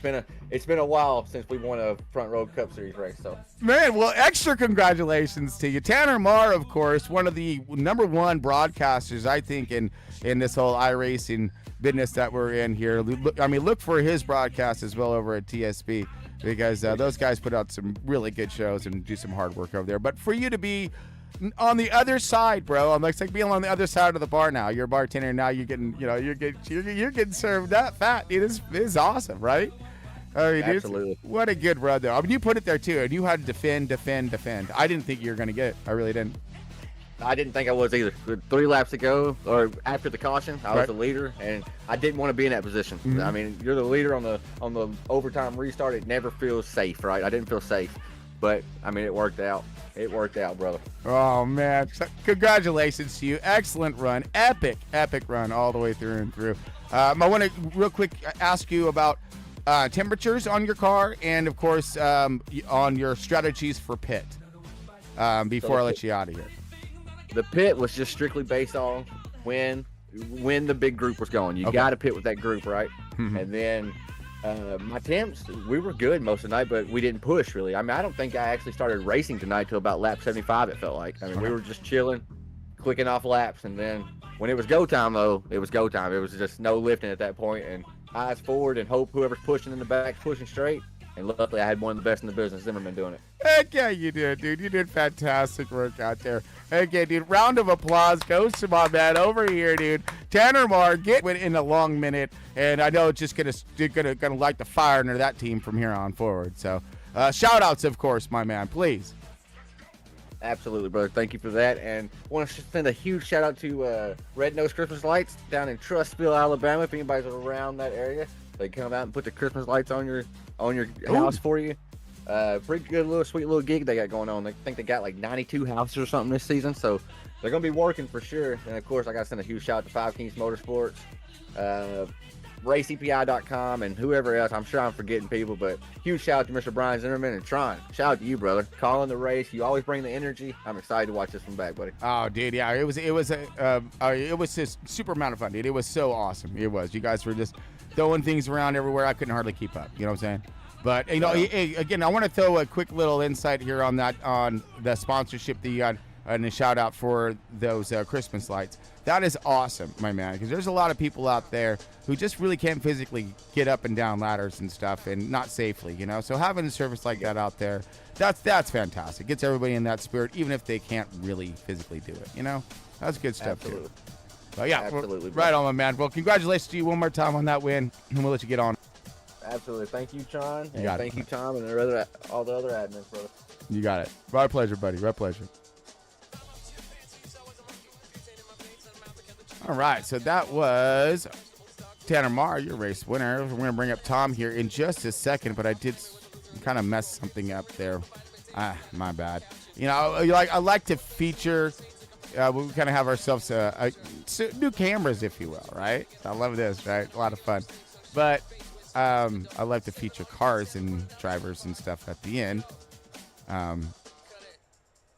it's been a while since we won a front row Cup Series race. So man, well, extra congratulations to you, Tanner Marr, of course, one of the #1 broadcasters, I think, in this whole iRacing business that we're in here. I mean, look for his broadcast as well over at TSP, because those guys put out some really good shows and do some hard work over there. But for you to be on the other side, bro, it's like being on the other side of the bar now. You're a bartender now. You're getting, you're getting served that fat. Dude, this is awesome, right? I mean, absolutely. Dude, what a good run there. I mean, you put it there too, and you had to defend. I didn't think you were gonna get it. I really didn't. I didn't think I was either. With 3 laps to go, or after the caution, I was the leader, and I didn't want to be in that position. Mm-hmm. I mean, you're the leader on the overtime restart. It never feels safe, right? I didn't feel safe, but I mean, it worked out. It worked out, brother. Oh man, congratulations to you! Excellent run, epic run all the way through and through. I want to real quick ask you about temperatures on your car, and of course on your strategies for pit before I let you out of here. The pit was just strictly based on when when the big group was going. You got to pit with that group, right? And then my temps, we were good most of the night, but we didn't push really. I mean, I don't think I actually started racing tonight till about lap 75. It felt like. I mean, we were just chilling, clicking off laps, and then when it was go time, though, it was go time. It was just no lifting at that point, and eyes forward and hope whoever's pushing in the back pushing straight. And luckily, I had one of the best in the business, Zimmerman, doing it. Heck yeah, you did, dude. You did fantastic work out there. Okay, dude. Round of applause goes to my man over here, dude. Tanner Marr, get in a long minute, and I know it's just gonna light the fire under that team from here on forward. So, shout outs, of course, my man, please. Absolutely, brother. Thank you for that. And I want to send a huge shout out to Red Nose Christmas Lights down in Trustville, Alabama. If anybody's around that area, they come out and put the Christmas lights on your house for you. Pretty good little sweet little gig they got going on. They think they got like 92 houses or something this season, so they're gonna be working for sure. And of course, I gotta send a huge shout out to Five Kings Motorsports, raceepi.com, and whoever else. I'm sure I'm forgetting people, but huge shout out to Mr. Brian Zimmerman and Tron. Shout out to you, brother. Calling the race. You always bring the energy. I'm excited to watch this one back, buddy. Oh, dude, yeah, it was just super amount of fun, dude. It was so awesome. It was. You guys were just throwing things around everywhere. I couldn't hardly keep up. You know what I'm saying? But, you know, again, I want to throw a quick little insight here on the sponsorship that you got, and a shout out for those Christmas lights. That is awesome, my man, because there's a lot of people out there who just really can't physically get up and down ladders and stuff, and not safely, you know. So having a service like that out there, that's fantastic. Gets everybody in that spirit, even if they can't really physically do it, you know. That's good stuff, too. But yeah, absolutely, right on, my man. Well, congratulations to you one more time on that win, and we'll let you get on. Absolutely. Thank you, Tron. And got thank it. you, Tom, and all the other admins, brother. You got it. My pleasure, buddy. My pleasure. All right, so that was Tanner Marr, your race winner. We're going to bring up Tom here in just a second, but I did kind of mess something up there. My bad. You know, I like to feature. We kind of have ourselves new cameras, if you will, right? I love this, right? A lot of fun. But I like to feature cars and drivers and stuff at the end.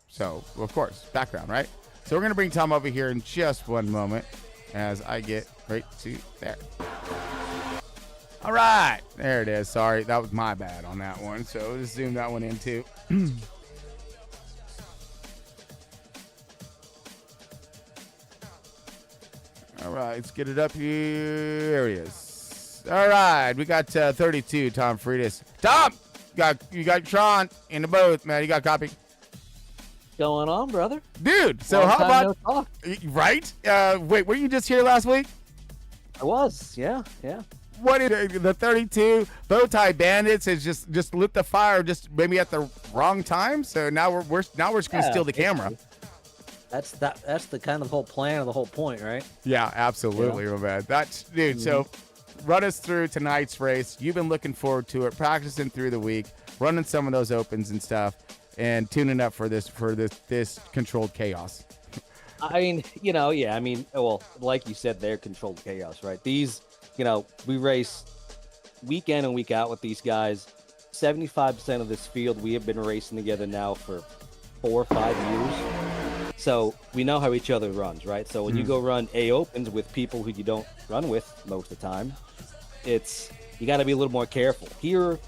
So, of course, background, right? So we're going to bring Tom over here in just one moment as I get right to there. All right. There it is. Sorry, that was my bad on that one. So let's zoom that one in too. All right, let's get it up here. There he is. All right, we got 32, Tom Freitas. Tom, you got Tron in the booth, man. You got a copy? Going on, brother? Dude, so Long how time about no talk. Right? Wait, were you just here last week? I was, yeah. What is the 32 bow tie bandits has just lit the fire just maybe at the wrong time? So now we're just gonna steal the camera. That's the kind of the whole plan of the whole point, right? Yeah, absolutely, my man. That's dude. So run us through tonight's race. You've been looking forward to it, practicing through the week, running some of those opens and stuff, and tuning up for this controlled chaos. I mean, yeah. I mean, well, like you said, they're controlled chaos, right? These, we race week in and week out with these guys. 75% of this field we have been racing together now for 4 or 5 years. So we know how each other runs, right? So when you go run A opens with people who you don't run with most of the time, you got to be a little more careful. Here,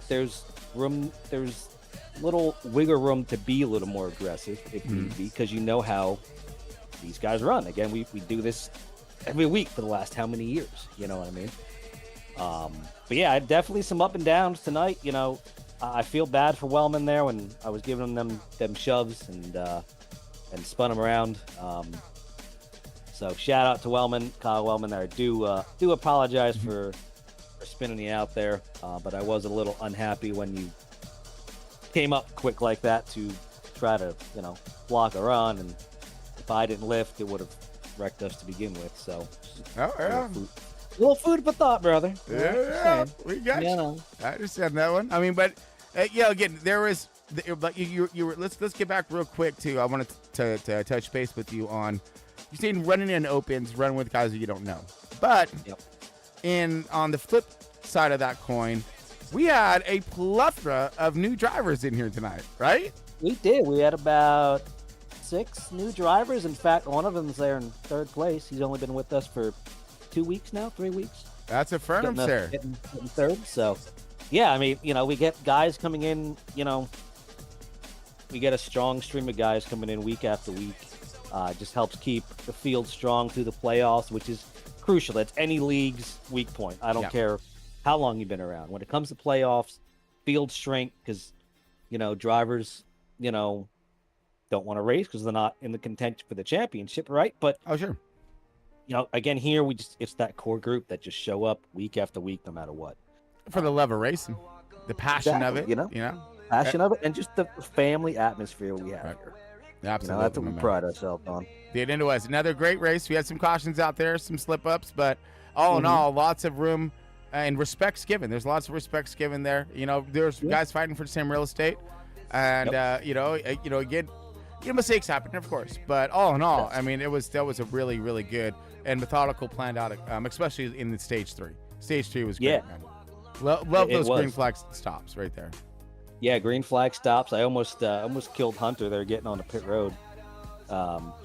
there's little wiggle room to be a little more aggressive if need be, because you know how these guys run. Again, we do this every week for the last how many years? You know what I mean? But yeah, definitely some up and downs tonight. I feel bad for Wellman there when I was giving them shoves and spun them around. So shout out to Wellman, Kyle Wellman there. I do apologize for spinning you out there, but I was a little unhappy when you came up quick like that to try to, block a run, and if I didn't lift, it would have wrecked us to begin with. So, a little food for thought, brother. Yeah, we got you. I understand that one. I mean, but again, there was, like you were. Let's get back real quick to. I wanted to touch base with you on. You saying running in opens, running with guys that you don't know, but on the flip side of that coin, we had a plethora of new drivers in here tonight, right? We did. We had about 6 new drivers. In fact, one of them's there in 3rd place. He's only been with us for 2 weeks now, 3 weeks. That's a firm, sir. Getting 3rd. So, yeah, I mean, we get guys coming in, we get a strong stream of guys coming in week after week. Just helps keep the field strong through the playoffs, which is crucial. That's any league's weak point. I don't care how long you've been around. When it comes to playoffs, field strength, because, drivers, don't want to race because they're not in the contention for the championship, right? But sure. Again, here it's that core group that just show up week after week, no matter what. For the love of racing, the passion of it, passion of it, and just the family atmosphere we have here. Absolutely, that's what we pride ourselves on. Get into us. Another great race. We had some cautions out there, some slip ups, but all in all, lots of room and respect's given. There's lots of respects given there. There's guys fighting for the same real estate, and again, mistakes happen, of course, but all in all, I mean, that was a really, really good and methodical planned out, especially in the stage 3. Stage 3 was great, man. Love those green flag stops right there. Yeah, green flag stops. I almost killed Hunter there getting on the pit road.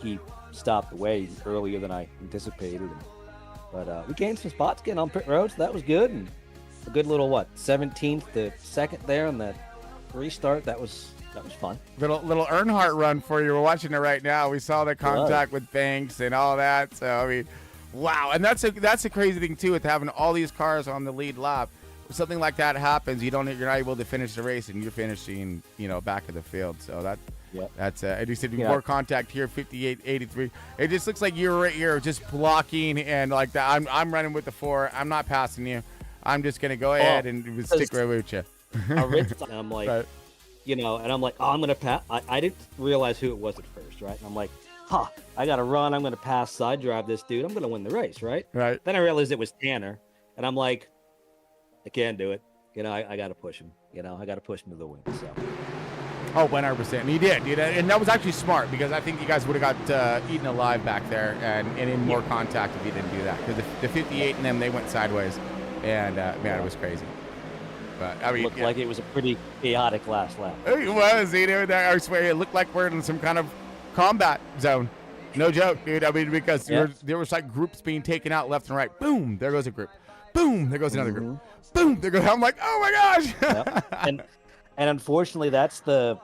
He stopped way earlier than I anticipated, but we gained some spots getting on pit road, so that was good. And a good little 17th to 2nd there on that restart. That was fun. Little Earnhardt run for you. We're watching it right now. We saw the contact with Banks and all that. So I mean, wow. And that's a crazy thing too, with having all these cars on the lead lap. If something like that happens, you're not able to finish the race, and you're finishing, back of the field. So that's and you said more contact here, 58-83. It just looks like you're right here, just blocking and like that. I'm running with the 4. I'm not passing you. I'm just gonna go ahead and stick right with you. I'm like. Right. And I'm like, I'm going to pass. I didn't realize who it was at first, right? And I'm like, I got to run. I'm going to pass side drive this dude. I'm going to win the race, right? Right. Then I realized it was Tanner. And I'm like, I can't do it. I got to push him. I got to push him to the win. So. Oh, 100%. And he did. And that was actually smart, because I think you guys would have got eaten alive back there and in more contact if you didn't do that. Because the 58 and them, they went sideways. And, man, it was crazy. But, I mean, looked like it was a pretty chaotic last lap. It was, I swear, it looked like we're in some kind of combat zone. No joke, dude. I mean, because there was like groups being taken out left and right. Boom, there goes a group. Boom, there goes another group. Boom, there goes. I'm like, oh my gosh. And unfortunately, that's the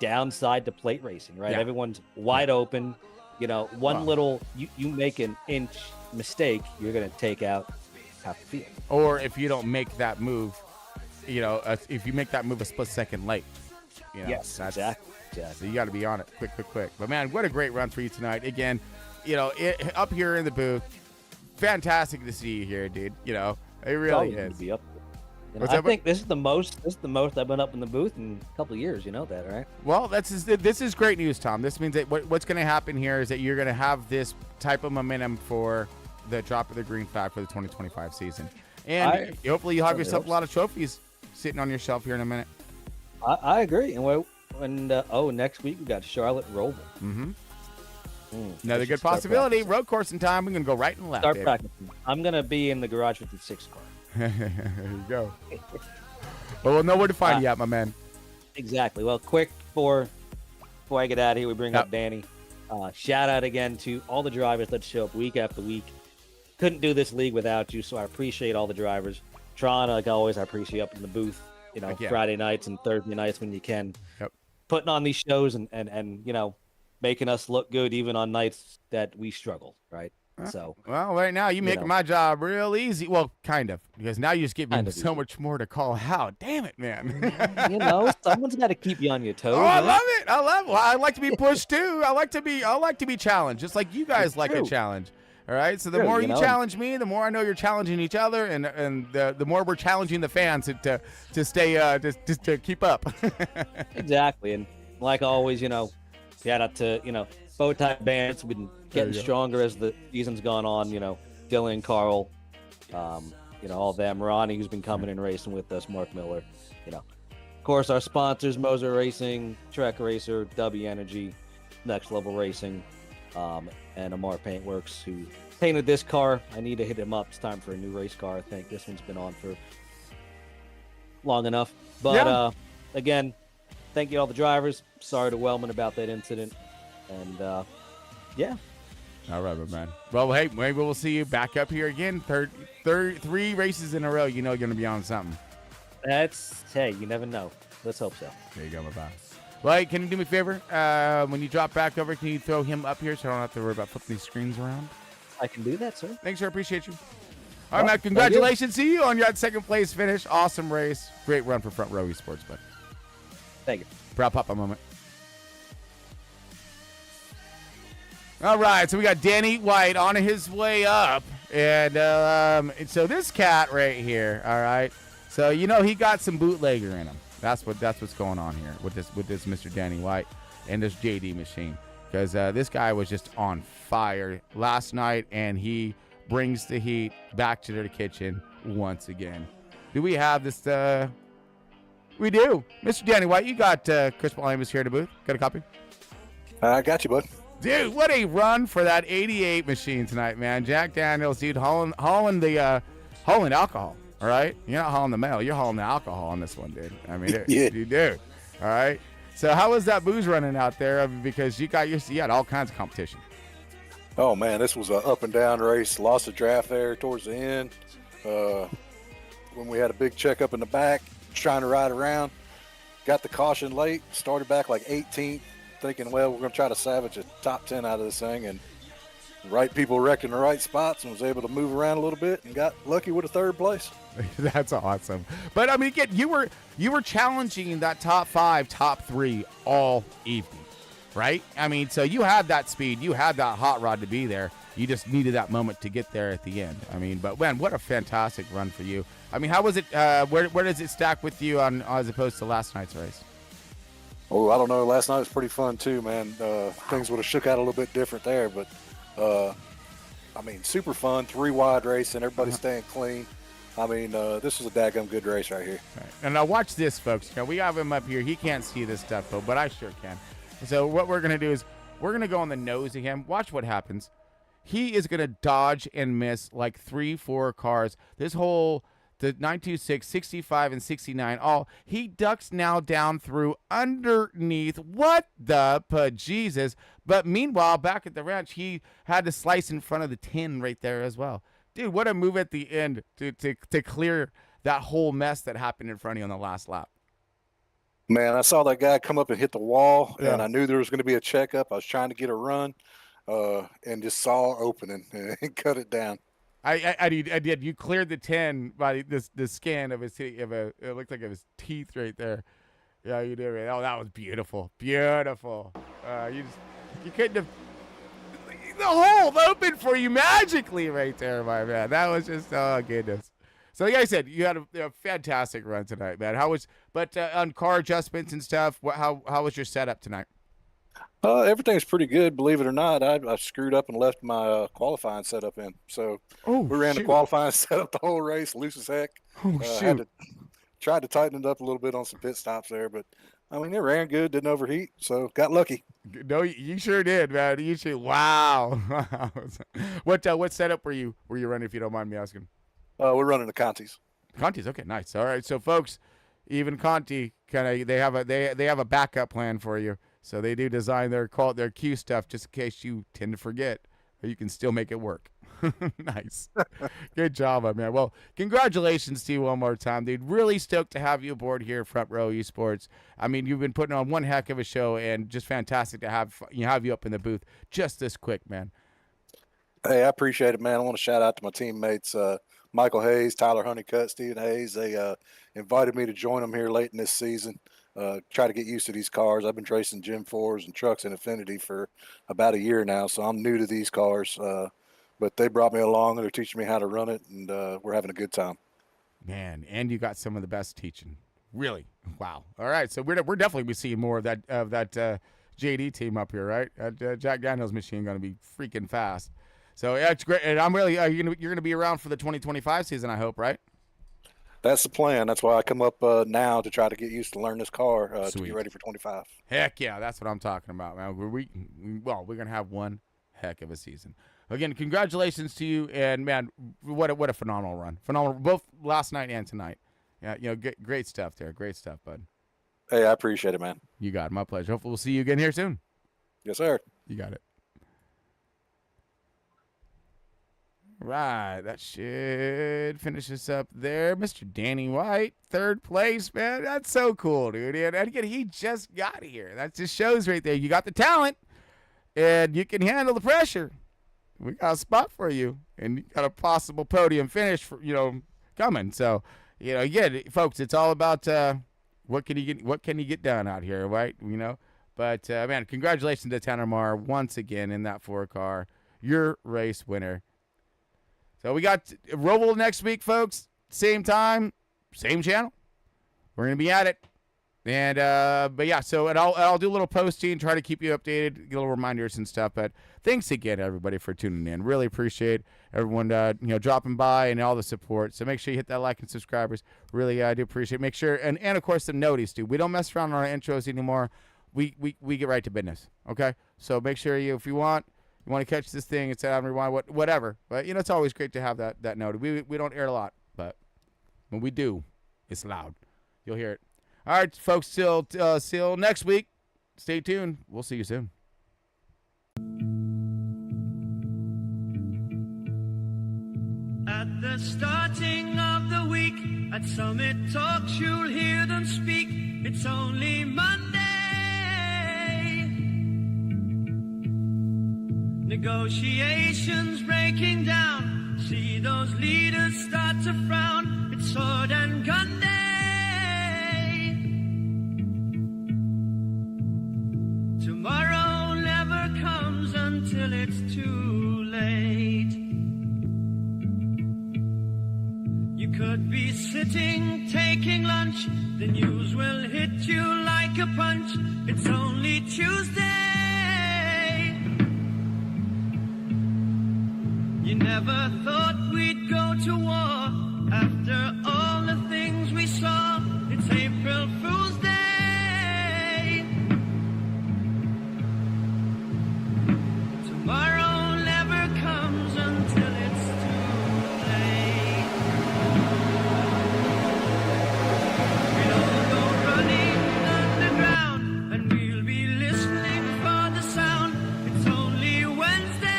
downside to plate racing, right? Everyone's wide open. One little you make an inch mistake, you're gonna take out half the field. Or if you don't make that move, if you make that move a split second late, yes, exactly. So you got to be on it quick. But man, what a great run for you tonight. Again, up here in the booth, fantastic to see you here, dude. It really is. To be up there. I think this is the most I've been up in the booth in a couple of years. You know that, right? Well, this is great news, Tom. This means that what's going to happen here is that you're going to have this type of momentum for the drop of the green flag for the 2025 season. And hopefully you'll have yourself a lot of trophies sitting on your shelf here in a minute. I agree. And next week we got Charlotte Roval. Mm-hmm. Another good possibility. Road course in time. We're going to go right and left. Start practicing. I'm going to be in the Garage 56 car. There you go. Well, we'll know where to find you at, my man. Exactly. Well, quick before I get out of here, we bring up Danny. Shout out again to all the drivers that show up week after week. Couldn't do this league without you, so I appreciate all the drivers. Tron, like always, I appreciate you up in the booth, Friday nights and Thursday nights when you can. Yep. Putting on these shows and making us look good even on nights that we struggle, right? So right now you making my job real easy. Well, kind of, because now you just give me so much more to call out. Damn it, man. Someone's got to keep you on your toes. Oh, I love it. Well, I like to be pushed too. I like to be challenged, just like you guys like a challenge. All right. So the more you challenge me, the more I know you're challenging each other, and the more we're challenging the fans to stay to keep up. Exactly. And like always, shout out to bow tie bands. We've been getting stronger as the season's gone on. Dylan, Carl, all of them. Ronnie, who's been coming and racing with us. Mark Miller. Of course, our sponsors: Moser Racing, Trek Racer, W Energy, Next Level Racing. And Amar Paintworks, who painted this car. I need to hit him up. It's time for a new race car. I think this one's been on for long enough. But again, thank you all the drivers. Sorry to Wellman about that incident. And, yeah. All right, my man. Well, hey, maybe we'll see you back up here again. Three races in a row. You know you're going to be on something. Hey, you never know. Let's hope so. There you go, my man. Well, hey, can you do me a favor? When you drop back over, can you throw him up here so I don't have to worry about flipping these screens around? I can do that, sir. Thanks, sir. Appreciate you. All right, Matt, congratulations to you on your second place finish. Awesome race. Great run for Front Row Esports, bud. Thank you. Proud Papa moment. All right, so we got Danny White on his way up. And so this cat right here, all right, so you know he got some bootlegger in him. That's what's going on here with this Mr. Danny White and this JD machine. Because this guy was just on fire last night, and he brings the heat back to the kitchen once again. Do we have this? We do. Mr. Danny White, you got Chris Amos here in the booth. Got a copy? I got you, bud. Dude, what a run for that 88 machine tonight, man. Jack Daniels, dude, hauling alcohol, all right? You're not hauling the mail. You're hauling the alcohol on this one, dude. I mean, yeah. You do, all right? So how was that booze running out there? Because you had all kinds of competition. Oh, man, this was an up-and-down race. Lost a draft there towards the end. When we had a big checkup in the back, trying to ride around. Got the caution late. Started back like 18th. Thinking, well, we're going to try to salvage a top 10 out of this thing, and right people wrecked in the right spots and was able to move around a little bit and got lucky with a third place. That's awesome. But I mean, again, you were challenging that top 5, top 3 all evening, right? I mean, so you had that speed, you had that hot rod to be there. You just needed that moment to get there at the end. I mean, but man, what a fantastic run for you. I mean, how was it? Where does it stack with you on as opposed to last night's race? Oh, I don't know. Last night was pretty fun too, man. Things would have shook out a little bit different there, but I mean, super fun. 3 wide race and everybody staying clean. I mean, this was a daggum good race right here. Right. And now watch this, folks. Now, we have him up here. He can't see this stuff, though, but I sure can. So what we're going to do is we're going to go on the nose of him. Watch what happens. He is going to dodge and miss like 3-4 cars. This whole the 926, 65, and 69. He ducks now down through underneath. What the Jesus? But meanwhile, back at the ranch, he had to slice in front of the 10 right there as well. Dude, what a move at the end to clear that whole mess that happened in front of you on the last lap. Man, I saw that guy come up and hit the wall, and I knew there was going to be a checkup. I was trying to get a run, and just saw opening and cut it down. I did. You cleared the 10 by the scan of his it looked like of his teeth right there. Yeah, you did. Oh, that was beautiful, beautiful. You couldn't have. The hole opened for you magically right there, my man. That was just goodness. So like I said, you had a fantastic run tonight, man. But on car adjustments and stuff, how was your setup tonight? Everything's pretty good, believe it or not. I screwed up and left my qualifying setup in. So we ran the qualifying setup the whole race, loose as heck. Tried to tighten it up a little bit on some pit stops there, but I mean, it ran good, didn't overheat, so got lucky. No, you sure did, man. You sure. Wow. What setup were you running, if you don't mind me asking? We're running the Contis. Contis, okay, nice. All right, so folks, even Conti they have a backup plan for you. So they do design their Q stuff just in case you tend to forget, but you can still make it work. Nice. Good job, my man. Well, congratulations to you one more time, dude. Really stoked to have you aboard here at Front Row Esports. I mean, you've been putting on one heck of a show, and just fantastic to have you up in the booth just this quick, man. Hey, I appreciate it, man. I want to shout out to my teammates, Michael Hayes, Tyler Honeycutt, Steven Hayes. They invited me to join them here late in this season. Try to get used to these cars. I've been racing Gen 4s and trucks in Infinity for about a year now, so I'm new to these cars. But they brought me along, and they're teaching me how to run it, and we're having a good time. Man, and you got some of the best teaching. Really? Wow. All right, so we're definitely be seeing more of that JD team up here, right? Jack Daniels machine going to be freaking fast. So yeah, it's great. And I'm really you're going to be around for the 2025 season, I hope, right? That's the plan. That's why I come up now to try to get used to learn this car to be ready for 25. Heck yeah, that's what I'm talking about, man. We're going to have one heck of a season. Again, congratulations to you, and man, what a phenomenal run. Phenomenal, both last night and tonight. Yeah, great stuff there. Great stuff, bud. Hey, I appreciate it, man. You got it. My pleasure. Hopefully we'll see you again here soon. Yes, sir. You got it. Right, that should finish us up there. Mr. Danny White, 3rd place, man. That's so cool, dude. And again, he just got here. That just shows right there. You got the talent, and you can handle the pressure. We got a spot for you, and you got a possible podium finish for coming. So, again, folks, it's all about what can you get done out here, right? But man, congratulations to Tanner Marr once again in that 4-car, your race winner. So we got Roval next week, folks. Same time, same channel. We're gonna be at it, and but yeah. So I'll do a little posting, try to keep you updated, get little reminders and stuff. But thanks again, everybody, for tuning in. Really appreciate everyone, dropping by and all the support. So make sure you hit that like and subscribers. Really, I do appreciate it. Make sure and of course the notice, dude. We don't mess around on our intros anymore. We get right to business. Okay. So make sure if you want to catch this thing and set out and rewind, whatever. But, it's always great to have that note. We don't air a lot, but when we do, it's loud. You'll hear it. All right, folks, till next week. Stay tuned. We'll see you soon. At the starting of the week, at Summit Talks, you'll hear them speak. It's only Monday. Negotiations breaking down. See those leaders start to frown. It's sword and gun day. Tomorrow never comes until it's too late. You could be sitting taking lunch. The news will hit you like a punch. It's only Tuesday. You never thought we'd go to war after all the things we saw. It's April Fool's Day. Tomorrow never comes until it's too late. We'll all go running underground and we'll be listening for the sound. It's only Wednesday.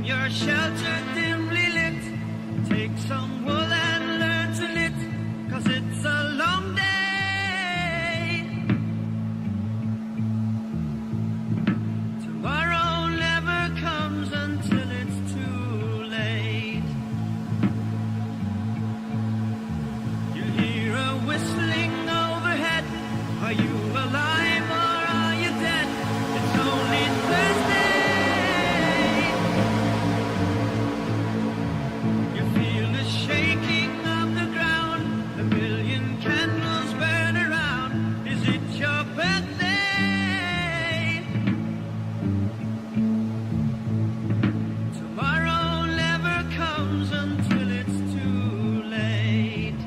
Your shelter dimly lit. Take some wool and learn to knit, 'cause it's a long day. Tomorrow never comes until it's too late. You hear a whistling overhead. Are you alive or are you dead? It's only Thursday. Shaking of the ground, a million candles burn around. Is it your birthday? Tomorrow never comes until it's too late.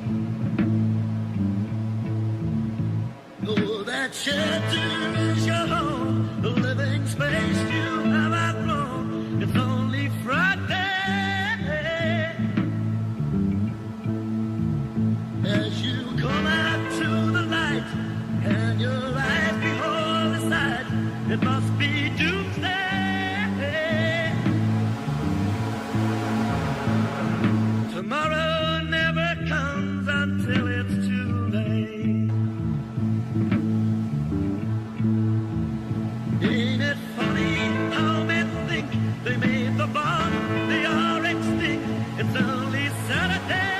Oh, that shelter is your home, the living space you have outgrown. It's only Friday. As you come out to the light and your life behold the sight, it must be doomsday. Tomorrow never comes until it's too late. Ain't it funny how men think they made the bomb, they are extinct, it's only Saturday.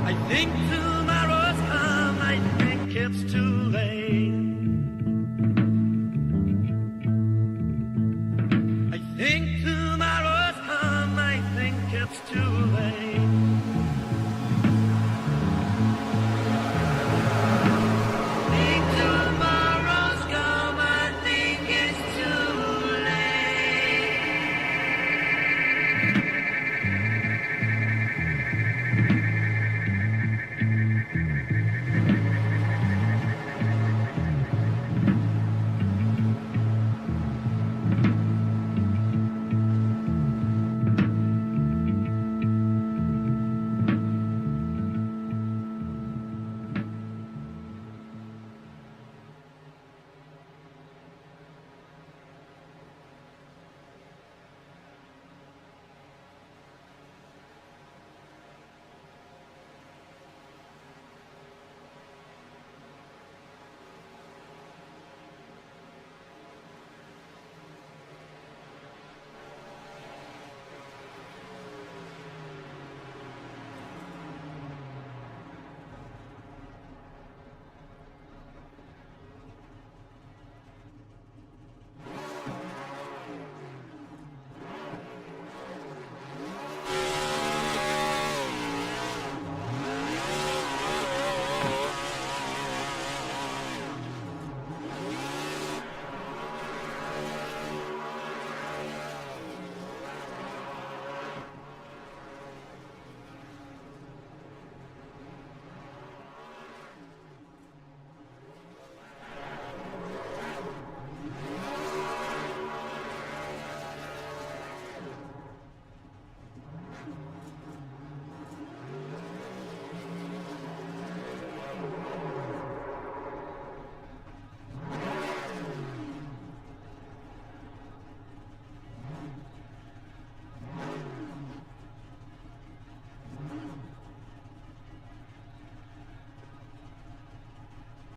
I think tomorrow's come, I think it's too late. I think tomorrow's come, I think it's too late.